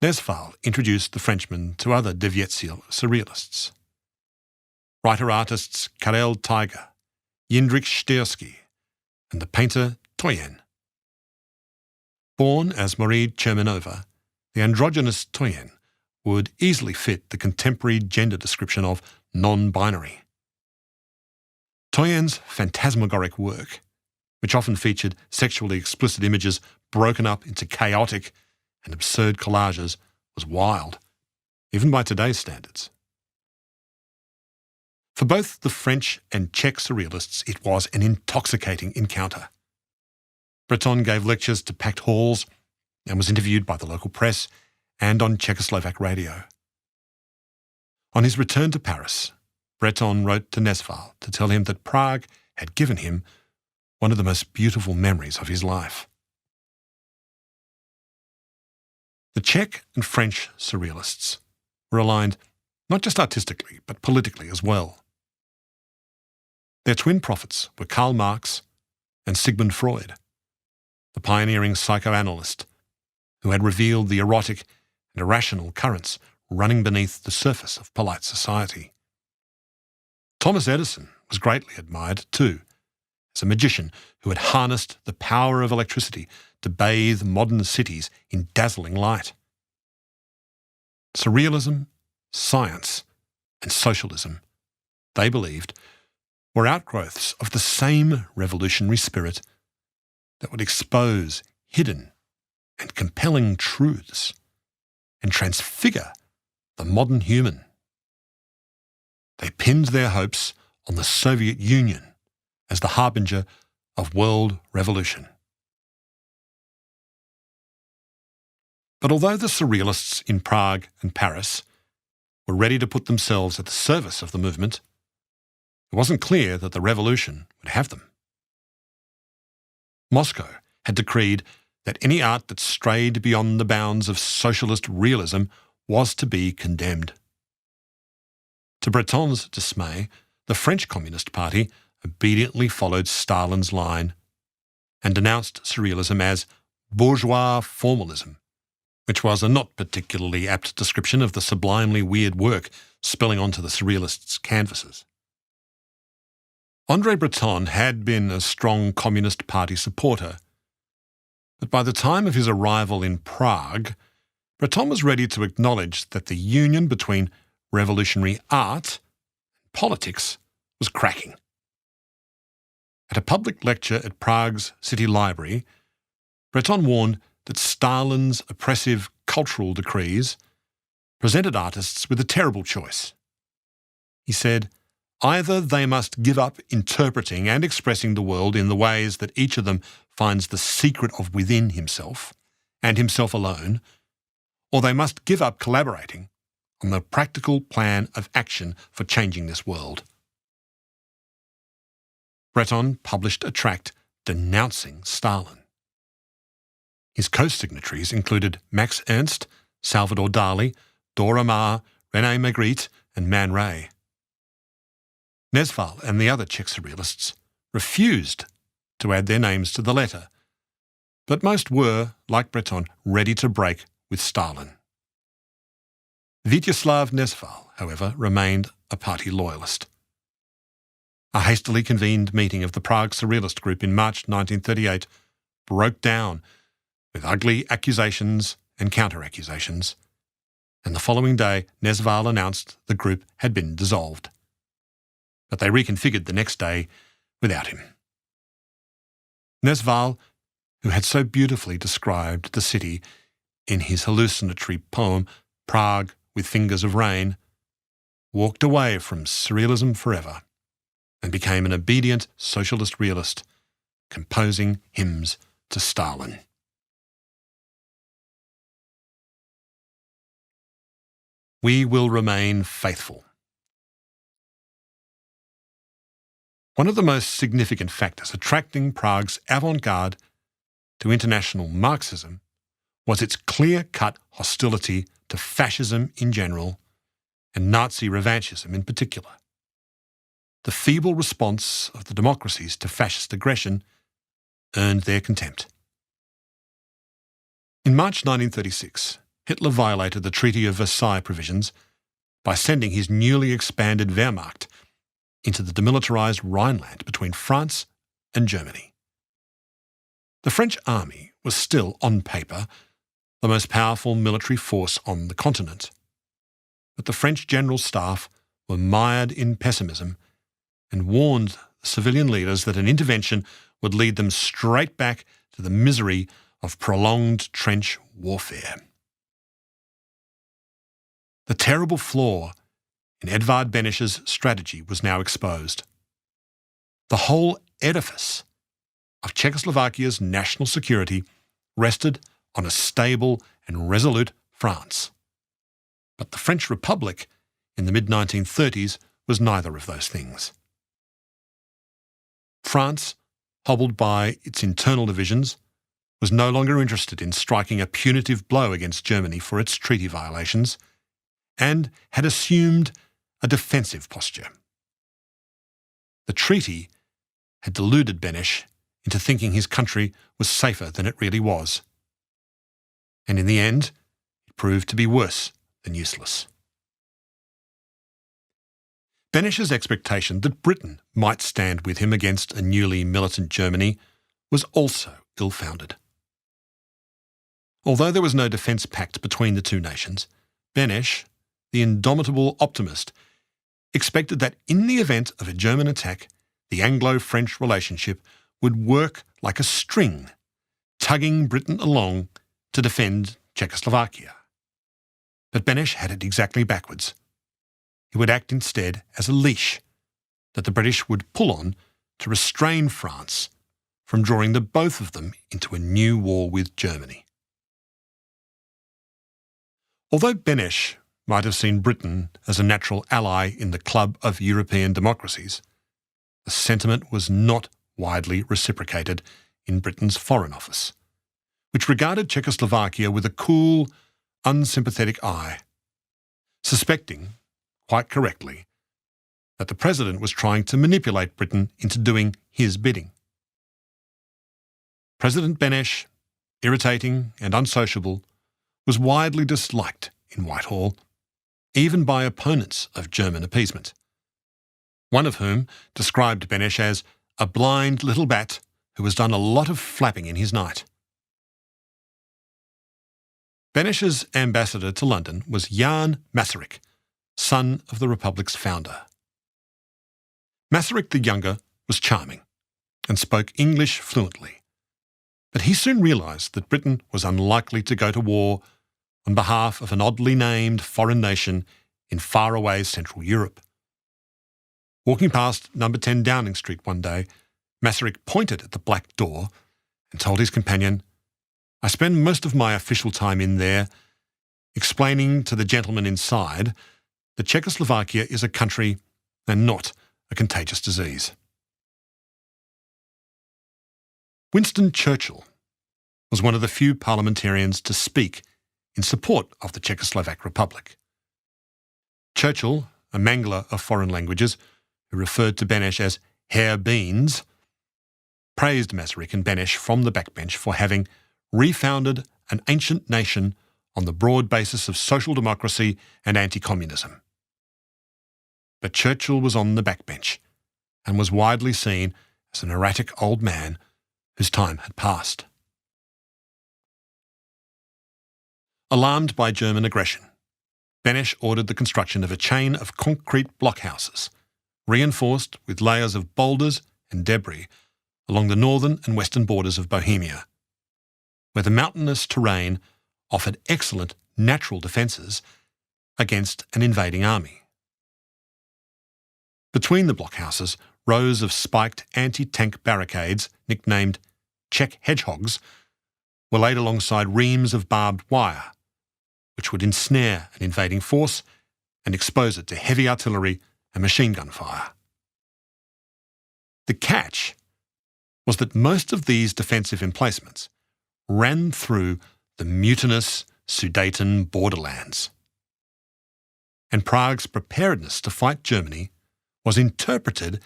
Nezval introduced the Frenchman to other Devětsil surrealists. Writer-artists Karel Tyger, Jindřich Štýrský, and the painter Toyen. Born as Marie Chermenova, the androgynous Toyen would easily fit the contemporary gender description of non-binary. Toyen's phantasmagoric work, which often featured sexually explicit images broken up into chaotic and absurd collages, was wild, even by today's standards. For both the French and Czech surrealists, it was an intoxicating encounter. Breton gave lectures to packed halls and was interviewed by the local press and on Czechoslovak radio. On his return to Paris, Breton wrote to Nezval to tell him that Prague had given him one of the most beautiful memories of his life. The Czech and French surrealists were aligned not just artistically, but politically as well. Their twin prophets were Karl Marx and Sigmund Freud, the pioneering psychoanalyst who had revealed the erotic and irrational currents running beneath the surface of polite society. Thomas Edison was greatly admired too, as a magician who had harnessed the power of electricity to bathe modern cities in dazzling light. Surrealism, science, and socialism, they believed, were outgrowths of the same revolutionary spirit that would expose hidden and compelling truths and transfigure the modern human. They pinned their hopes on the Soviet Union as the harbinger of world revolution. But although the surrealists in Prague and Paris were ready to put themselves at the service of the movement, it wasn't clear that the revolution would have them. Moscow had decreed that any art that strayed beyond the bounds of socialist realism was to be condemned. To Breton's dismay, the French Communist Party obediently followed Stalin's line and denounced surrealism as bourgeois formalism, which was a not particularly apt description of the sublimely weird work spilling onto the surrealists' canvases. André Breton had been a strong Communist Party supporter, but by the time of his arrival in Prague, Breton was ready to acknowledge that the union between revolutionary art and politics was cracking. At a public lecture at Prague's City Library, Breton warned that Stalin's oppressive cultural decrees presented artists with a terrible choice. He said, either they must give up interpreting and expressing the world in the ways that each of them finds the secret of within himself and himself alone, or they must give up collaborating on the practical plan of action for changing this world. Breton published a tract denouncing Stalin. His co-signatories included Max Ernst, Salvador Dali, Dora Maar, René Magritte and Man Ray. Nesval and the other Czech surrealists refused to add their names to the letter, but most were, like Breton, ready to break with Stalin. Vítězslav Nesval, however, remained a party loyalist. A hastily convened meeting of the Prague Surrealist Group in March 1938 broke down with ugly accusations and counter-accusations, and the following day Nesval announced the group had been dissolved. But they reconfigured the next day without him. Nesval, who had so beautifully described the city in his hallucinatory poem Prague with Fingers of Rain, walked away from surrealism forever and became an obedient socialist realist, composing hymns to Stalin. We will remain faithful. One of the most significant factors attracting Prague's avant-garde to international Marxism was its clear-cut hostility to fascism in general and Nazi revanchism in particular. The feeble response of the democracies to fascist aggression earned their contempt. In March 1936, Hitler violated the Treaty of Versailles provisions by sending his newly expanded Wehrmacht into the demilitarised Rhineland between France and Germany. The French army was still, on paper, the most powerful military force on the continent, but the French general staff were mired in pessimism and warned the civilian leaders that an intervention would lead them straight back to the misery of prolonged trench warfare. The terrible flaw in Edvard Beneš's strategy was now exposed. The whole edifice of Czechoslovakia's national security rested on a stable and resolute France. But the French Republic in the mid-1930s was neither of those things. France, hobbled by its internal divisions, was no longer interested in striking a punitive blow against Germany for its treaty violations and had assumed a defensive posture. The treaty had deluded Beneš into thinking his country was safer than it really was. And in the end, it proved to be worse than useless. Beneš's expectation that Britain might stand with him against a newly militant Germany was also ill-founded. Although there was no defence pact between the two nations, Beneš, the indomitable optimist, expected that in the event of a German attack, the Anglo-French relationship would work like a string, tugging Britain along to defend Czechoslovakia. But Beneš had it exactly backwards. He would act instead as a leash that the British would pull on to restrain France from drawing the both of them into a new war with Germany. Although Beneš might have seen Britain as a natural ally in the club of European democracies, the sentiment was not widely reciprocated in Britain's Foreign Office, which regarded Czechoslovakia with a cool, unsympathetic eye, suspecting, quite correctly, that the president was trying to manipulate Britain into doing his bidding. President Beneš, irritating and unsociable, was widely disliked in Whitehall, even by opponents of German appeasement, one of whom described Beneš as a blind little bat who has done a lot of flapping in his night. Beneš's ambassador to London was Jan Masaryk, son of the Republic's founder. Masaryk the Younger was charming and spoke English fluently, but he soon realised that Britain was unlikely to go to war on behalf of an oddly named foreign nation in faraway Central Europe. Walking past number 10 Downing Street one day, Masaryk pointed at the black door and told his companion, "I spend most of my official time in there explaining to the gentleman inside that Czechoslovakia is a country and not a contagious disease." Winston Churchill was one of the few parliamentarians to speak in support of the Czechoslovak Republic. Churchill, a mangler of foreign languages, who referred to Beneš as Herr Beans, praised Masaryk and Beneš from the backbench for having refounded an ancient nation on the broad basis of social democracy and anti-communism. But Churchill was on the backbench and was widely seen as an erratic old man whose time had passed. Alarmed by German aggression, Beneš ordered the construction of a chain of concrete blockhouses, reinforced with layers of boulders and debris along the northern and western borders of Bohemia, where the mountainous terrain offered excellent natural defences against an invading army. Between the blockhouses, rows of spiked anti-tank barricades, nicknamed Czech hedgehogs, were laid alongside reams of barbed wire, which would ensnare an invading force and expose it to heavy artillery and machine gun fire. The catch was that most of these defensive emplacements ran through the mutinous Sudeten borderlands, and Prague's preparedness to fight Germany was interpreted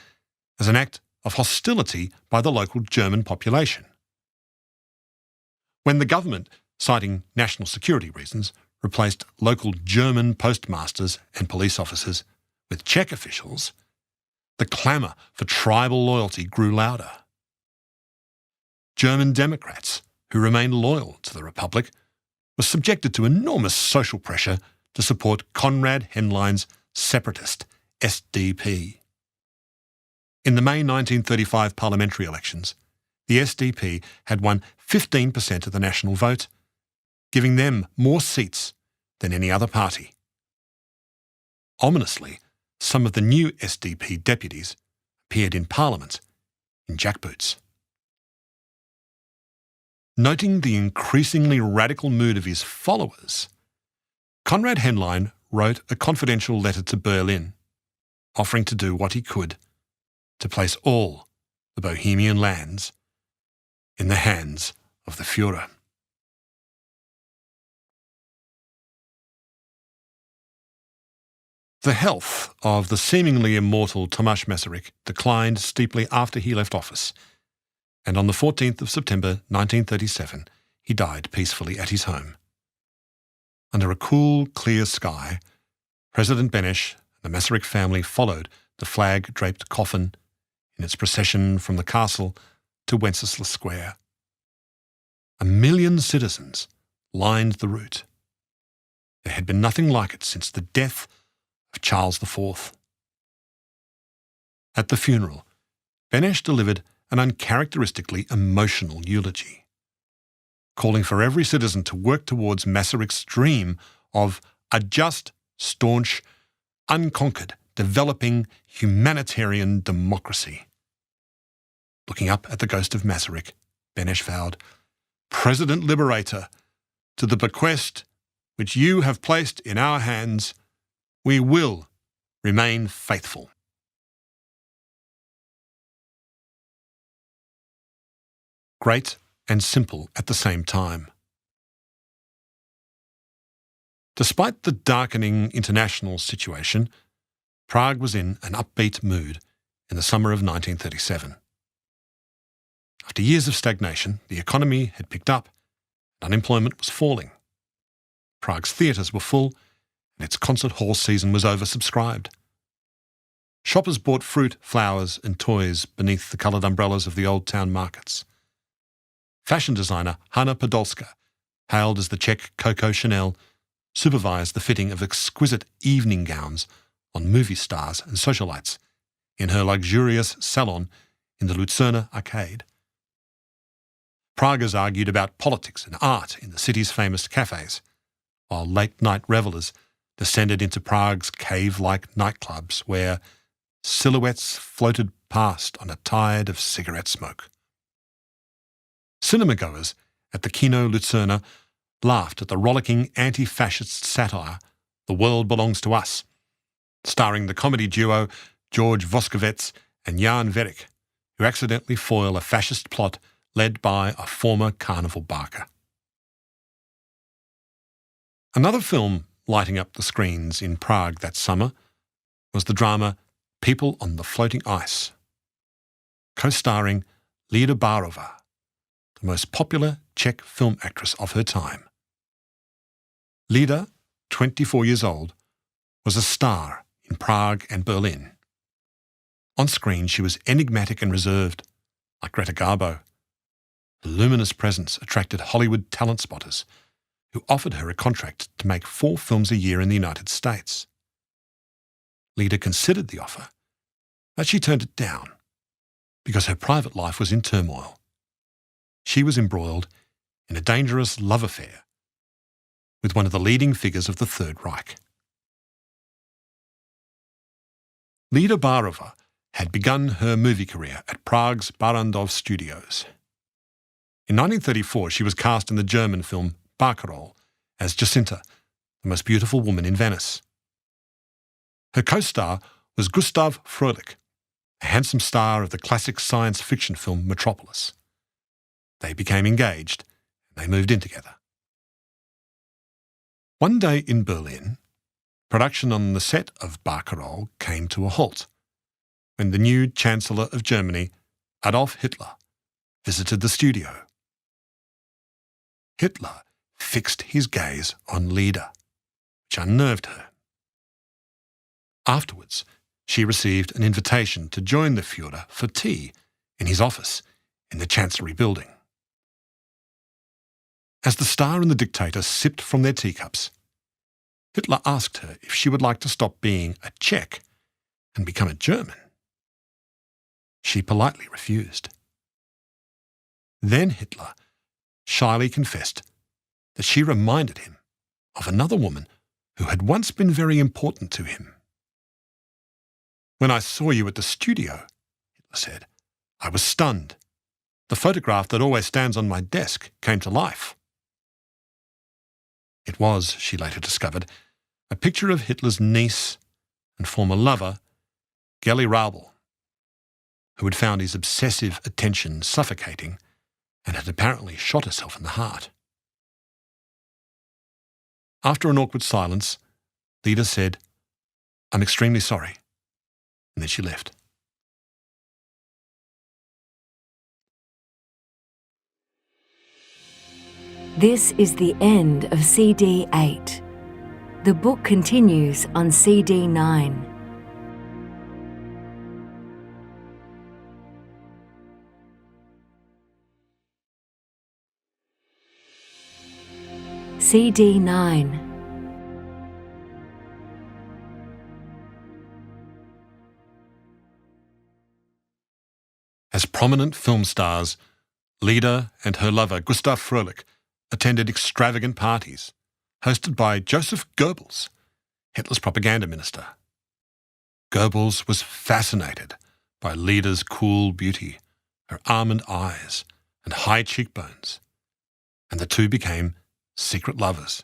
as an act of hostility by the local German population. When the government, citing national security reasons, replaced local German postmasters and police officers with Czech officials, the clamour for tribal loyalty grew louder. German Democrats, who remained loyal to the Republic, were subjected to enormous social pressure to support Konrad Henlein's separatist SDP. In the May 1935 parliamentary elections, the SDP had won 15% of the national vote, giving them more seats than any other party. Ominously, some of the new SDP deputies appeared in Parliament in jackboots. Noting the increasingly radical mood of his followers, Konrad Henlein wrote a confidential letter to Berlin, offering to do what he could to place all the Bohemian lands in the hands of the Führer. The health of the seemingly immortal Tomáš Masaryk declined steeply after he left office, and on the 14th of September 1937 he died peacefully at his home. Under a cool, clear sky, President Beneš and the Masaryk family followed the flag-draped coffin in its procession from the castle to Wenceslas Square. 1 million citizens lined the route. There had been nothing like it since the death of Charles IV. At the funeral, Beneš delivered an uncharacteristically emotional eulogy, calling for every citizen to work towards Masaryk's dream of a just, staunch, unconquered, developing humanitarian democracy. Looking up at the ghost of Masaryk, Beneš vowed, "President Liberator, to the bequest which you have placed in our hands, we will remain faithful." Great and simple at the same time. Despite the darkening international situation, Prague was in an upbeat mood in the summer of 1937. After years of stagnation, the economy had picked up and unemployment was falling. Prague's theatres were full and its concert hall season was oversubscribed. Shoppers bought fruit, flowers and toys beneath the coloured umbrellas of the old town markets. Fashion designer Hanna Podolska, hailed as the Czech Coco Chanel, supervised the fitting of exquisite evening gowns on movie stars and socialites in her luxurious salon in the Luzerner Arcade. Praguers argued about politics and art in the city's famous cafes, while late-night revellers descended into Prague's cave-like nightclubs where silhouettes floated past on a tide of cigarette smoke. Cinema-goers at the Kino Luzerner laughed at the rollicking anti-fascist satire The World Belongs to Us, starring the comedy duo George Voskovets and Jan Verick, who accidentally foil a fascist plot led by a former carnival barker. Another film lighting up the screens in Prague that summer was the drama People on the Floating Ice, co-starring Lida Barova, the most popular Czech film actress of her time. Lida, 24 years old, was a star in Prague and Berlin. On screen, she was enigmatic and reserved, like Greta Garbo. Her luminous presence attracted Hollywood talent spotters who offered her a contract to make 4 films a year in the United States. Lida considered the offer, but she turned it down because her private life was in turmoil. She was embroiled in a dangerous love affair with one of the leading figures of the Third Reich. Lida Barova had begun her movie career at Prague's Barrandov Studios. In 1934, she was cast in the German film Barcarolle as Jacinta, the most beautiful woman in Venice. Her co-star was Gustav Fröhlich, a handsome star of the classic science fiction film Metropolis. They became engaged and they moved in together. One day in Berlin, production on the set of Barcarolle came to a halt when the new Chancellor of Germany, Adolf Hitler, visited the studio. Hitler fixed his gaze on Lida, which unnerved her. Afterwards, she received an invitation to join the Führer for tea in his office in the Chancery building. As the star and the dictator sipped from their teacups, Hitler asked her if she would like to stop being a Czech and become a German. She politely refused. Then Hitler shyly confessed that she reminded him of another woman who had once been very important to him. "When I saw you at the studio," Hitler said, "I was stunned. The photograph that always stands on my desk came to life." It was, she later discovered, a picture of Hitler's niece and former lover, Geli Raubal, who had found his obsessive attention suffocating and had apparently shot herself in the heart. After an awkward silence, Lida said, "I'm extremely sorry," and then she left. This is the end of CD 8. The book continues on CD 9. CD 9. As prominent film stars, Lida and her lover Gustav Fröhlich attended extravagant parties hosted by Joseph Goebbels, Hitler's propaganda minister. Goebbels was fascinated by Lida's cool beauty, her almond eyes and high cheekbones, and the two became secret lovers.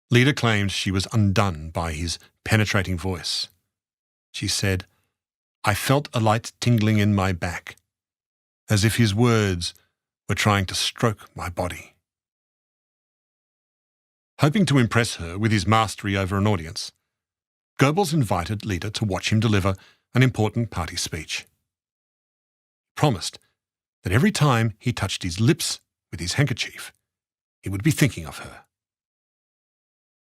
Lida claimed she was undone by his penetrating voice. She said, "I felt a light tingling in my back, as if his words were trying to stroke my body. Hoping to impress her with his mastery over an audience, Goebbels invited Leda to watch him deliver an important party speech. He promised that every time he touched his lips with his handkerchief, he would be thinking of her.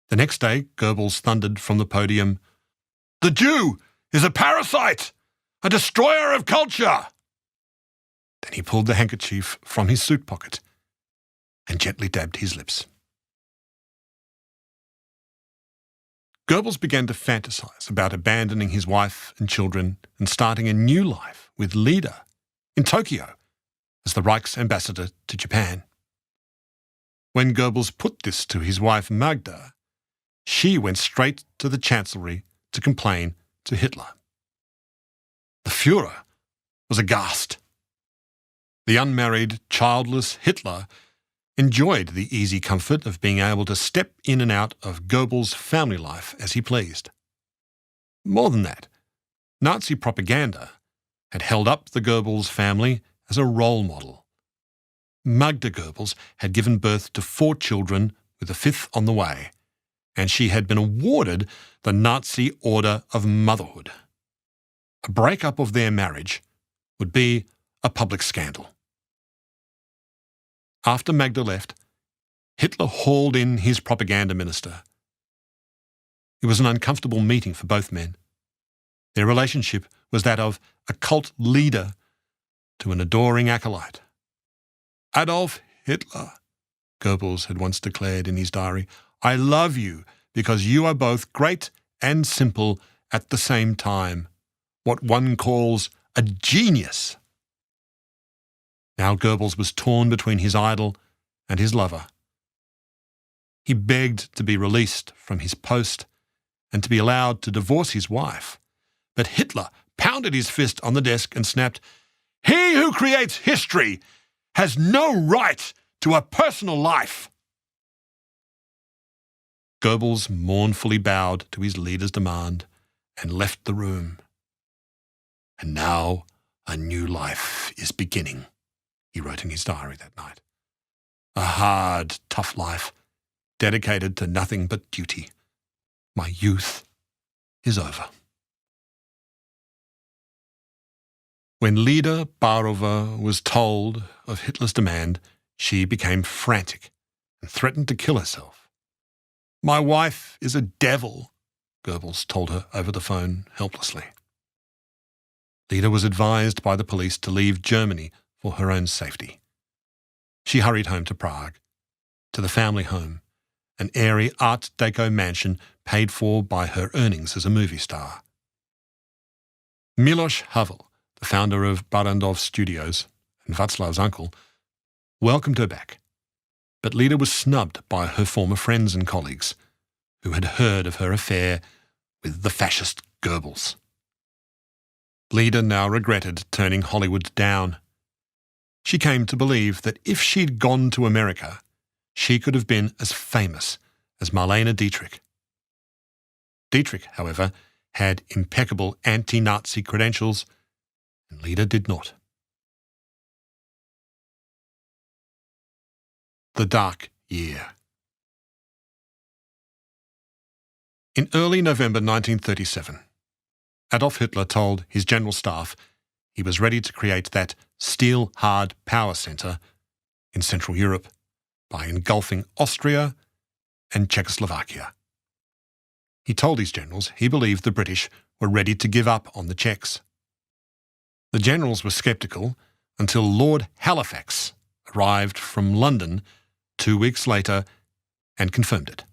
The next day, Goebbels thundered from the podium, "The Jew is a parasite, a destroyer of culture!" Then he pulled the handkerchief from his suit pocket and gently dabbed his lips. Goebbels began to fantasize about abandoning his wife and children and starting a new life with Leda in Tokyo as the Reich's ambassador to Japan. When Goebbels put this to his wife Magda, she went straight to the chancellery to complain to Hitler. The Führer was aghast. The unmarried, childless Hitler enjoyed the easy comfort of being able to step in and out of Goebbels' family life as he pleased. More than that, Nazi propaganda had held up the Goebbels family as a role model. Magda Goebbels had given birth to 4 children with a 5th on the way, and she had been awarded the Nazi Order of Motherhood. A breakup of their marriage would be a public scandal. After Magda left, Hitler hauled in his propaganda minister. It was an uncomfortable meeting for both men. Their relationship was that of a cult leader to an adoring acolyte. "Adolf Hitler," Goebbels had once declared in his diary, "I love you because you are both great and simple at the same time, what one calls a genius." Now Goebbels was torn between his idol and his lover. He begged to be released from his post and to be allowed to divorce his wife, but Hitler pounded his fist on the desk and snapped, "He who creates history has no right to a personal life." Goebbels mournfully bowed to his leader's demand and left the room. "And now a new life is beginning," he wrote in his diary that night. "A hard, tough life, dedicated to nothing but duty. My youth is over." When Leda Barova was told of Hitler's demand, she became frantic and threatened to kill herself. "My wife is a devil," Goebbels told her over the phone helplessly. Leda was advised by the police to leave Germany for her own safety. She hurried home to Prague, to the family home, an airy Art Deco mansion paid for by her earnings as a movie star. Milos Havel, the founder of Barrandov Studios and Václav's uncle, welcomed her back, but Leda was snubbed by her former friends and colleagues, who had heard of her affair with the fascist Goebbels. Leda now regretted turning Hollywood down. She came to believe that if she'd gone to America, she could have been as famous as Marlene Dietrich. Dietrich, however, had impeccable anti-Nazi credentials, and Leda did not. The Dark Year. In early November 1937, Adolf Hitler told his general staff he was ready to create that steel-hard power centre in Central Europe by engulfing Austria and Czechoslovakia. He told his generals he believed the British were ready to give up on the Czechs. The generals were sceptical until Lord Halifax arrived from London 2 weeks later and confirmed it.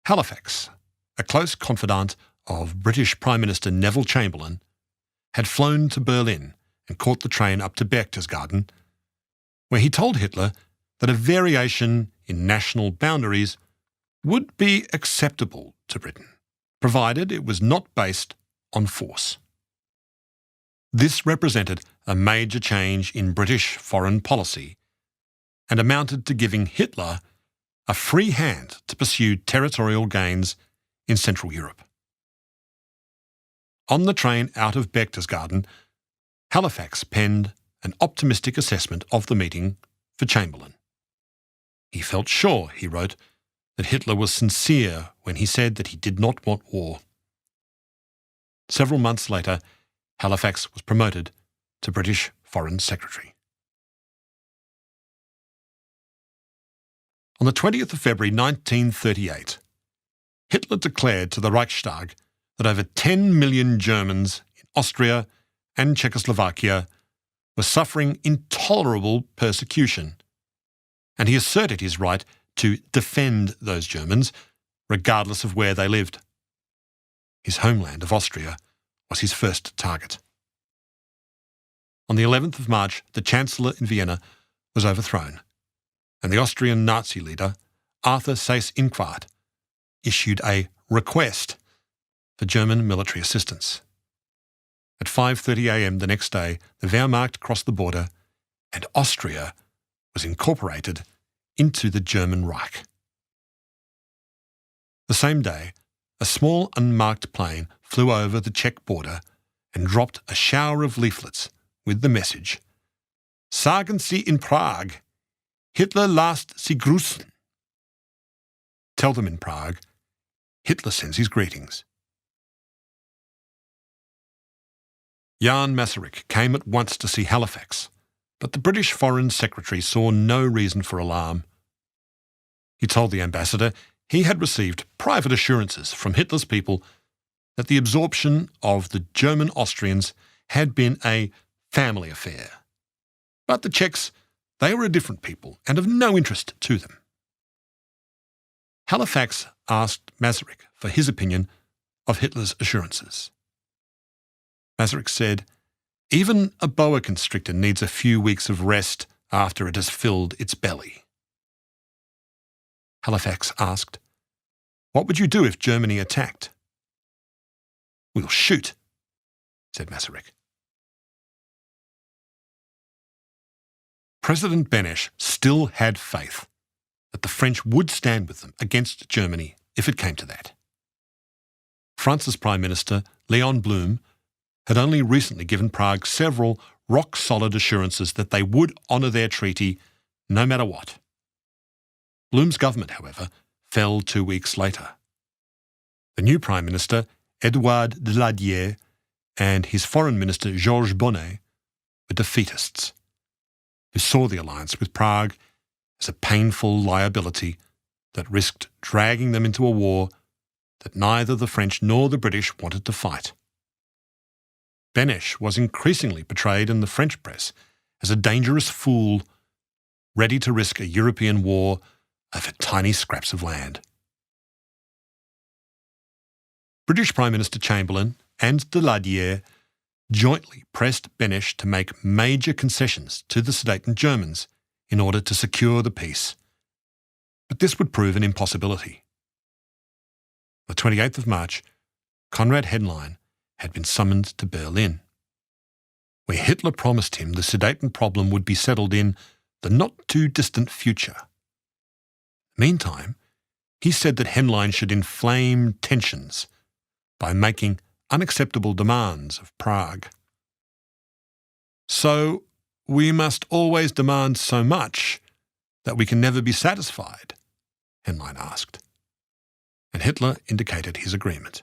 Halifax, a close confidant of British Prime Minister Neville Chamberlain, had flown to Berlin and caught the train up to Berchtesgaden, where he told Hitler that a variation in national boundaries would be acceptable to Britain, provided it was not based on force. This represented a major change in British foreign policy and amounted to giving Hitler a free hand to pursue territorial gains in Central Europe. On the train out of Berchtesgaden, Halifax penned an optimistic assessment of the meeting for Chamberlain. He felt sure, he wrote, that Hitler was sincere when he said that he did not want war. Several months later, Halifax was promoted to British Foreign Secretary. On the 20th of February 1938, Hitler declared to the Reichstag that over 10 million Germans in Austria and Czechoslovakia were suffering intolerable persecution, and he asserted his right to defend those Germans, regardless of where they lived. His homeland of Austria was his first target. On the 11th of March, the Chancellor in Vienna was overthrown, and the Austrian Nazi leader, Arthur Seyss-Inquart, issued a request for German military assistance. At 5:30 a.m. the next day, the Wehrmacht crossed the border, and Austria was incorporated into the German Reich. The same day, a small unmarked plane flew over the Czech border and dropped a shower of leaflets with the message, "Sagen Sie in Prague, Hitler lasst Sie grüßen." Tell them in Prague, Hitler sends his greetings. Jan Masaryk came at once to see Halifax, but the British Foreign Secretary saw no reason for alarm. He told the ambassador he had received private assurances from Hitler's people that the absorption of the German Austrians had been a family affair. But the Czechs, they were a different people and of no interest to them. Halifax asked Masaryk for his opinion of Hitler's assurances. Masaryk said, "Even a boa constrictor needs a few weeks of rest after it has filled its belly." Halifax asked, "What would you do if Germany attacked?" "We'll shoot," said Masaryk. President Benesch still had faith that the French would stand with them against Germany if it came to that. France's Prime Minister, Léon Blum, had only recently given Prague several rock-solid assurances that they would honour their treaty no matter what. Blum's government, however, fell 2 weeks later. The new Prime Minister, Edouard Daladier, and his Foreign Minister, Georges Bonnet, were defeatists, who saw the alliance with Prague as a painful liability that risked dragging them into a war that neither the French nor the British wanted to fight. Benesch was increasingly portrayed in the French press as a dangerous fool ready to risk a European war over tiny scraps of land. British Prime Minister Chamberlain and Daladier jointly pressed Benesch to make major concessions to the Sudeten Germans in order to secure the peace. But this would prove an impossibility. On the 28th of March, Konrad Henlein had been summoned to Berlin, where Hitler promised him the Sudeten problem would be settled in the not-too-distant future. Meantime, he said that Henlein should inflame tensions by making unacceptable demands of Prague. "So we must always demand so much that we can never be satisfied?" Henlein asked, and Hitler indicated his agreement.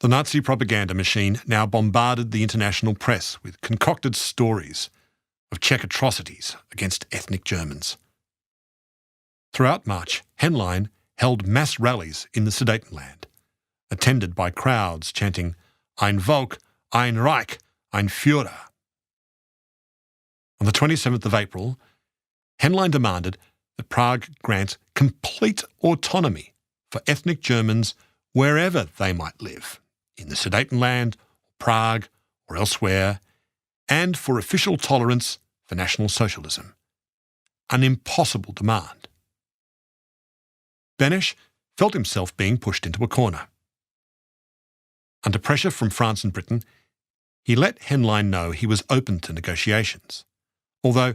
The Nazi propaganda machine now bombarded the international press with concocted stories of Czech atrocities against ethnic Germans. Throughout March, Henlein held mass rallies in the Sudetenland, attended by crowds chanting "Ein Volk, ein Reich, ein Führer." On the 27th of April, Henlein demanded that Prague grant complete autonomy for ethnic Germans wherever they might live, in the Sudetenland, Prague, or elsewhere, and for official tolerance for National Socialism. An impossible demand. Benesch felt himself being pushed into a corner. Under pressure from France and Britain, he let Henlein know he was open to negotiations, although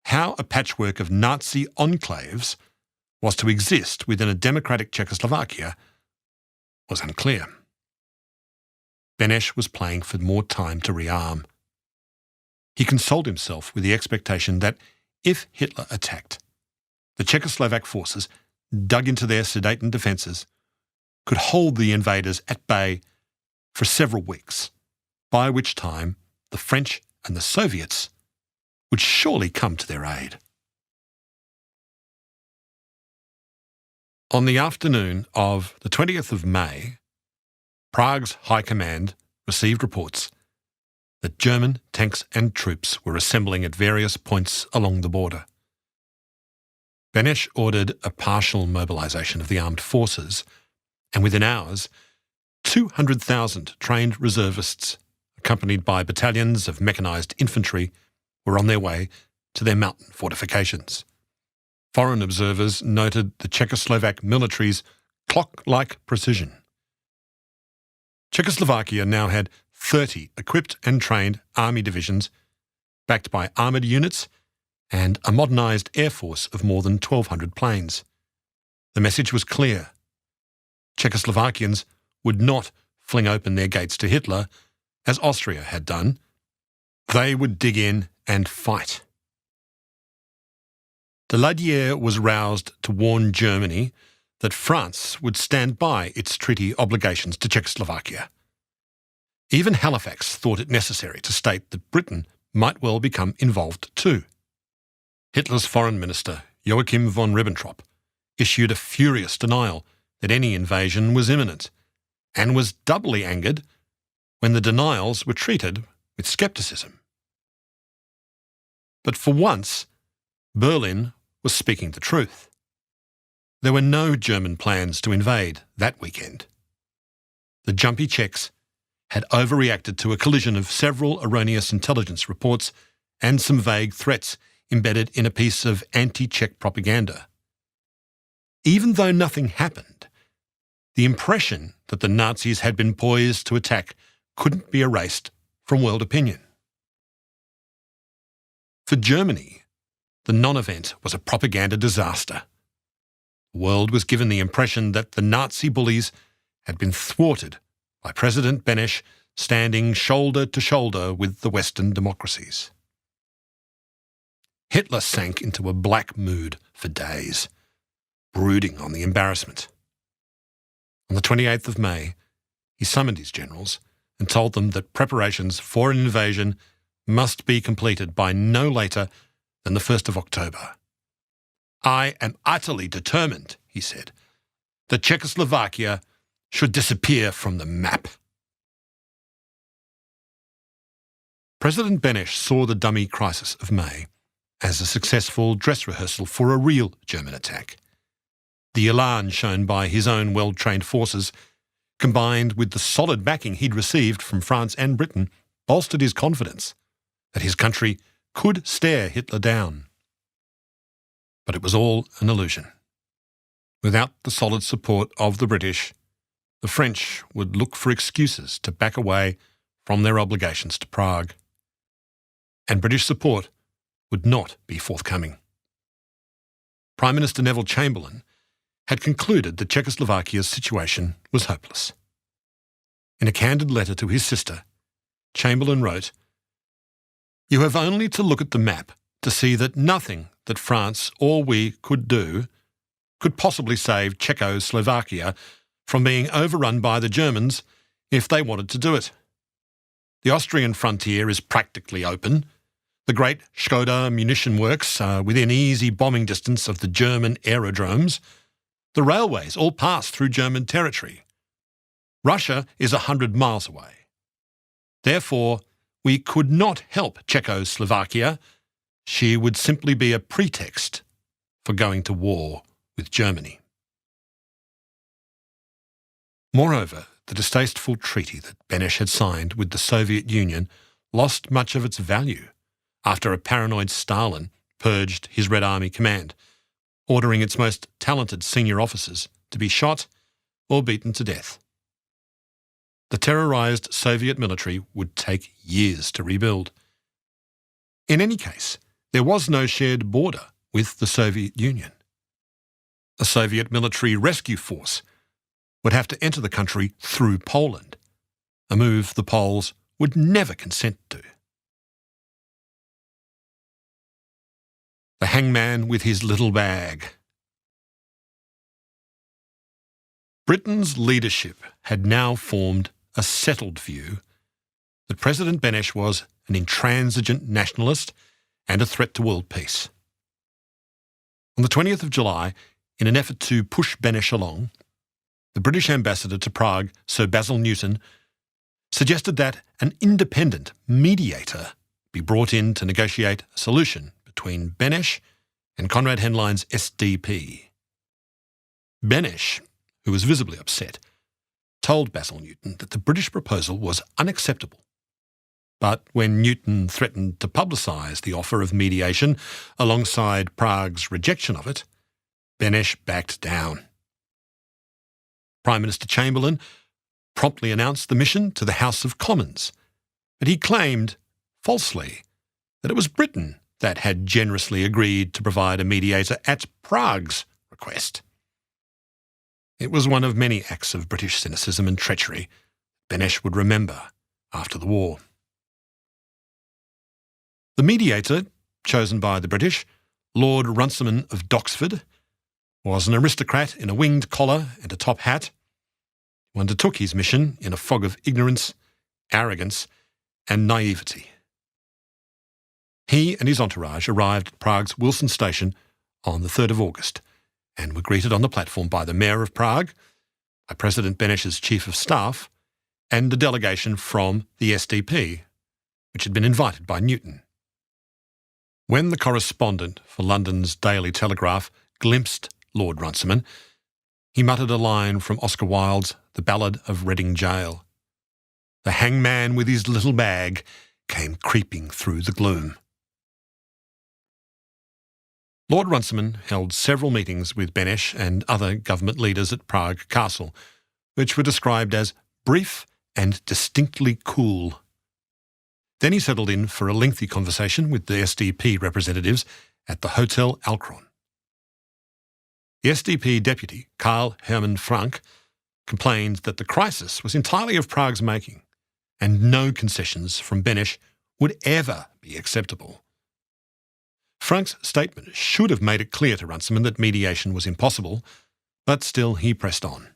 how a patchwork of Nazi enclaves was to exist within a democratic Czechoslovakia was unclear. Benesch was playing for more time to rearm. He consoled himself with the expectation that if Hitler attacked, the Czechoslovak forces, dug into their Sudeten defences, could hold the invaders at bay for several weeks, by which time the French and the Soviets would surely come to their aid. On the afternoon of the 20th of May, Prague's High Command received reports that German tanks and troops were assembling at various points along the border. Benesch ordered a partial mobilisation of the armed forces, and within hours, 200,000 trained reservists, accompanied by battalions of mechanised infantry, were on their way to their mountain fortifications. Foreign observers noted the Czechoslovak military's clock-like precision. Czechoslovakia now had 30 equipped and trained army divisions, backed by armoured units and a modernised air force of more than 1,200 planes. The message was clear. Czechoslovakians would not fling open their gates to Hitler, as Austria had done. They would dig in and fight. Daladier was roused to warn Germany that France would stand by its treaty obligations to Czechoslovakia. Even Halifax thought it necessary to state that Britain might well become involved too. Hitler's foreign minister, Joachim von Ribbentrop, issued a furious denial that any invasion was imminent, and was doubly angered when the denials were treated with scepticism. But for once, Berlin was speaking the truth. There were no German plans to invade that weekend. The jumpy Czechs had overreacted to a collision of several erroneous intelligence reports and some vague threats embedded in a piece of anti-Czech propaganda. Even though nothing happened, the impression that the Nazis had been poised to attack couldn't be erased from world opinion. For Germany, the non-event was a propaganda disaster. The world was given the impression that the Nazi bullies had been thwarted by President Benesch standing shoulder to shoulder with the Western democracies. Hitler sank into a black mood for days, brooding on the embarrassment. On the 28th of May, he summoned his generals and told them that preparations for an invasion must be completed by no later than the 1st of October. "I am utterly determined," he said, "that Czechoslovakia should disappear from the map." President Benesch saw the dummy crisis of May as a successful dress rehearsal for a real German attack. The elan shown by his own well-trained forces, combined with the solid backing he'd received from France and Britain, bolstered his confidence that his country could stare Hitler down. But it was all an illusion. Without the solid support of the British, the French would look for excuses to back away from their obligations to Prague. And British support would not be forthcoming. Prime Minister Neville Chamberlain had concluded that Czechoslovakia's situation was hopeless. In a candid letter to his sister, Chamberlain wrote, "You have only to look at the map to see that nothing that France or we could do could possibly save Czechoslovakia from being overrun by the Germans if they wanted to do it. The Austrian frontier is practically open. The great Skoda munition works are within easy bombing distance of the German aerodromes. The railways all pass through German territory. Russia is 100 miles away. Therefore, we could not help Czechoslovakia. She would simply be a pretext for going to war with Germany." Moreover, the distasteful treaty that Benesch had signed with the Soviet Union lost much of its value after a paranoid Stalin purged his Red Army command, ordering its most talented senior officers to be shot or beaten to death. The terrorised Soviet military would take years to rebuild. In any case, there was no shared border with the Soviet Union. A Soviet military rescue force would have to enter the country through Poland, a move the Poles would never consent to. The hangman with his little bag. Britain's leadership had now formed a settled view that President Benesch was an intransigent nationalist and a threat to world peace. On the 20th of July, in an effort to push Benesch along, the British ambassador to Prague, Sir Basil Newton, suggested that an independent mediator be brought in to negotiate a solution between Benesch and Konrad Henlein's SDP. Benesch, who was visibly upset, told Basil Newton that the British proposal was unacceptable. But when Newton threatened to publicise the offer of mediation alongside Prague's rejection of it, Benesch backed down. Prime Minister Chamberlain promptly announced the mission to the House of Commons, but he claimed, falsely, that it was Britain that had generously agreed to provide a mediator at Prague's request. It was one of many acts of British cynicism and treachery Benesch would remember after the war. The mediator, chosen by the British, Lord Runciman of Doxford, was an aristocrat in a winged collar and a top hat, who undertook his mission in a fog of ignorance, arrogance and naivety. He and his entourage arrived at Prague's Wilson Station on the 3rd of August and were greeted on the platform by the Mayor of Prague, by President Benesch's Chief of Staff, and a delegation from the SDP, which had been invited by Newton. When the correspondent for London's Daily Telegraph glimpsed Lord Runciman, he muttered a line from Oscar Wilde's The Ballad of Reading Gaol. The hangman with his little bag came creeping through the gloom. Lord Runciman held several meetings with Benesch and other government leaders at Prague Castle, which were described as brief and distinctly cool. Then he settled in for a lengthy conversation with the SDP representatives at the Hotel Alcron. The SDP deputy, Karl Hermann Frank, complained that the crisis was entirely of Prague's making, and no concessions from Benesch would ever be acceptable. Frank's statement should have made it clear to Runciman that mediation was impossible, but still he pressed on.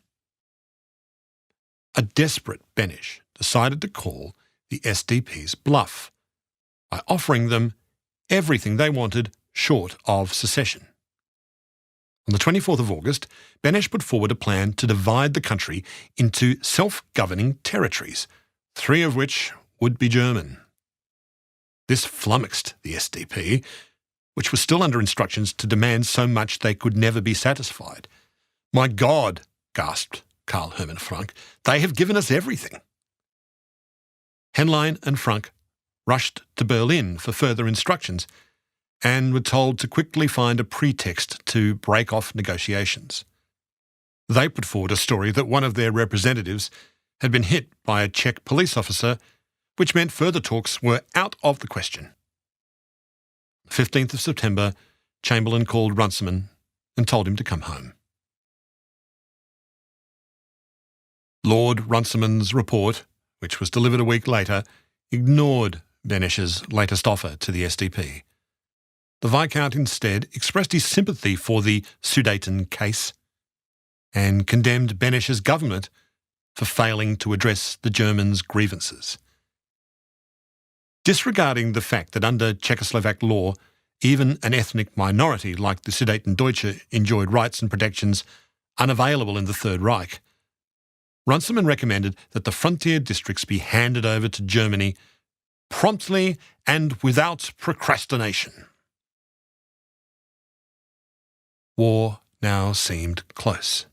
A desperate Benesch decided to call the SDP's bluff by offering them everything they wanted short of secession. On the 24th of August, Benesch put forward a plan to divide the country into self-governing territories, 3 of which would be German. This flummoxed the SDP, which was still under instructions to demand so much they could never be satisfied. "My God," gasped Karl Hermann Frank, "they have given us everything." Henlein and Frank rushed to Berlin for further instructions and were told to quickly find a pretext to break off negotiations. They put forward a story that one of their representatives had been hit by a Czech police officer, which meant further talks were out of the question. On the 15th of September, Chamberlain called Runciman and told him to come home. Lord Runciman's report, which was delivered a week later, ignored Benesch's latest offer to the SDP. The Viscount instead expressed his sympathy for the Sudeten case and condemned Benesch's government for failing to address the Germans' grievances. Disregarding the fact that under Czechoslovak law, even an ethnic minority like the Sudetendeutsche enjoyed rights and protections unavailable in the Third Reich, Runciman recommended that the frontier districts be handed over to Germany promptly and without procrastination. War now seemed close,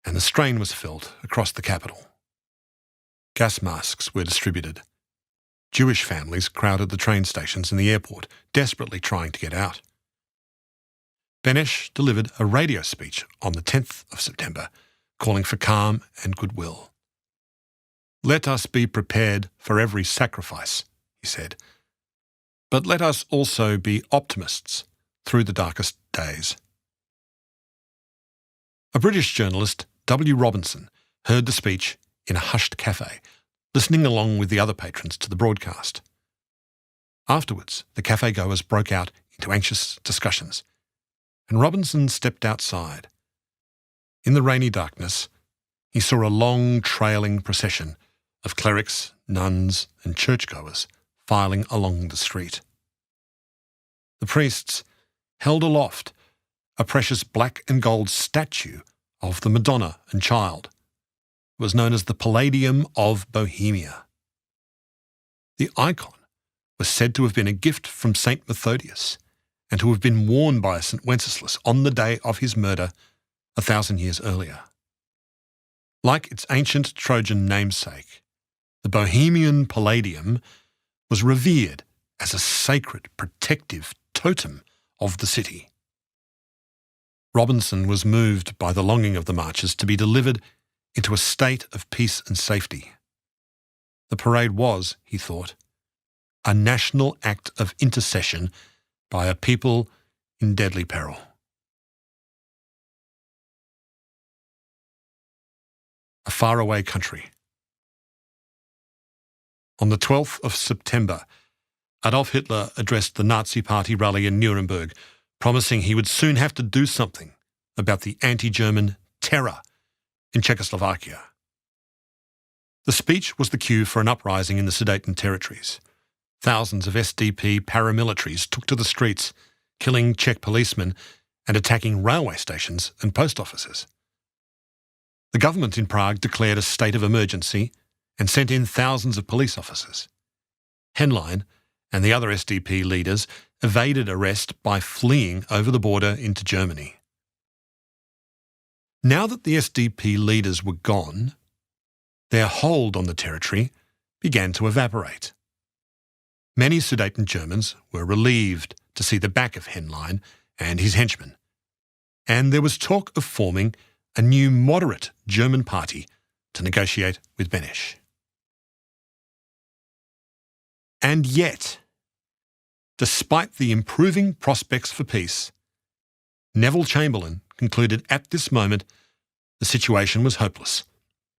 and the strain was felt across the capital. Gas masks were distributed. Jewish families crowded the train stations and the airport, desperately trying to get out. Benesch delivered a radio speech on the 10th of September, calling for calm and goodwill. "Let us be prepared for every sacrifice," he said, "but let us also be optimists through the darkest days." A British journalist, W. Robinson, heard the speech in a hushed cafe, listening along with the other patrons to the broadcast. Afterwards, the cafe-goers broke out into anxious discussions, and Robinson stepped outside. In the rainy darkness, he saw a long trailing procession of clerics, nuns, and churchgoers filing along the street. The priests held aloft a precious black and gold statue of the Madonna and Child. It was known as the Palladium of Bohemia. The icon was said to have been a gift from St. Methodius and to have been worn by St. Wenceslas on the day of his murder 1,000 years earlier. Like its ancient Trojan namesake, the Bohemian Palladium was revered as a sacred, protective totem of the city. Robinson was moved by the longing of the marchers to be delivered into a state of peace and safety. The parade was, he thought, a national act of intercession by a people in deadly peril. A faraway country. On the 12th of September, Adolf Hitler addressed the Nazi Party rally in Nuremberg, promising he would soon have to do something about the anti-German terror in Czechoslovakia. The speech was the cue for an uprising in the Sudeten territories. Thousands of SDP paramilitaries took to the streets, killing Czech policemen and attacking railway stations and post offices. The government in Prague declared a state of emergency and sent in thousands of police officers. Henlein and the other SDP leaders evaded arrest by fleeing over the border into Germany. Now that the SDP leaders were gone, their hold on the territory began to evaporate. Many Sudeten Germans were relieved to see the back of Henlein and his henchmen, and there was talk of forming a new moderate German party to negotiate with Beneš. And yet, despite the improving prospects for peace, Neville Chamberlain concluded at this moment the situation was hopeless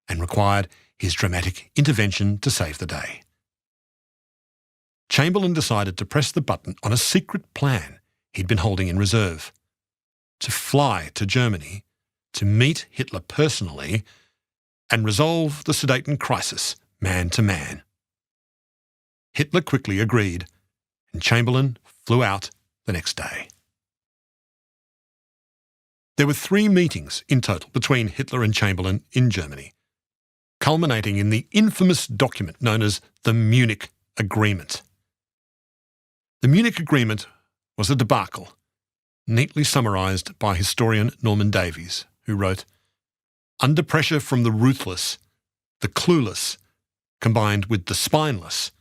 and required his dramatic intervention to save the day. Chamberlain decided to press the button on a secret plan he'd been holding in reserve: to fly to Germany, to meet Hitler personally, and resolve the Sudeten crisis man to man. Hitler quickly agreed, and Chamberlain flew out the next day. There were 3 meetings in total between Hitler and Chamberlain in Germany, culminating in the infamous document known as the Munich Agreement. The Munich Agreement was a debacle, neatly summarised by historian Norman Davies, who wrote, "Under pressure from the ruthless, the clueless, combined with the spineless,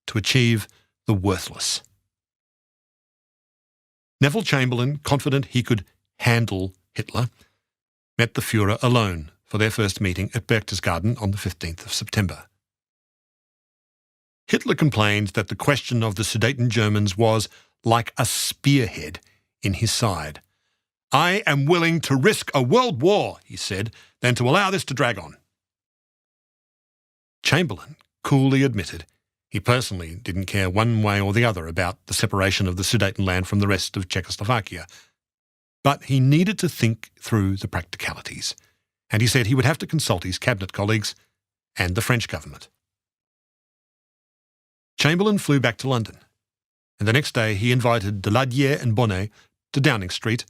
to achieve the worthless." Neville Chamberlain, confident he could handle Hitler, met the Führer alone for their first meeting at Berchtesgaden on the 15th of September. Hitler complained that the question of the Sudeten Germans was like a spearhead in his side. "I am willing to risk a world war," he said, "than to allow this to drag on." Chamberlain coolly admitted he personally didn't care one way or the other about the separation of the Sudetenland from the rest of Czechoslovakia, but he needed to think through the practicalities, and he said he would have to consult his cabinet colleagues and the French government. Chamberlain flew back to London, and the next day he invited Daladier and Bonnet to Downing Street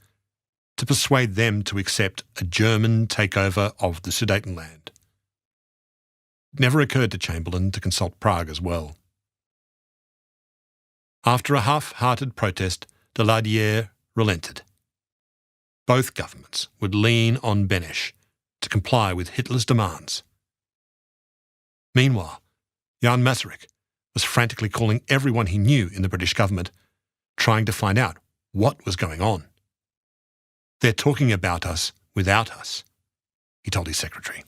to persuade them to accept a German takeover of the Sudetenland. It never occurred to Chamberlain to consult Prague as well. After a half-hearted protest, Daladier relented. Both governments would lean on Beneš to comply with Hitler's demands. Meanwhile, Jan Masaryk was frantically calling everyone he knew in the British government, trying to find out what was going on. "They're talking about us without us," he told his secretary.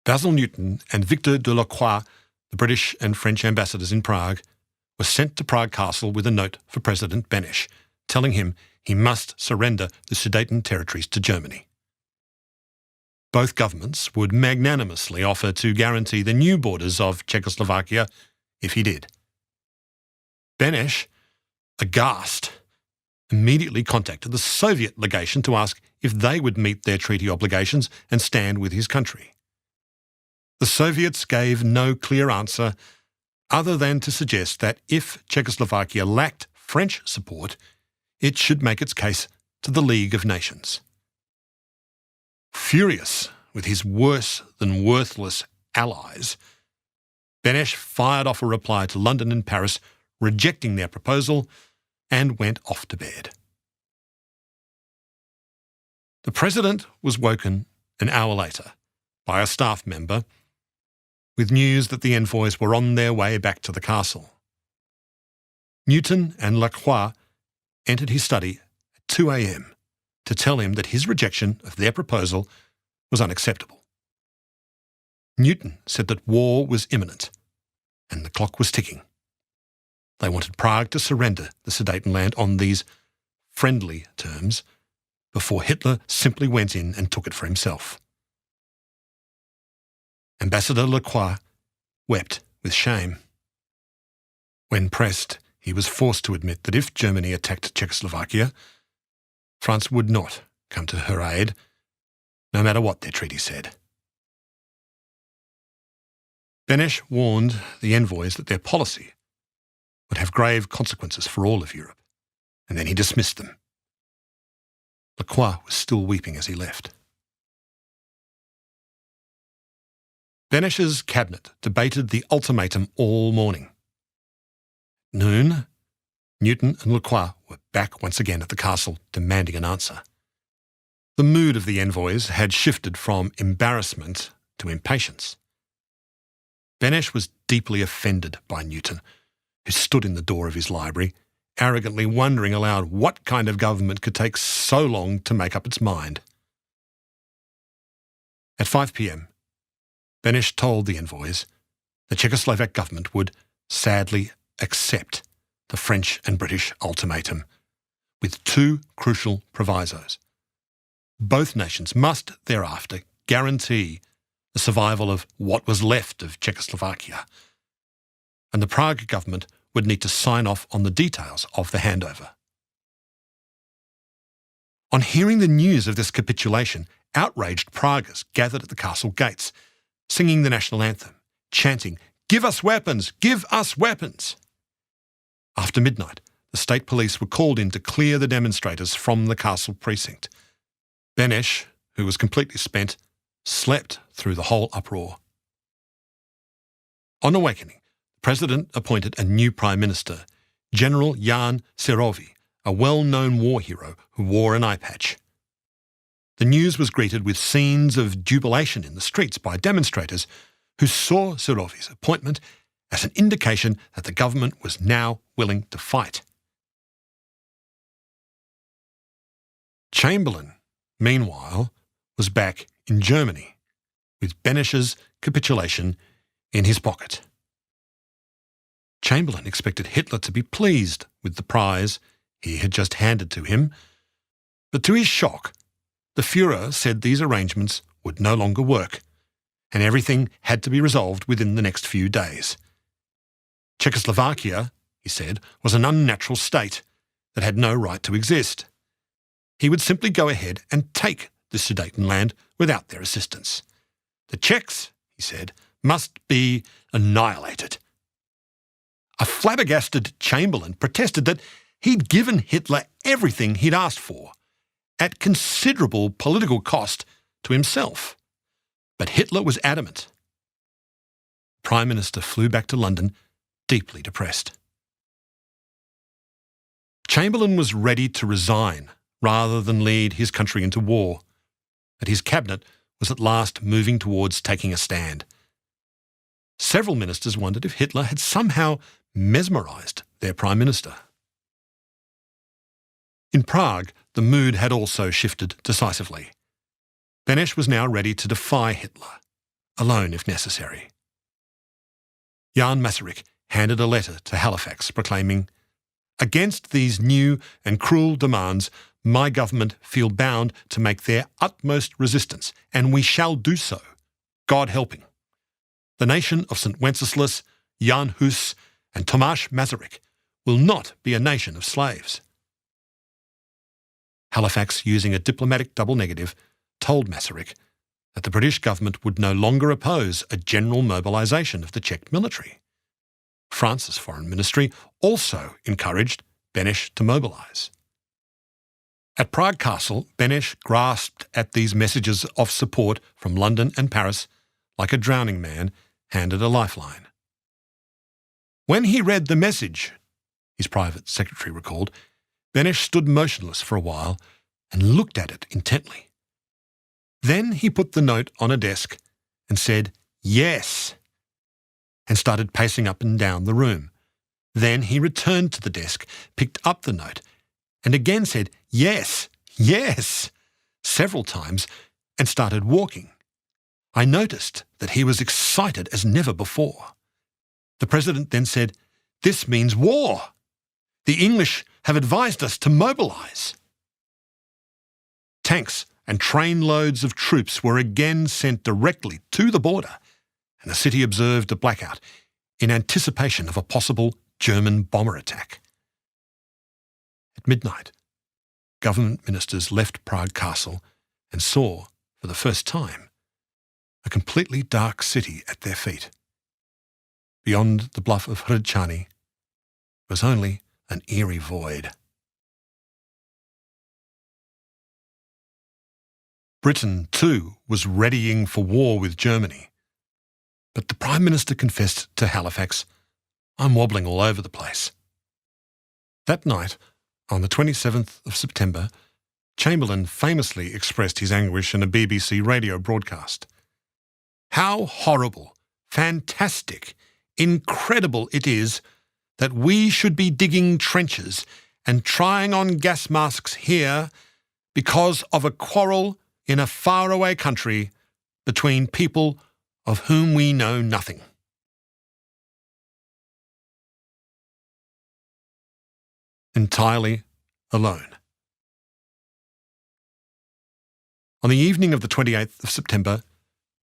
Basil Newton and Victor Delacroix, the British and French ambassadors in Prague, were sent to Prague Castle with a note for President Beneš, telling him he must surrender the Sudeten territories to Germany. Both governments would magnanimously offer to guarantee the new borders of Czechoslovakia if he did. Beneš, aghast, immediately contacted the Soviet legation to ask if they would meet their treaty obligations and stand with his country. The Soviets gave no clear answer other than to suggest that if Czechoslovakia lacked French support, it should make its case to the League of Nations. Furious with his worse-than-worthless allies, Beneš fired off a reply to London and Paris rejecting their proposal and went off to bed. The President was woken an hour later by a staff member with news that the envoys were on their way back to the castle. Newton and Lacroix entered his study at 2 a.m. to tell him that his rejection of their proposal was unacceptable. Newton said that war was imminent and the clock was ticking. They wanted Prague to surrender the Sudetenland on these friendly terms before Hitler simply went in and took it for himself. Ambassador Lacroix wept with shame. When pressed, he was forced to admit that if Germany attacked Czechoslovakia, France would not come to her aid, no matter what their treaty said. Beneš warned the envoys that their policy would have grave consequences for all of Europe, and then he dismissed them. Lacroix was still weeping as he left. Beneš's cabinet debated the ultimatum all morning. At noon, Newton and Lacroix were back once again at the castle, demanding an answer. The mood of the envoys had shifted from embarrassment to impatience. Beneš was deeply offended by Newton, who stood in the door of his library, arrogantly wondering aloud what kind of government could take so long to make up its mind. At 5 p.m, Beneš told the envoys the Czechoslovak government would sadly accept the French and British ultimatum, with two crucial provisos. Both nations must thereafter guarantee the survival of what was left of Czechoslovakia, and the Prague government would need to sign off on the details of the handover. On hearing the news of this capitulation, outraged Praguers gathered at the castle gates, singing the national anthem, chanting, "Give us weapons! Give us weapons!" After midnight, the state police were called in to clear the demonstrators from the castle precinct. Beneš, who was completely spent, slept through the whole uproar. On awakening, the President appointed a new Prime Minister, General Jan Serový, a well-known war hero who wore an eye patch. The news was greeted with scenes of jubilation in the streets by demonstrators who saw Serovy's appointment as an indication that the government was now willing to fight. Chamberlain, meanwhile, was back in Germany, with Beneš's capitulation in his pocket. Chamberlain expected Hitler to be pleased with the prize he had just handed to him, but to his shock, the Führer said these arrangements would no longer work, and everything had to be resolved within the next few days. Czechoslovakia, he said, was an unnatural state that had no right to exist. He would simply go ahead and take the Sudetenland without their assistance. The Czechs, he said, must be annihilated. A flabbergasted Chamberlain protested that he'd given Hitler everything he'd asked for, at considerable political cost to himself. But Hitler was adamant. The Prime Minister flew back to London, deeply depressed. Chamberlain was ready to resign rather than lead his country into war, but his cabinet was at last moving towards taking a stand. Several ministers wondered if Hitler had somehow mesmerised their Prime Minister. In Prague, the mood had also shifted decisively. Beneš was now ready to defy Hitler, alone if necessary. Jan Masaryk handed a letter to Halifax proclaiming, "Against these new and cruel demands, my government feel bound to make their utmost resistance, and we shall do so, God helping. The nation of St. Wenceslas, Jan Hus, and Tomasz Masaryk will not be a nation of slaves. Halifax, using a diplomatic double negative, told Masaryk that the British government would no longer oppose a general mobilisation of the Czech military. France's foreign ministry also encouraged Beneš to mobilise. At Prague Castle, Beneš grasped at these messages of support from London and Paris like a drowning man handed a lifeline. When he read the message, his private secretary recalled, Beneš stood motionless for a while and looked at it intently. Then he put the note on a desk and said, "Yes," and started pacing up and down the room. Then he returned to the desk, picked up the note, and again said, "Yes, yes," several times, and started walking. I noticed that he was excited as never before. The President then said, "This means war. The English have advised us to mobilise." Tanks and trainloads of troops were again sent directly to the border, and the city observed a blackout in anticipation of a possible German bomber attack. At midnight, government ministers left Prague Castle and saw, for the first time, a completely dark city at their feet. Beyond the bluff of Hradčany was only an eerie void. Britain, too, was readying for war with Germany. But the Prime Minister confessed to Halifax, "I'm wobbling all over the place." That night, on the 27th of September, Chamberlain famously expressed his anguish in a BBC radio broadcast. "How horrible, fantastic, incredible it is that we should be digging trenches and trying on gas masks here because of a quarrel in a faraway country between people of whom we know nothing." Entirely alone. On the evening of the 28th of September,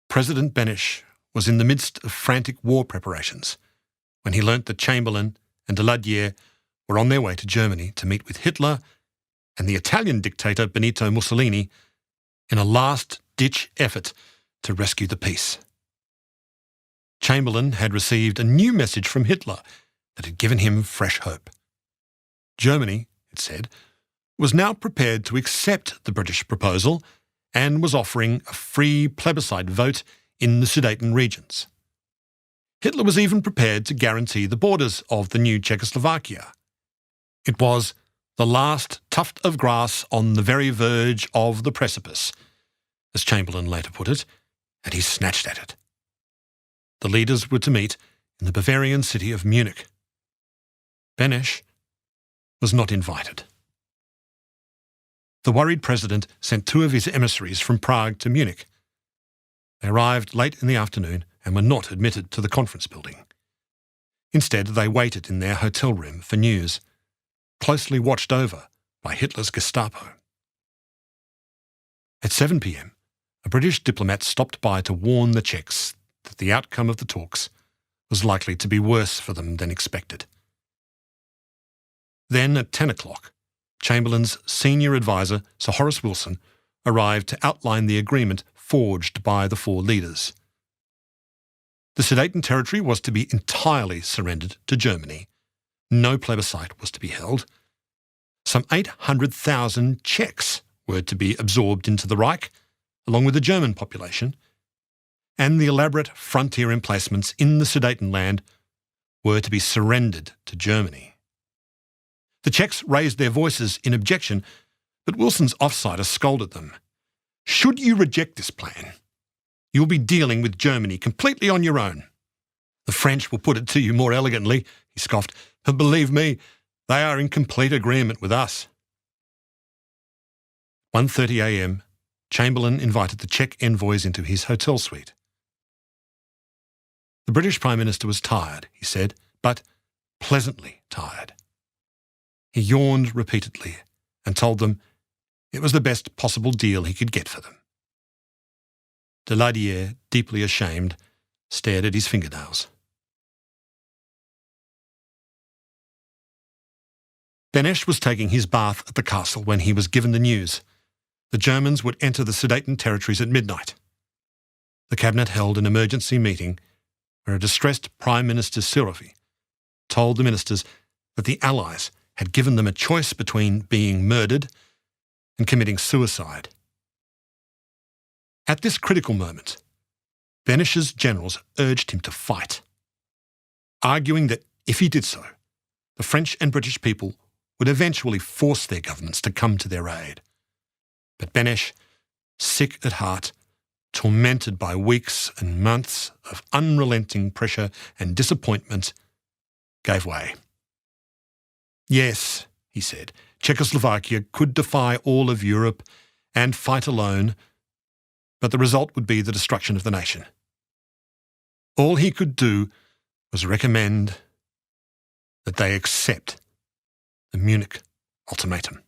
President Beneš was in the midst of frantic war preparations when he learnt that Chamberlain and Daladier were on their way to Germany to meet with Hitler and the Italian dictator Benito Mussolini in a last-ditch effort to rescue the peace. Chamberlain had received a new message from Hitler that had given him fresh hope. Germany, it said, was now prepared to accept the British proposal and was offering a free plebiscite vote in the Sudeten regions. Hitler was even prepared to guarantee the borders of the new Czechoslovakia. It was the last tuft of grass on the very verge of the precipice, as Chamberlain later put it, and he snatched at it. The leaders were to meet in the Bavarian city of Munich. Beneš was not invited. The worried president sent two of his emissaries from Prague to Munich. They arrived late in the afternoon and were not admitted to the conference building. Instead, they waited in their hotel room for news, closely watched over by Hitler's Gestapo. At 7 p.m, a British diplomat stopped by to warn the Czechs that the outcome of the talks was likely to be worse for them than expected. Then, at 10 o'clock, Chamberlain's senior adviser, Sir Horace Wilson, arrived to outline the agreement forged by the four leaders. The Sudeten territory was to be entirely surrendered to Germany. No plebiscite was to be held. Some 800,000 Czechs were to be absorbed into the Reich, along with the German population, and the elaborate frontier emplacements in the Sudetenland were to be surrendered to Germany. The Czechs raised their voices in objection, but Wilson's offsider scolded them. "Should you reject this plan, you'll be dealing with Germany completely on your own. The French will put it to you more elegantly," he scoffed, "but believe me, they are in complete agreement with us." 1:30 a.m, Chamberlain invited the Czech envoys into his hotel suite. The British Prime Minister was tired, he said, but pleasantly tired. He yawned repeatedly and told them It was the best possible deal he could get for them. Daladier, deeply ashamed, stared at his fingernails. Benesch was taking his bath at the castle when he was given the news. The Germans would enter the Sudeten territories at midnight. The cabinet held an emergency meeting where a distressed Prime Minister Sirovi told the ministers that the Allies had given them a choice between being murdered and committing suicide. At this critical moment, Benesch's generals urged him to fight, arguing that if he did so, the French and British people would eventually force their governments to come to their aid. But Benesch, sick at heart, tormented by weeks and months of unrelenting pressure and disappointment, gave way. Yes, he said, Czechoslovakia could defy all of Europe and fight alone, but the result would be the destruction of the nation. All he could do was recommend that they accept the Munich ultimatum.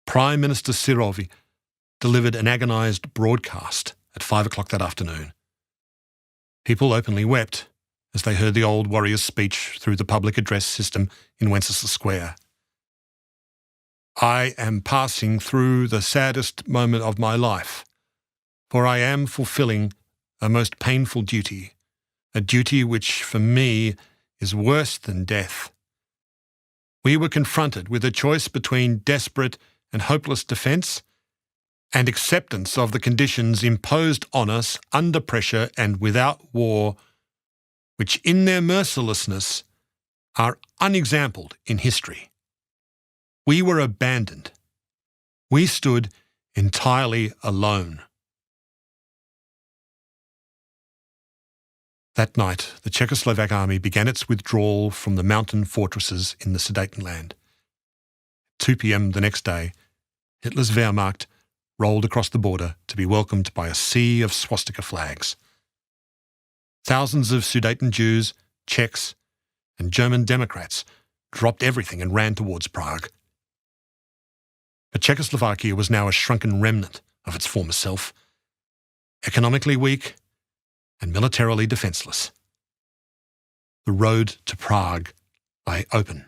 Prime Minister Sirovi delivered an agonised broadcast at 5 o'clock that afternoon. People openly wept as they heard the old warrior's speech through the public address system in Wenceslas Square. I am passing through the saddest moment of my life, for I am fulfilling a most painful duty, a duty which for me is worse than death. We were confronted with a choice between desperate and hopeless defence and acceptance of the conditions imposed on us under pressure and without war, which in their mercilessness are unexampled in history. We were abandoned. We stood entirely alone. That night, the Czechoslovak army began its withdrawal from the mountain fortresses in the Sudetenland. At 2 p.m. the next day, Hitler's Wehrmacht rolled across the border to be welcomed by a sea of swastika flags. Thousands of Sudeten Jews, Czechs, and German Democrats dropped everything and ran towards Prague. But Czechoslovakia was now a shrunken remnant of its former self, economically weak and militarily defenceless. The road to Prague lay open.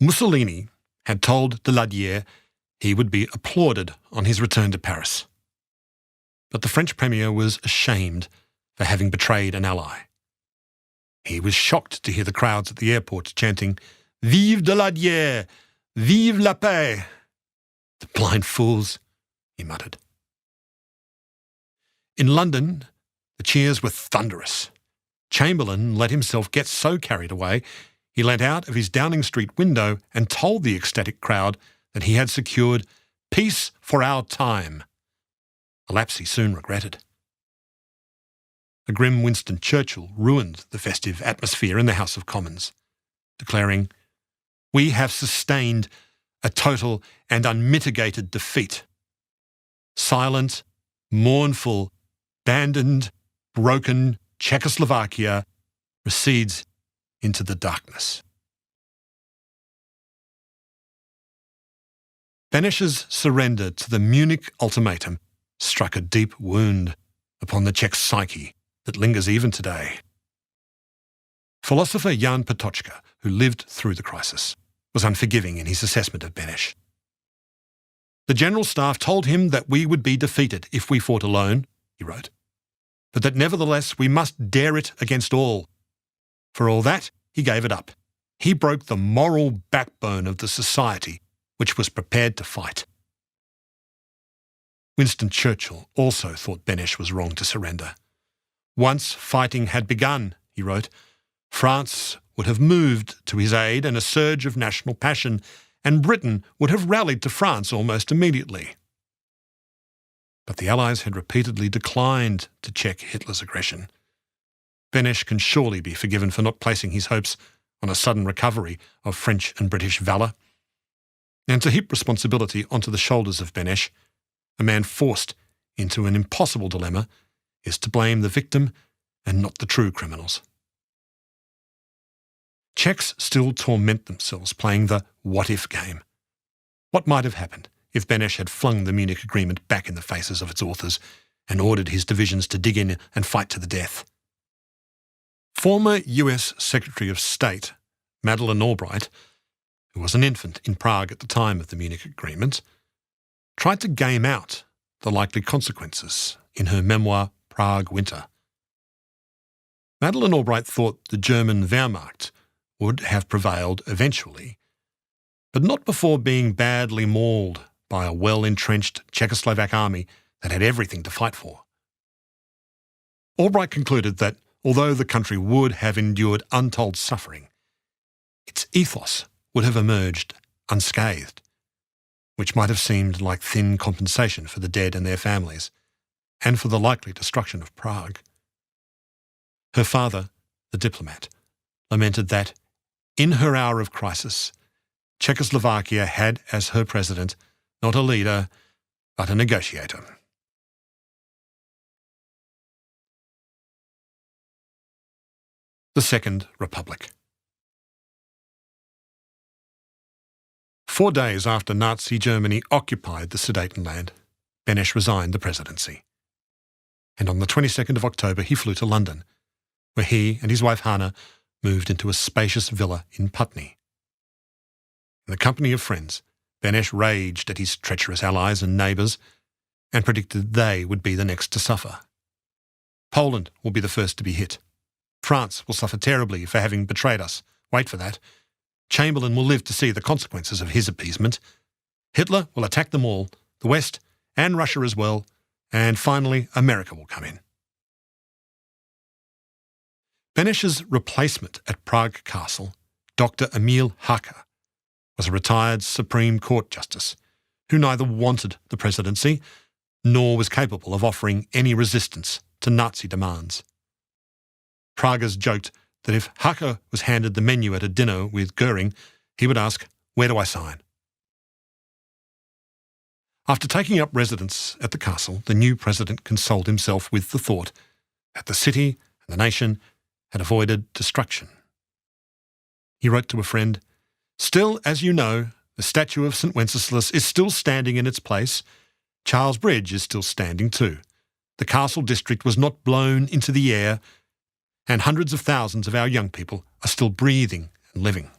Mussolini had told Daladier he would be applauded on his return to Paris. But the French Premier was ashamed for having betrayed an ally. He was shocked to hear the crowds at the airport chanting, "Vive Daladier! Vive la paix!" "The blind fools," he muttered. In London, the cheers were thunderous. Chamberlain let himself get so carried away, he leant out of his Downing Street window and told the ecstatic crowd that he had secured peace for our time, a lapse he soon regretted. A grim Winston Churchill ruined the festive atmosphere in the House of Commons, declaring, "We have sustained a total and unmitigated defeat. Silent, mournful, abandoned, broken Czechoslovakia recedes into the darkness." Benesch's surrender to the Munich ultimatum struck a deep wound upon the Czech psyche that lingers even today. Philosopher Jan Patočka, who lived through the crisis, was unforgiving in his assessment of Benesch. "The General Staff told him that we would be defeated if we fought alone," he wrote, "but that nevertheless we must dare it against all. For all that, he gave it up. He broke the moral backbone of the society which was prepared to fight." Winston Churchill also thought Benesch was wrong to surrender. "Once fighting had begun," he wrote, "France would have moved to his aid in a surge of national passion, and Britain would have rallied to France almost immediately." But the Allies had repeatedly declined to check Hitler's aggression. Benesch can surely be forgiven for not placing his hopes on a sudden recovery of French and British valour. And to heap responsibility onto the shoulders of Benesch, a man forced into an impossible dilemma, is to blame the victim and not the true criminals. Czechs still torment themselves playing the what-if game. What might have happened if Beneš had flung the Munich Agreement back in the faces of its authors and ordered his divisions to dig in and fight to the death? Former US Secretary of State Madeleine Albright, who was an infant in Prague at the time of the Munich Agreement, tried to game out the likely consequences in her memoir Prague Winter. Madeleine Albright thought the German Wehrmacht would have prevailed eventually, but not before being badly mauled by a well-entrenched Czechoslovak army that had everything to fight for. Albright concluded that although the country would have endured untold suffering, its ethos would have emerged unscathed, which might have seemed like thin compensation for the dead and their families, and for the likely destruction of Prague. Her father, the diplomat, lamented that, in her hour of crisis, Czechoslovakia had as her president not a leader, but a negotiator. The Second Republic. 4 days after Nazi Germany occupied the Sudetenland, Beneš resigned the presidency. And on the 22nd of October he flew to London, where he and his wife Hanna moved into a spacious villa in Putney. In the company of friends, Beneš raged at his treacherous allies and neighbours and predicted they would be the next to suffer. Poland will be the first to be hit. France will suffer terribly for having betrayed us. Wait for that. Chamberlain will live to see the consequences of his appeasement. Hitler will attack them all, the West and Russia as well, and finally America will come in. Beneš's replacement at Prague Castle, Dr. Emil Hacha, was a retired Supreme Court justice who neither wanted the presidency nor was capable of offering any resistance to Nazi demands. Praguers joked that if Hacha was handed the menu at a dinner with Goering, he would ask, "Where do I sign?" After taking up residence at the castle, the new president consoled himself with the thought that the city and the nation had avoided destruction. He wrote to a friend, "Still, as you know, the statue of St. Wenceslas is still standing in its place. Charles Bridge is still standing too. The castle district was not blown into the air, and hundreds of thousands of our young people are still breathing and living."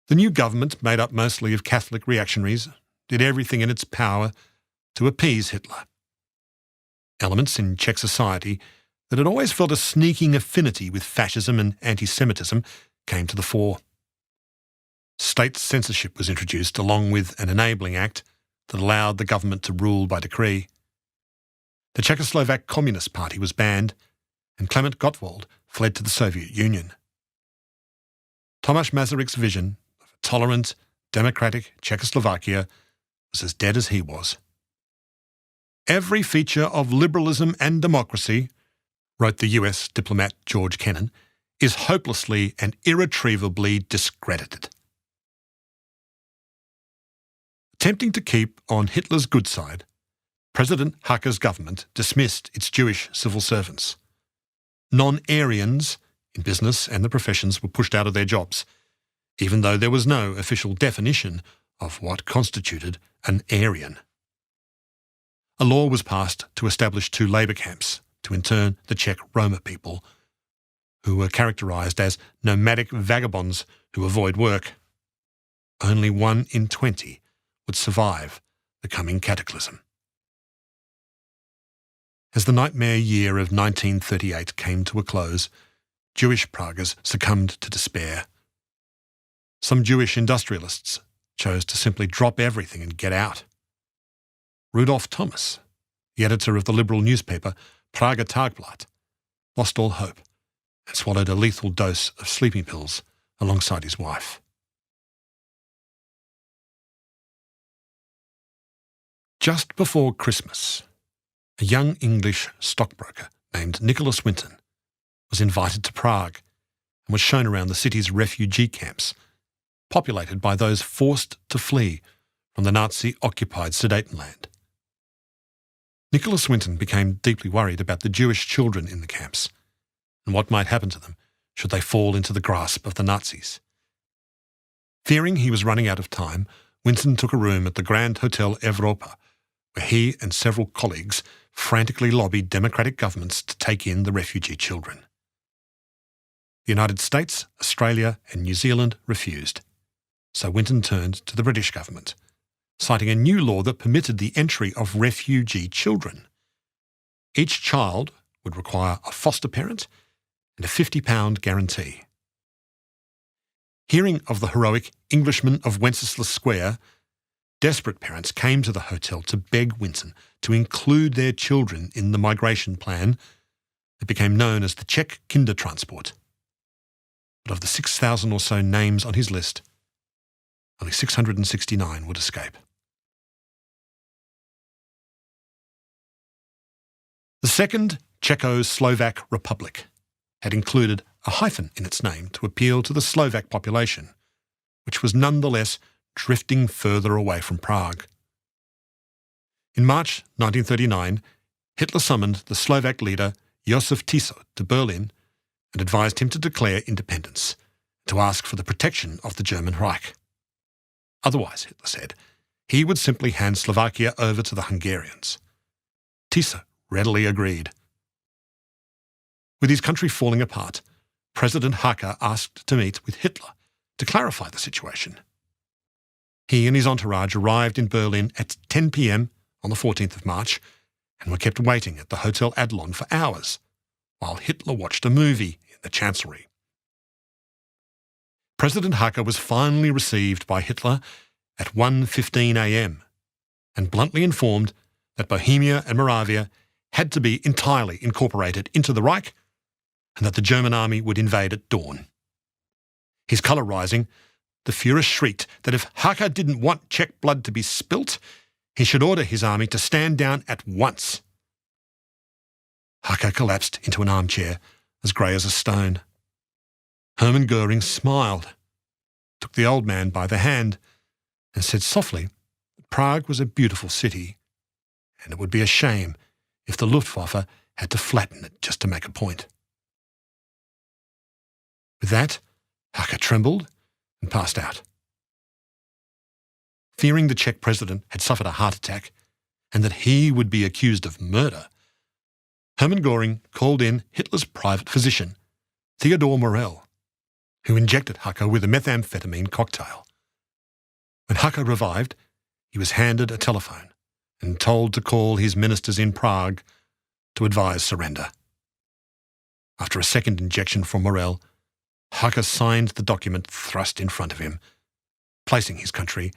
The new government, made up mostly of Catholic reactionaries, did everything in its power to appease Hitler. Elements in Czech society that had always felt a sneaking affinity with fascism and anti-Semitism came to the fore. State censorship was introduced along with an enabling act that allowed the government to rule by decree. The Czechoslovak Communist Party was banned, and Klement Gottwald fled to the Soviet Union. Tomáš Masaryk's vision of a tolerant, democratic Czechoslovakia was as dead as he was. "Every feature of liberalism and democracy," wrote the US diplomat George Kennan, "is hopelessly and irretrievably discredited." Attempting to keep on Hitler's good side, President Hacha's government dismissed its Jewish civil servants. Non-Aryans in business and the professions were pushed out of their jobs, even though there was no official definition of what constituted an Aryan. A law was passed to establish 2 labour camps to intern the Czech Roma people, who were characterised as nomadic vagabonds who avoid work. Only 1 in 20 would survive the coming cataclysm. As the nightmare year of 1938 came to a close, Jewish Praguers succumbed to despair. Some Jewish industrialists chose to simply drop everything and get out. Rudolf Thomas, the editor of the liberal newspaper Prager Tagblatt, lost all hope and swallowed a lethal dose of sleeping pills alongside his wife. Just before Christmas, a young English stockbroker named Nicholas Winton was invited to Prague and was shown around the city's refugee camps, populated by those forced to flee from the Nazi-occupied Sudetenland. Nicholas Winton became deeply worried about the Jewish children in the camps and what might happen to them should they fall into the grasp of the Nazis. Fearing he was running out of time, Winston took a room at the Grand Hotel Europa, where he and several colleagues frantically lobbied democratic governments to take in the refugee children. The United States, Australia and New Zealand refused, so Winston turned to the British government, citing a new law that permitted the entry of refugee children. Each child would require a foster parent and a £50 guarantee. Hearing of the heroic Englishmen of Wenceslas Square, desperate parents came to the hotel to beg Winston to include their children in the migration plan that became known as the Czech Kindertransport. But of the 6,000 or so names on his list, only 669 would escape. The Second Czechoslovak Republic had included a hyphen in its name to appeal to the Slovak population, which was nonetheless drifting further away from Prague. In March 1939, Hitler summoned the Slovak leader Josef Tiso to Berlin and advised him to declare independence, to ask for the protection of the German Reich. Otherwise, Hitler said, he would simply hand Slovakia over to the Hungarians. Tiso readily agreed. With his country falling apart, President Hacha asked to meet with Hitler to clarify the situation. He and his entourage arrived in Berlin at 10 p.m. on the 14th of March and were kept waiting at the Hotel Adlon for hours, while Hitler watched a movie in the Chancellery. President Hacha was finally received by Hitler at 1:15 a.m. and bluntly informed that Bohemia and Moravia had to be entirely incorporated into the Reich and that the German army would invade at dawn. His colour rising, the Führer shrieked that if Hacha didn't want Czech blood to be spilt, he should order his army to stand down at once. Hacha collapsed into an armchair, as grey as a stone. Hermann Goering smiled, took the old man by the hand, and said softly that Prague was a beautiful city, and it would be a shame if the Luftwaffe had to flatten it just to make a point. With that, Hacha trembled and passed out. Fearing the Czech president had suffered a heart attack and that he would be accused of murder, Hermann Göring called in Hitler's private physician, Theodor Morell, who injected Hacha with a methamphetamine cocktail. When Hacha revived, he was handed a telephone and told to call his ministers in Prague to advise surrender. After a second injection from Morell, Hacha signed the document thrust in front of him, placing his country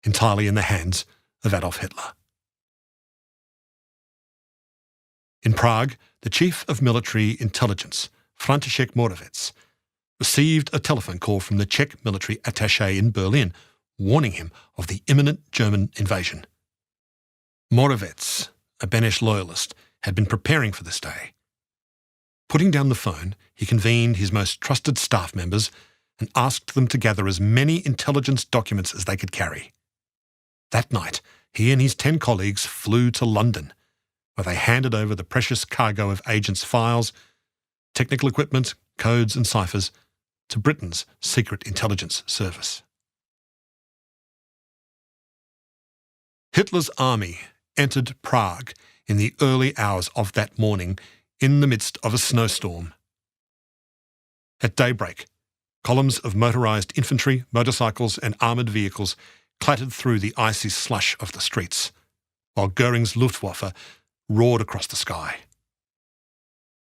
entirely in the hands of Adolf Hitler. In Prague, the Chief of Military Intelligence, František Moravec, received a telephone call from the Czech military attaché in Berlin, warning him of the imminent German invasion. Moravec, a Beneš loyalist, had been preparing for this day. Putting down the phone, he convened his most trusted staff members and asked them to gather as many intelligence documents as they could carry. That night, he and his 10 colleagues flew to London, where they handed over the precious cargo of agents' files, technical equipment, codes and ciphers to Britain's secret intelligence service. Hitler's army entered Prague in the early hours of that morning in the midst of a snowstorm. At daybreak, columns of motorised infantry, motorcycles and armoured vehicles clattered through the icy slush of the streets, while Goering's Luftwaffe roared across the sky.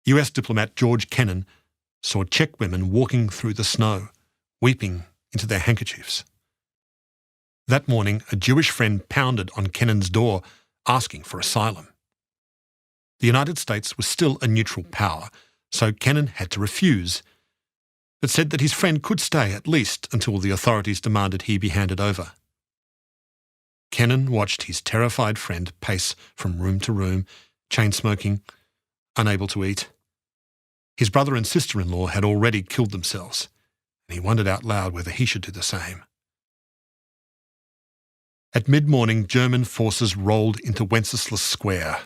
US diplomat George Kennan saw Czech women walking through the snow, weeping into their handkerchiefs. That morning, a Jewish friend pounded on Kennan's door, asking for asylum. The United States was still a neutral power, so Kennan had to refuse, but said that his friend could stay at least until the authorities demanded he be handed over. Kennan watched his terrified friend pace from room to room, chain-smoking, unable to eat. His brother and sister-in-law had already killed themselves, and he wondered out loud whether he should do the same. At mid-morning, German forces rolled into Wenceslas Square.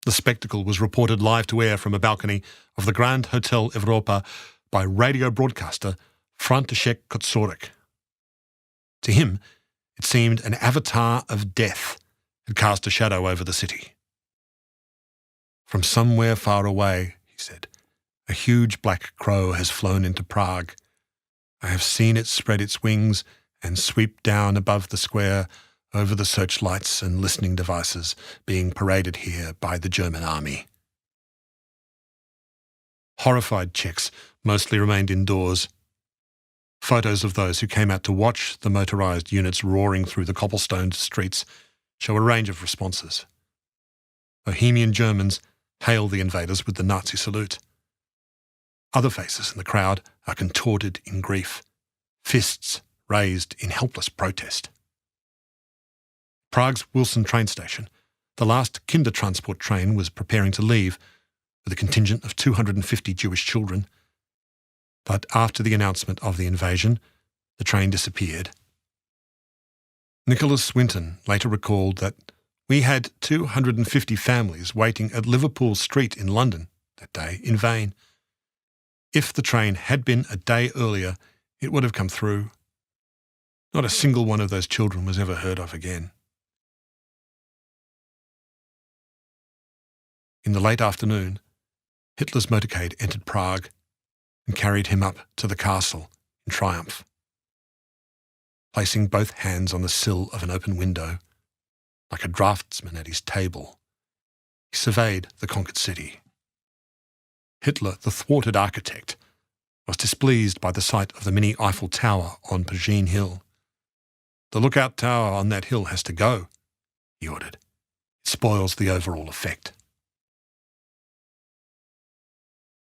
The spectacle was reported live to air from a balcony of the Grand Hotel Europa by radio broadcaster František Kocourek. To him, it seemed an avatar of death had cast a shadow over the city. From somewhere far away, he said, a huge black crow has flown into Prague. I have seen it spread its wings and sweep down above the square over the searchlights and listening devices being paraded here by the German army. Horrified Czechs mostly remained indoors. Photos of those who came out to watch the motorised units roaring through the cobblestoned streets show a range of responses. Bohemian Germans hail the invaders with the Nazi salute. Other faces in the crowd are contorted in grief, fists raised in helpless protest. Prague's Wilson train station, the last Kindertransport train was preparing to leave with a contingent of 250 Jewish children. But after the announcement of the invasion, the train disappeared. Nicholas Swinton later recalled that we had 250 families waiting at Liverpool Street in London that day in vain. If the train had been a day earlier, it would have come through. Not a single one of those children was ever heard of again. In the late afternoon, Hitler's motorcade entered Prague and carried him up to the castle in triumph. Placing both hands on the sill of an open window, like a draftsman at his table, he surveyed the conquered city. Hitler, the thwarted architect, was displeased by the sight of the mini Eiffel Tower on Pershing Hill. The lookout tower on that hill has to go, he ordered. It spoils the overall effect.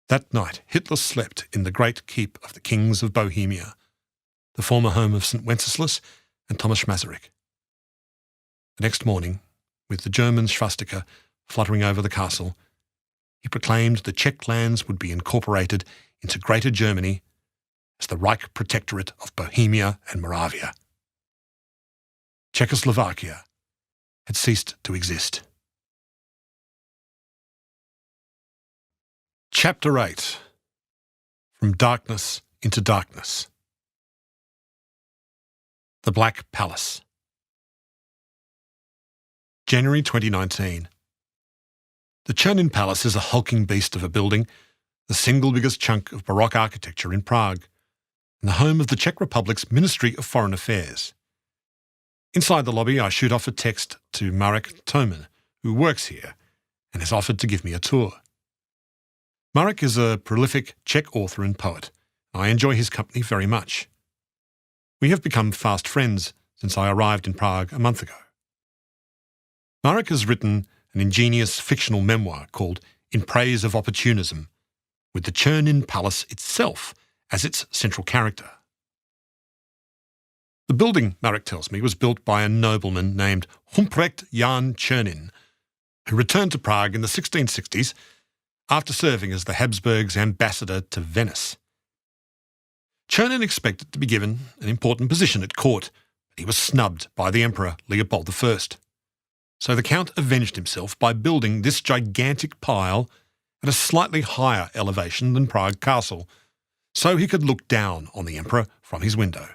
That night, Hitler slept in the great keep of the Kings of Bohemia, the former home of St. Wenceslas and Thomas Masaryk. The next morning, with the German swastika fluttering over the castle, he proclaimed the Czech lands would be incorporated into Greater Germany as the Reich Protectorate of Bohemia and Moravia. Czechoslovakia had ceased to exist. Chapter 8. From Darkness into Darkness. The Black Palace. January 2019. The Chernin Palace is a hulking beast of a building, the single biggest chunk of Baroque architecture in Prague, and the home of the Czech Republic's Ministry of Foreign Affairs. Inside the lobby, I shoot off a text to Marek Toman, who works here, and has offered to give me a tour. Marek is a prolific Czech author and poet. I enjoy his company very much. We have become fast friends since I arrived in Prague a month ago. Marek has written an ingenious fictional memoir called In Praise of Opportunism, with the Chernin Palace itself as its central character. The building, Marek tells me, was built by a nobleman named Humprecht Jan Chernin, who returned to Prague in the 1660s after serving as the Habsburgs' ambassador to Venice. Chernin expected to be given an important position at court, but he was snubbed by the Emperor Leopold I. So the Count avenged himself by building this gigantic pile at a slightly higher elevation than Prague Castle, so he could look down on the Emperor from his window.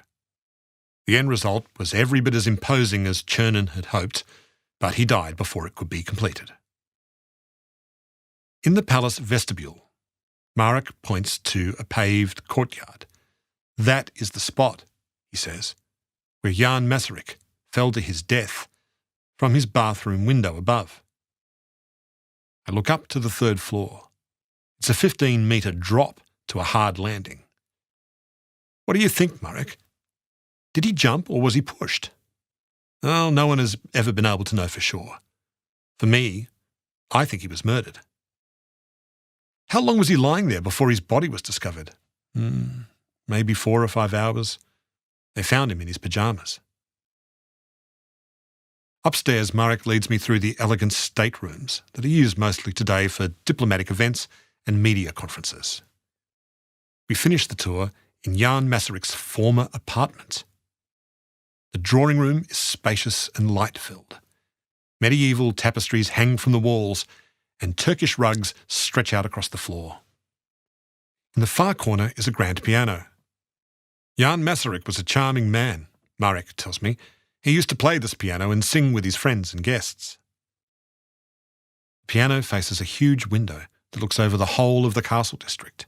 The end result was every bit as imposing as Chernin had hoped, but he died before it could be completed. In the palace vestibule, Marek points to a paved courtyard. That is the spot, he says, where Jan Masaryk fell to his death from his bathroom window above. I look up to the third floor. It's a 15-metre drop to a hard landing. What do you think, Marek? Did he jump or was he pushed? Well, no one has ever been able to know for sure. For me, I think he was murdered. How long was he lying there before his body was discovered? Maybe 4 or 5 hours. They found him in his pyjamas. Upstairs, Marek leads me through the elegant staterooms that are used mostly today for diplomatic events and media conferences. We finish the tour in Jan Masaryk's former apartment. The drawing room is spacious and light-filled. Medieval tapestries hang from the walls, and Turkish rugs stretch out across the floor. In the far corner is a grand piano. Jan Masaryk was a charming man, Marek tells me. He used to play this piano and sing with his friends and guests. The piano faces a huge window that looks over the whole of the castle district.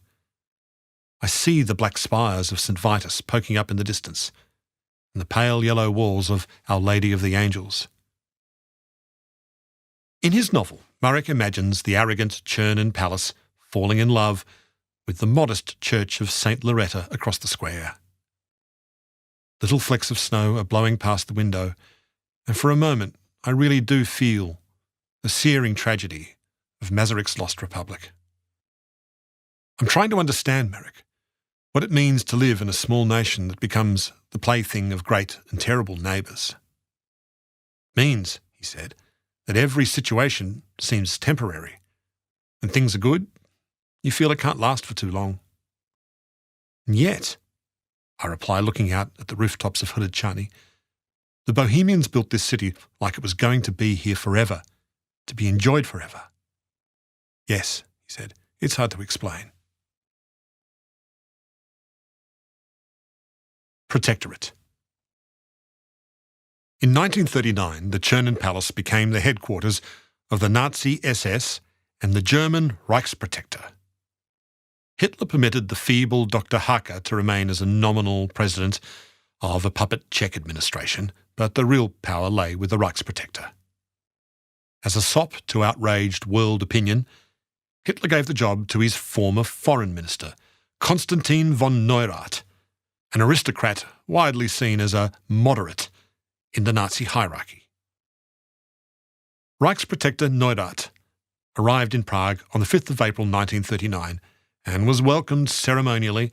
I see the black spires of St. Vitus poking up in the distance, and the pale yellow walls of Our Lady of the Angels. In his novel, Marek imagines the arrogant Chernin Palace falling in love with the modest church of St. Loretta across the square. Little flecks of snow are blowing past the window, and for a moment I really do feel the searing tragedy of Masaryk's lost republic. I'm trying to understand, Marek, what it means to live in a small nation that becomes the plaything of great and terrible neighbours. It means, he said, that every situation seems temporary. When things are good, you feel it can't last for too long. And yet, I reply, looking out at the rooftops of Hradčany, the Bohemians built this city like it was going to be here forever, to be enjoyed forever. Yes, he said, it's hard to explain. Protectorate. In 1939, the Chernin Palace became the headquarters of the Nazi SS and the German Reichsprotector. Hitler permitted the feeble Dr. Hake to remain as a nominal president of a puppet Czech administration, but the real power lay with the Reichsprotector. As a sop to outraged world opinion, Hitler gave the job to his former foreign minister, Konstantin von Neurath, an aristocrat widely seen as a moderate in the Nazi hierarchy. Reichsprotector Neurath arrived in Prague on the 5th of April 1939 and was welcomed ceremonially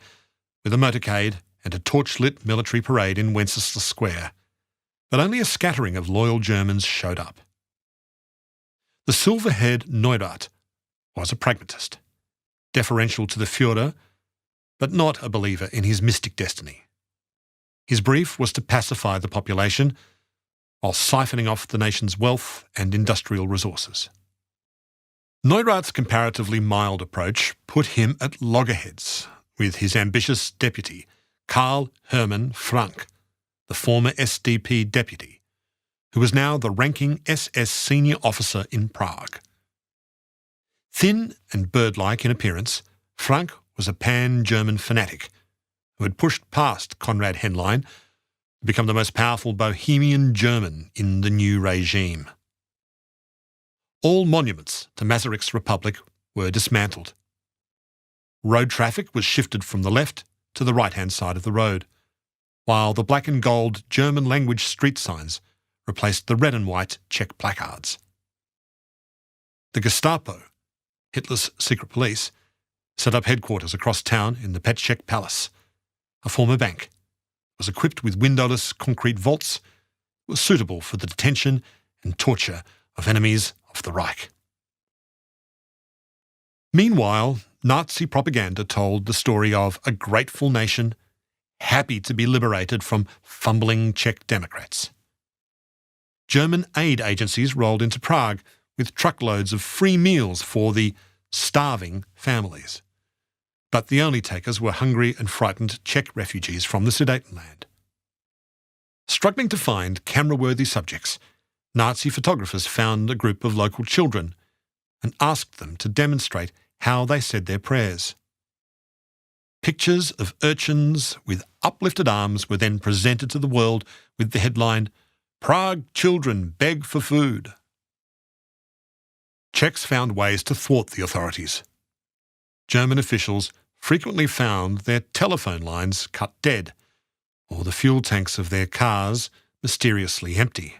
with a motorcade and a torch-lit military parade in Wenceslas Square, but only a scattering of loyal Germans showed up. The silver-haired Neurath was a pragmatist, deferential to the Führer, but not a believer in his mystic destiny. His brief was to pacify the population while siphoning off the nation's wealth and industrial resources. Neurath's comparatively mild approach put him at loggerheads with his ambitious deputy, Karl Hermann Frank, the former SDP deputy, who was now the ranking SS senior officer in Prague. Thin and bird-like in appearance, Frank was a pan-German fanatic who had pushed past Konrad Henlein to become the most powerful Bohemian German in the new regime. All monuments to Masaryk's republic were dismantled. Road traffic was shifted from the left to the right-hand side of the road, while the black and gold German-language street signs replaced the red and white Czech placards. The Gestapo, Hitler's secret police, set up headquarters across town in the Petschek Palace, a former bank. It was equipped with windowless concrete vaults. It was suitable for the detention and torture of enemies of the Reich. Meanwhile, Nazi propaganda told the story of a grateful nation, happy to be liberated from fumbling Czech Democrats. German aid agencies rolled into Prague with truckloads of free meals for the starving families. But the only takers were hungry and frightened Czech refugees from the Sudetenland. Struggling to find camera-worthy subjects, Nazi photographers found a group of local children and asked them to demonstrate how they said their prayers. Pictures of urchins with uplifted arms were then presented to the world with the headline, "Prague children beg for food." Czechs found ways to thwart the authorities. German officials frequently found their telephone lines cut dead, or the fuel tanks of their cars mysteriously empty.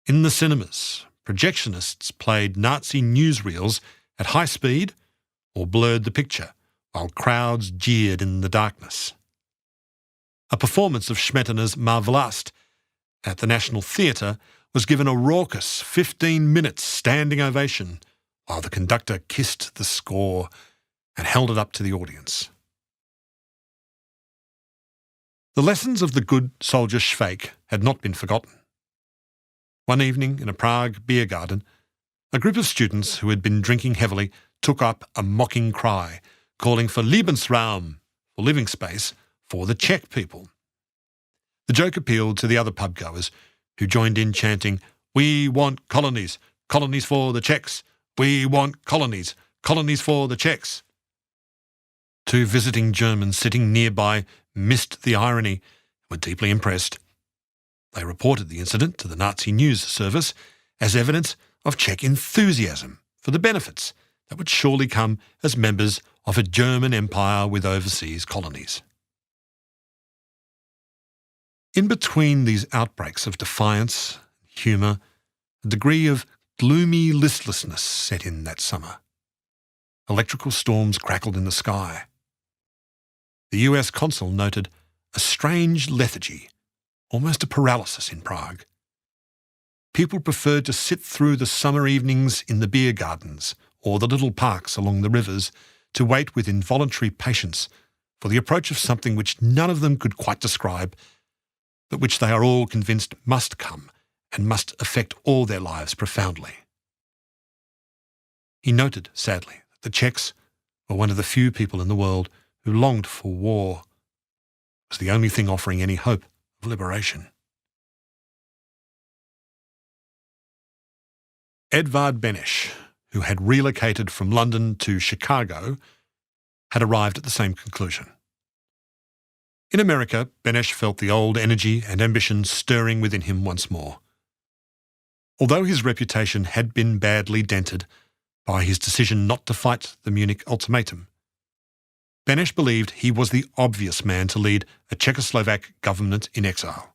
In the cinemas, projectionists played Nazi newsreels at high speed or blurred the picture, while crowds jeered in the darkness. A performance of Smetana's Marvelast at the National Theatre was given a raucous 15 minutes standing ovation, while the conductor kissed the score and held it up to the audience. The lessons of the good soldier Schweik had not been forgotten. One evening in a Prague beer garden, A group of students who had been drinking heavily took up a mocking cry, calling for Lebensraum, for living space, for the Czech people. The joke appealed to the other pub-goers, who joined in chanting, "We want colonies, colonies for the Czechs. We want colonies, colonies for the Czechs." Two visiting Germans sitting nearby missed the irony and were deeply impressed. They reported the incident to the Nazi news service as evidence of Czech enthusiasm for the benefits that would surely come as members of a German empire with overseas colonies. In between these outbreaks of defiance, humour, a degree of gloomy listlessness set in that summer. Electrical storms crackled in the sky. The US consul noted a strange lethargy, almost a paralysis in Prague. People preferred to sit through the summer evenings in the beer gardens or the little parks along the rivers to wait with involuntary patience for the approach of something which none of them could quite describe, but which they are all convinced must come and must affect all their lives profoundly. He noted, sadly, that the Czechs were one of the few people in the world who longed for war. It was the only thing offering any hope of liberation. Edvard Beneš, who had relocated from London to Chicago, had arrived at the same conclusion. In America, Beneš felt the old energy and ambition stirring within him once more. Although his reputation had been badly dented by his decision not to fight the Munich ultimatum, Beneš believed he was the obvious man to lead a Czechoslovak government in exile.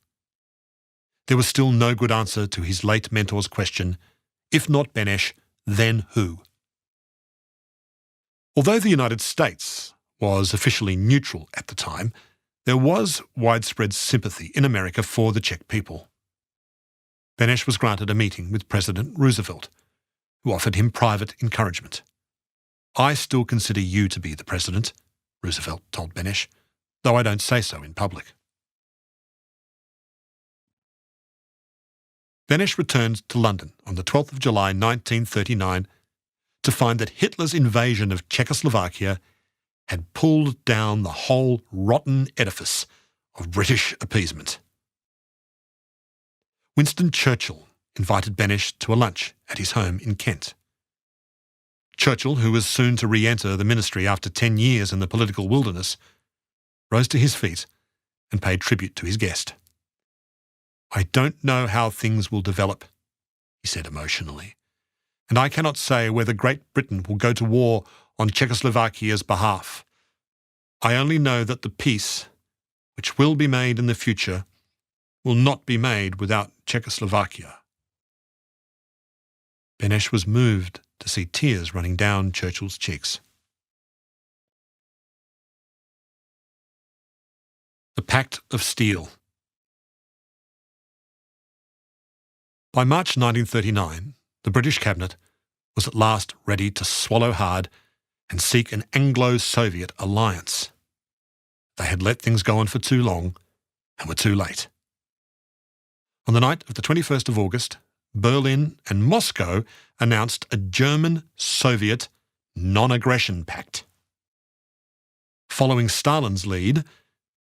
There was still no good answer to his late mentor's question, if not Beneš, then who? Although the United States was officially neutral at the time, there was widespread sympathy in America for the Czech people. Beneš was granted a meeting with President Roosevelt, who offered him private encouragement. "I still consider you to be the president," Roosevelt told Beneš, "though I don't say so in public." Beneš returned to London on the 12th of July 1939 to find that Hitler's invasion of Czechoslovakia had pulled down the whole rotten edifice of British appeasement. Winston Churchill invited Beneš to a lunch at his home in Kent. Churchill, who was soon to re-enter the ministry after 10 years in the political wilderness, rose to his feet and paid tribute to his guest. "I don't know how things will develop," he said emotionally, "and I cannot say whether Great Britain will go to war on Czechoslovakia's behalf. I only know that the peace, which will be made in the future, will not be made without Czechoslovakia." Beneš was moved to see tears running down Churchill's cheeks. The Pact of Steel. By March 1939, the British cabinet was at last ready to swallow hard and seek an Anglo-Soviet alliance. They had let things go on for too long and were too late. On the night of the 21st of August, Berlin and Moscow announced a German-Soviet non-aggression pact. Following Stalin's lead,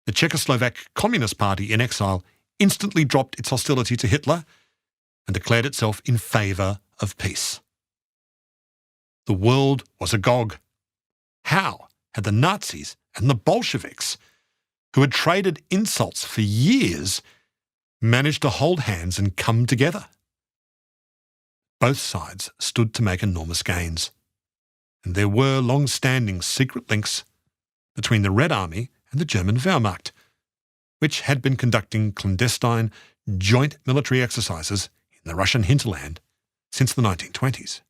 the Czechoslovak Communist Party in exile instantly dropped its hostility to Hitler and declared itself in favour of peace. The world was agog. How had the Nazis and the Bolsheviks, who had traded insults for years, managed to hold hands and come together? Both sides stood to make enormous gains, and there were long-standing secret links between the Red Army and the German Wehrmacht, which had been conducting clandestine joint military exercises in the Russian hinterland since the 1920s.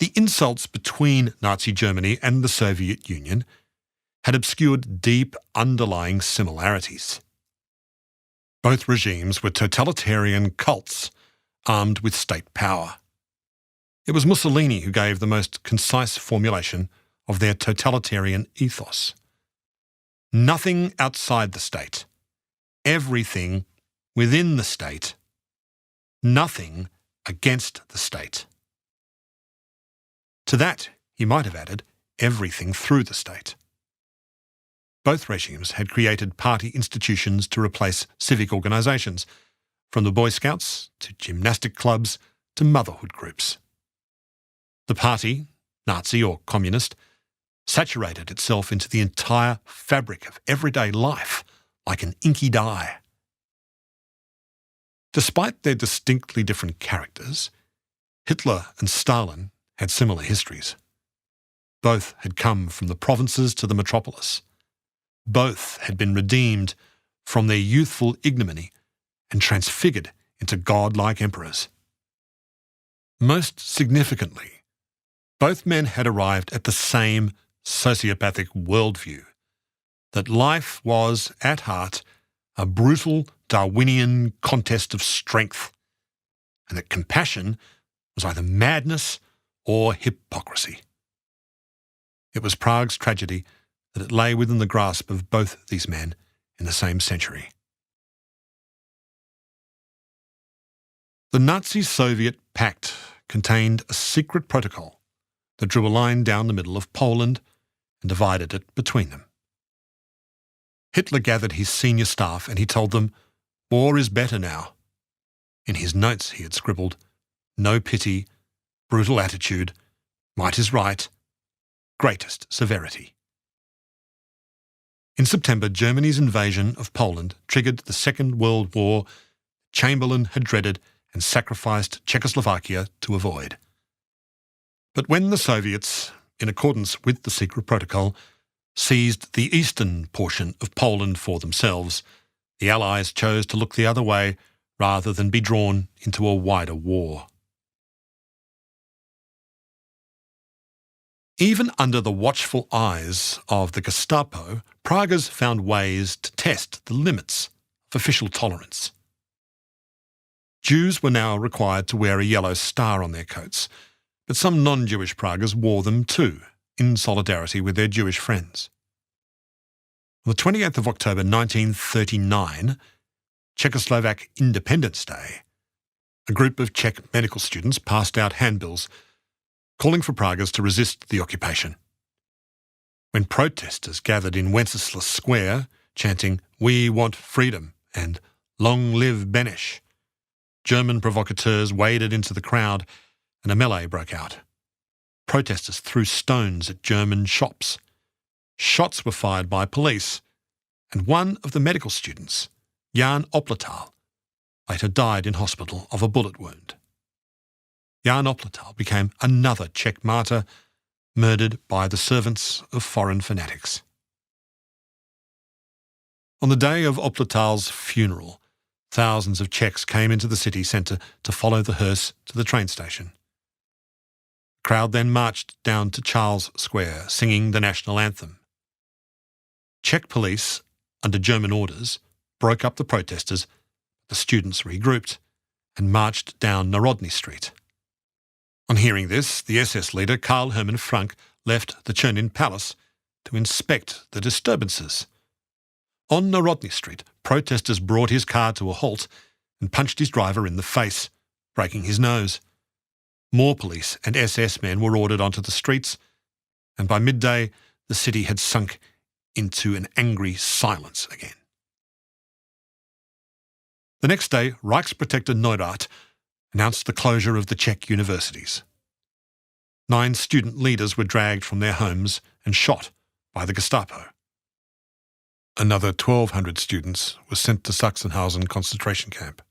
The insults between Nazi Germany and the Soviet Union had obscured deep underlying similarities. Both regimes were totalitarian cults armed with state power. It was Mussolini who gave the most concise formulation of their totalitarian ethos. Nothing outside the state, everything within the state, nothing against the state. To that, he might have added everything through the state. Both regimes had created party institutions to replace civic organisations, from the Boy Scouts to gymnastic clubs to motherhood groups. The party, Nazi or communist, saturated itself into the entire fabric of everyday life like an inky dye. Despite their distinctly different characters, Hitler and Stalin had similar histories. Both had come from the provinces to the metropolis. Both had been redeemed from their youthful ignominy and transfigured into godlike emperors. Most significantly, both men had arrived at the same sociopathic worldview, that life was, at heart, a brutal Darwinian contest of strength, and that compassion was either madness or hypocrisy. It was Prague's tragedy that it lay within the grasp of both these men in the same century. The Nazi-Soviet pact contained a secret protocol that drew a line down the middle of Poland and divided it between them. Hitler gathered his senior staff and he told them, "War is better now." In his notes he had scribbled, "No pity, brutal attitude, might is right, greatest severity." In September, Germany's invasion of Poland triggered the Second World War Chamberlain had dreaded and sacrificed Czechoslovakia to avoid. But when the Soviets, in accordance with the secret protocol, seized the eastern portion of Poland for themselves, the Allies chose to look the other way rather than be drawn into a wider war. Even under the watchful eyes of the Gestapo, Praguers found ways to test the limits of official tolerance. Jews were now required to wear a yellow star on their coats, but some non-Jewish Praguers wore them too, in solidarity with their Jewish friends. On the 28th of October 1939, Czechoslovak Independence Day, a group of Czech medical students passed out handbills calling for Praguers to resist the occupation. When protesters gathered in Wenceslas Square, chanting, "We want freedom" and "Long live Beneš," German provocateurs waded into the crowd and a melee broke out. Protesters threw stones at German shops. Shots were fired by police, and one of the medical students, Jan Opletal, later died in hospital of a bullet wound. Jan Opletal became another Czech martyr, murdered by the servants of foreign fanatics. On the day of Opletal's funeral, thousands of Czechs came into the city centre to follow the hearse to the train station. The crowd then marched down to Charles Square, singing the national anthem. Czech police, under German orders, broke up the protesters. The students regrouped and marched down Narodny Street. On hearing this, the SS leader Karl Hermann Frank left the Chernin Palace to inspect the disturbances. On Narodny Street, protesters brought his car to a halt and punched his driver in the face, breaking his nose. More police and SS men were ordered onto the streets, and by midday the city had sunk into an angry silence again. The next day, Reichsprotector Neurath announced the closure of the Czech universities. 9 student leaders were dragged from their homes and shot by the Gestapo. Another 1,200 students were sent to Sachsenhausen concentration camp.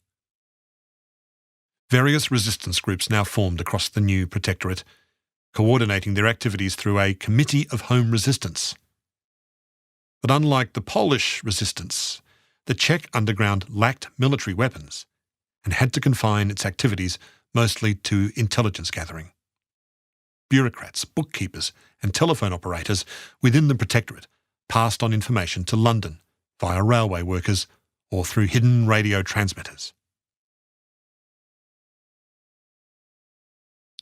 Various resistance groups now formed across the new protectorate, coordinating their activities through a Committee of Home Resistance. But unlike the Polish resistance, the Czech underground lacked military weapons and had to confine its activities mostly to intelligence gathering. Bureaucrats, bookkeepers and telephone operators within the protectorate passed on information to London via railway workers or through hidden radio transmitters.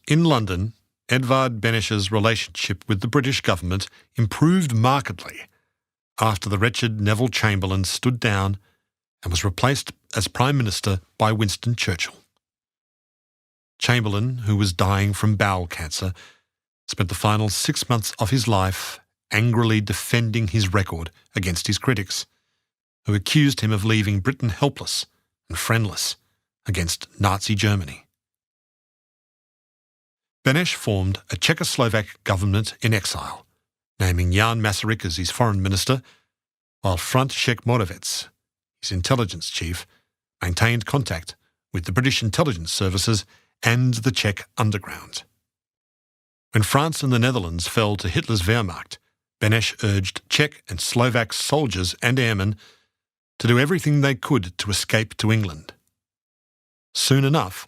In London, Edvard Beneš's relationship with the British government improved markedly after the wretched Neville Chamberlain stood down and was replaced as Prime Minister by Winston Churchill. Chamberlain, who was dying from bowel cancer, spent the final 6 months of his life angrily defending his record against his critics, who accused him of leaving Britain helpless and friendless against Nazi Germany. Beneš formed a Czechoslovak government in exile, naming Jan Masaryk as his foreign minister, while František Moravec, his intelligence chief, maintained contact with the British intelligence services and the Czech underground. When France and the Netherlands fell to Hitler's Wehrmacht, Beneš urged Czech and Slovak soldiers and airmen to do everything they could to escape to England. Soon enough,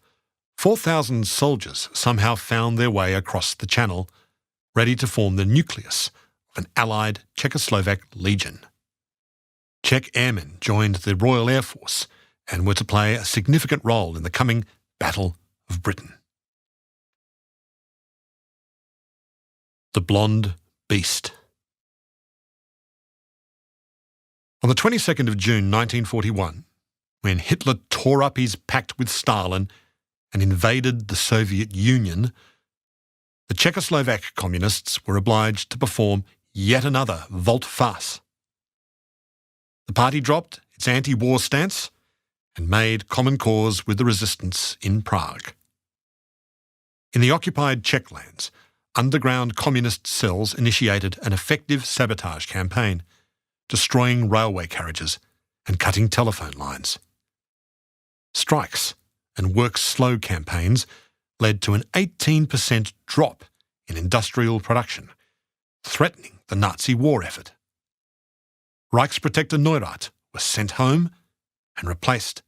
4,000 soldiers somehow found their way across the Channel, ready to form the nucleus of an allied Czechoslovak legion. Czech airmen joined the Royal Air Force and were to play a significant role in the coming Battle of Britain. The Blonde Beast. On the 22nd of June 1941, when Hitler tore up his pact with Stalin and invaded the Soviet Union, the Czechoslovak communists were obliged to perform yet another volte-face. The party dropped its anti-war stance and made common cause with the resistance in Prague. In the occupied Czech lands, underground communist cells initiated an effective sabotage campaign, destroying railway carriages and cutting telephone lines. Strikes and work slow campaigns led to an 18% drop in industrial production, threatening the Nazi war effort. Reichsprotector Neurath was sent home and replaced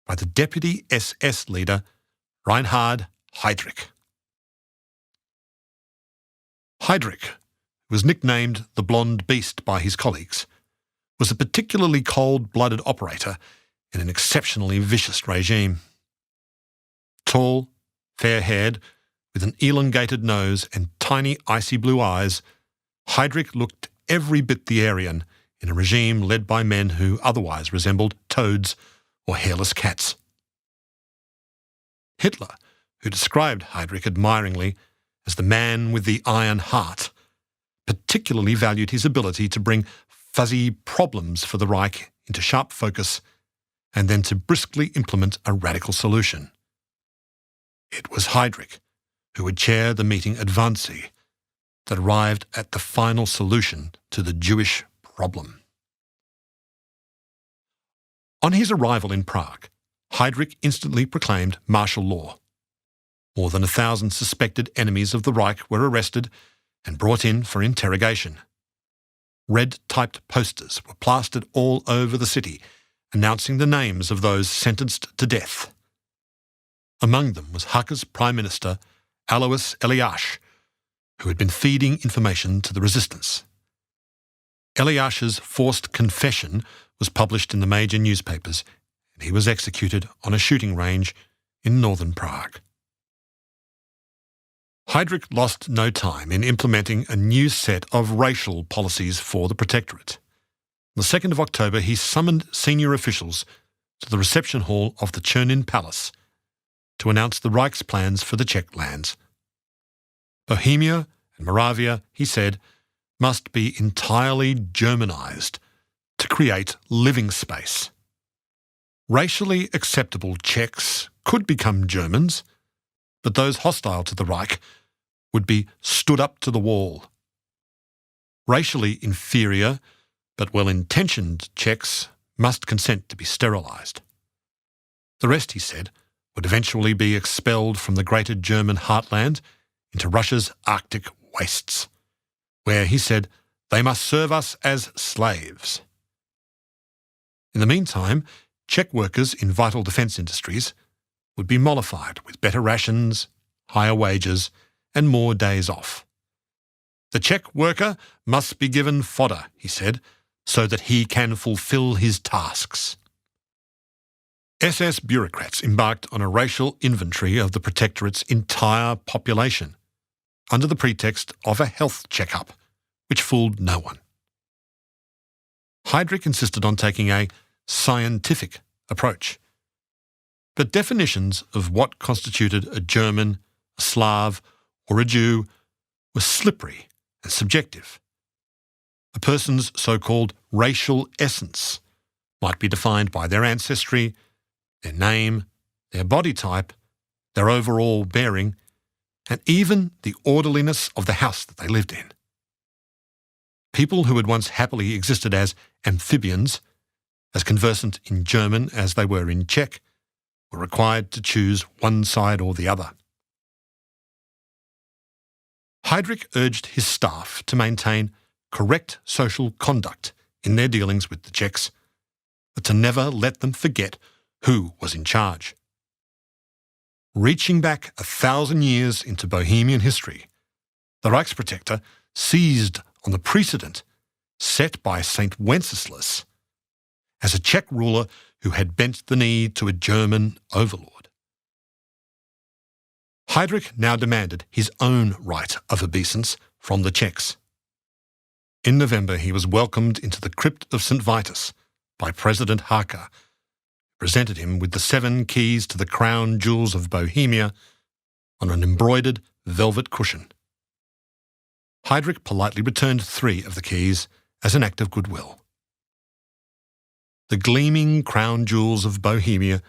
by the deputy SS leader Reinhard Heydrich. Heydrich, who was nicknamed the Blonde Beast by his colleagues, was a particularly cold-blooded operator in an exceptionally vicious regime. Tall, fair-haired, with an elongated nose and tiny icy blue eyes, Heydrich looked every bit the Aryan in a regime led by men who otherwise resembled toads or hairless cats. Hitler, who described Heydrich admiringly as the man with the iron heart, particularly valued his ability to bring fuzzy problems for the Reich into sharp focus and then to briskly implement a radical solution. It was Heydrich who would chair the meeting at Wannsee that arrived at the final solution to the Jewish problem. On his arrival in Prague, Heydrich instantly proclaimed martial law. More than 1,000 suspected enemies of the Reich were arrested and brought in for interrogation. Red-typed posters were plastered all over the city, announcing the names of those sentenced to death. Among them was Hacha's Prime Minister, Alois Eliash, who had been feeding information to the resistance. Eliash's forced confession was published in the major newspapers, and he was executed on a shooting range in northern Prague. Heydrich lost no time in implementing a new set of racial policies for the Protectorate. On the 2nd of October, he summoned senior officials to the reception hall of the Chernin Palace to announce the Reich's plans for the Czech lands. Bohemia and Moravia, he said, must be entirely Germanized to create living space. Racially acceptable Czechs could become Germans, but those hostile to the Reich would be stood up to the wall. Racially inferior but well-intentioned Czechs must consent to be sterilised. The rest, he said, would eventually be expelled from the greater German heartland into Russia's Arctic wastes, where, he said, they must serve us as slaves. In the meantime, Czech workers in vital defence industries would be mollified with better rations, higher wages, and more days off. The Czech worker must be given fodder, he said, so that he can fulfil his tasks. SS bureaucrats embarked on a racial inventory of the Protectorate's entire population, under the pretext of a health check-up, which fooled no one. Heydrich insisted on taking a scientific approach. But definitions of what constituted a German, a Slav, or a Jew were slippery and subjective. A person's so-called racial essence might be defined by their ancestry, their name, their body type, their overall bearing, and even the orderliness of the house that they lived in. People who had once happily existed as amphibians, as conversant in German as they were in Czech, were required to choose one side or the other. Heydrich urged his staff to maintain correct social conduct in their dealings with the Czechs, but to never let them forget who was in charge. Reaching back 1,000 years into Bohemian history, the Reichsprotector seized on the precedent set by St. Wenceslas as a Czech ruler who had bent the knee to a German overlord. Heydrich now demanded his own right of obeisance from the Czechs. In November, he was welcomed into the crypt of St. Vitus by President Hacha, who presented him with the 7 keys to the crown jewels of Bohemia on an embroidered velvet cushion. Heydrich politely returned 3 of the keys as an act of goodwill. The gleaming crown jewels of Bohemia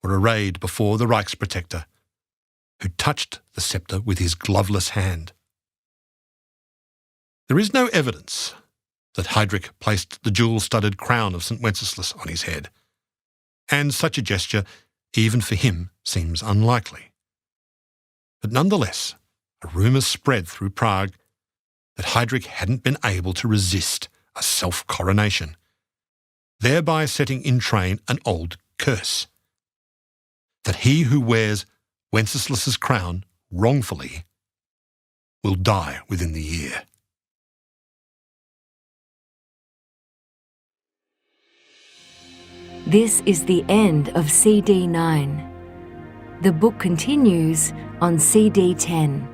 were arrayed before the Reichsprotector, who touched the sceptre with his gloveless hand. There is no evidence that Heydrich placed the jewel-studded crown of St. Wenceslas on his head, and such a gesture, even for him, seems unlikely. But nonetheless, a rumour spread through Prague that Heydrich hadn't been able to resist a self-coronation, thereby setting in train an old curse, that he who wears Wenceslas's crown wrongfully will die within the year. This is the end of CD 9. The book continues on CD 10.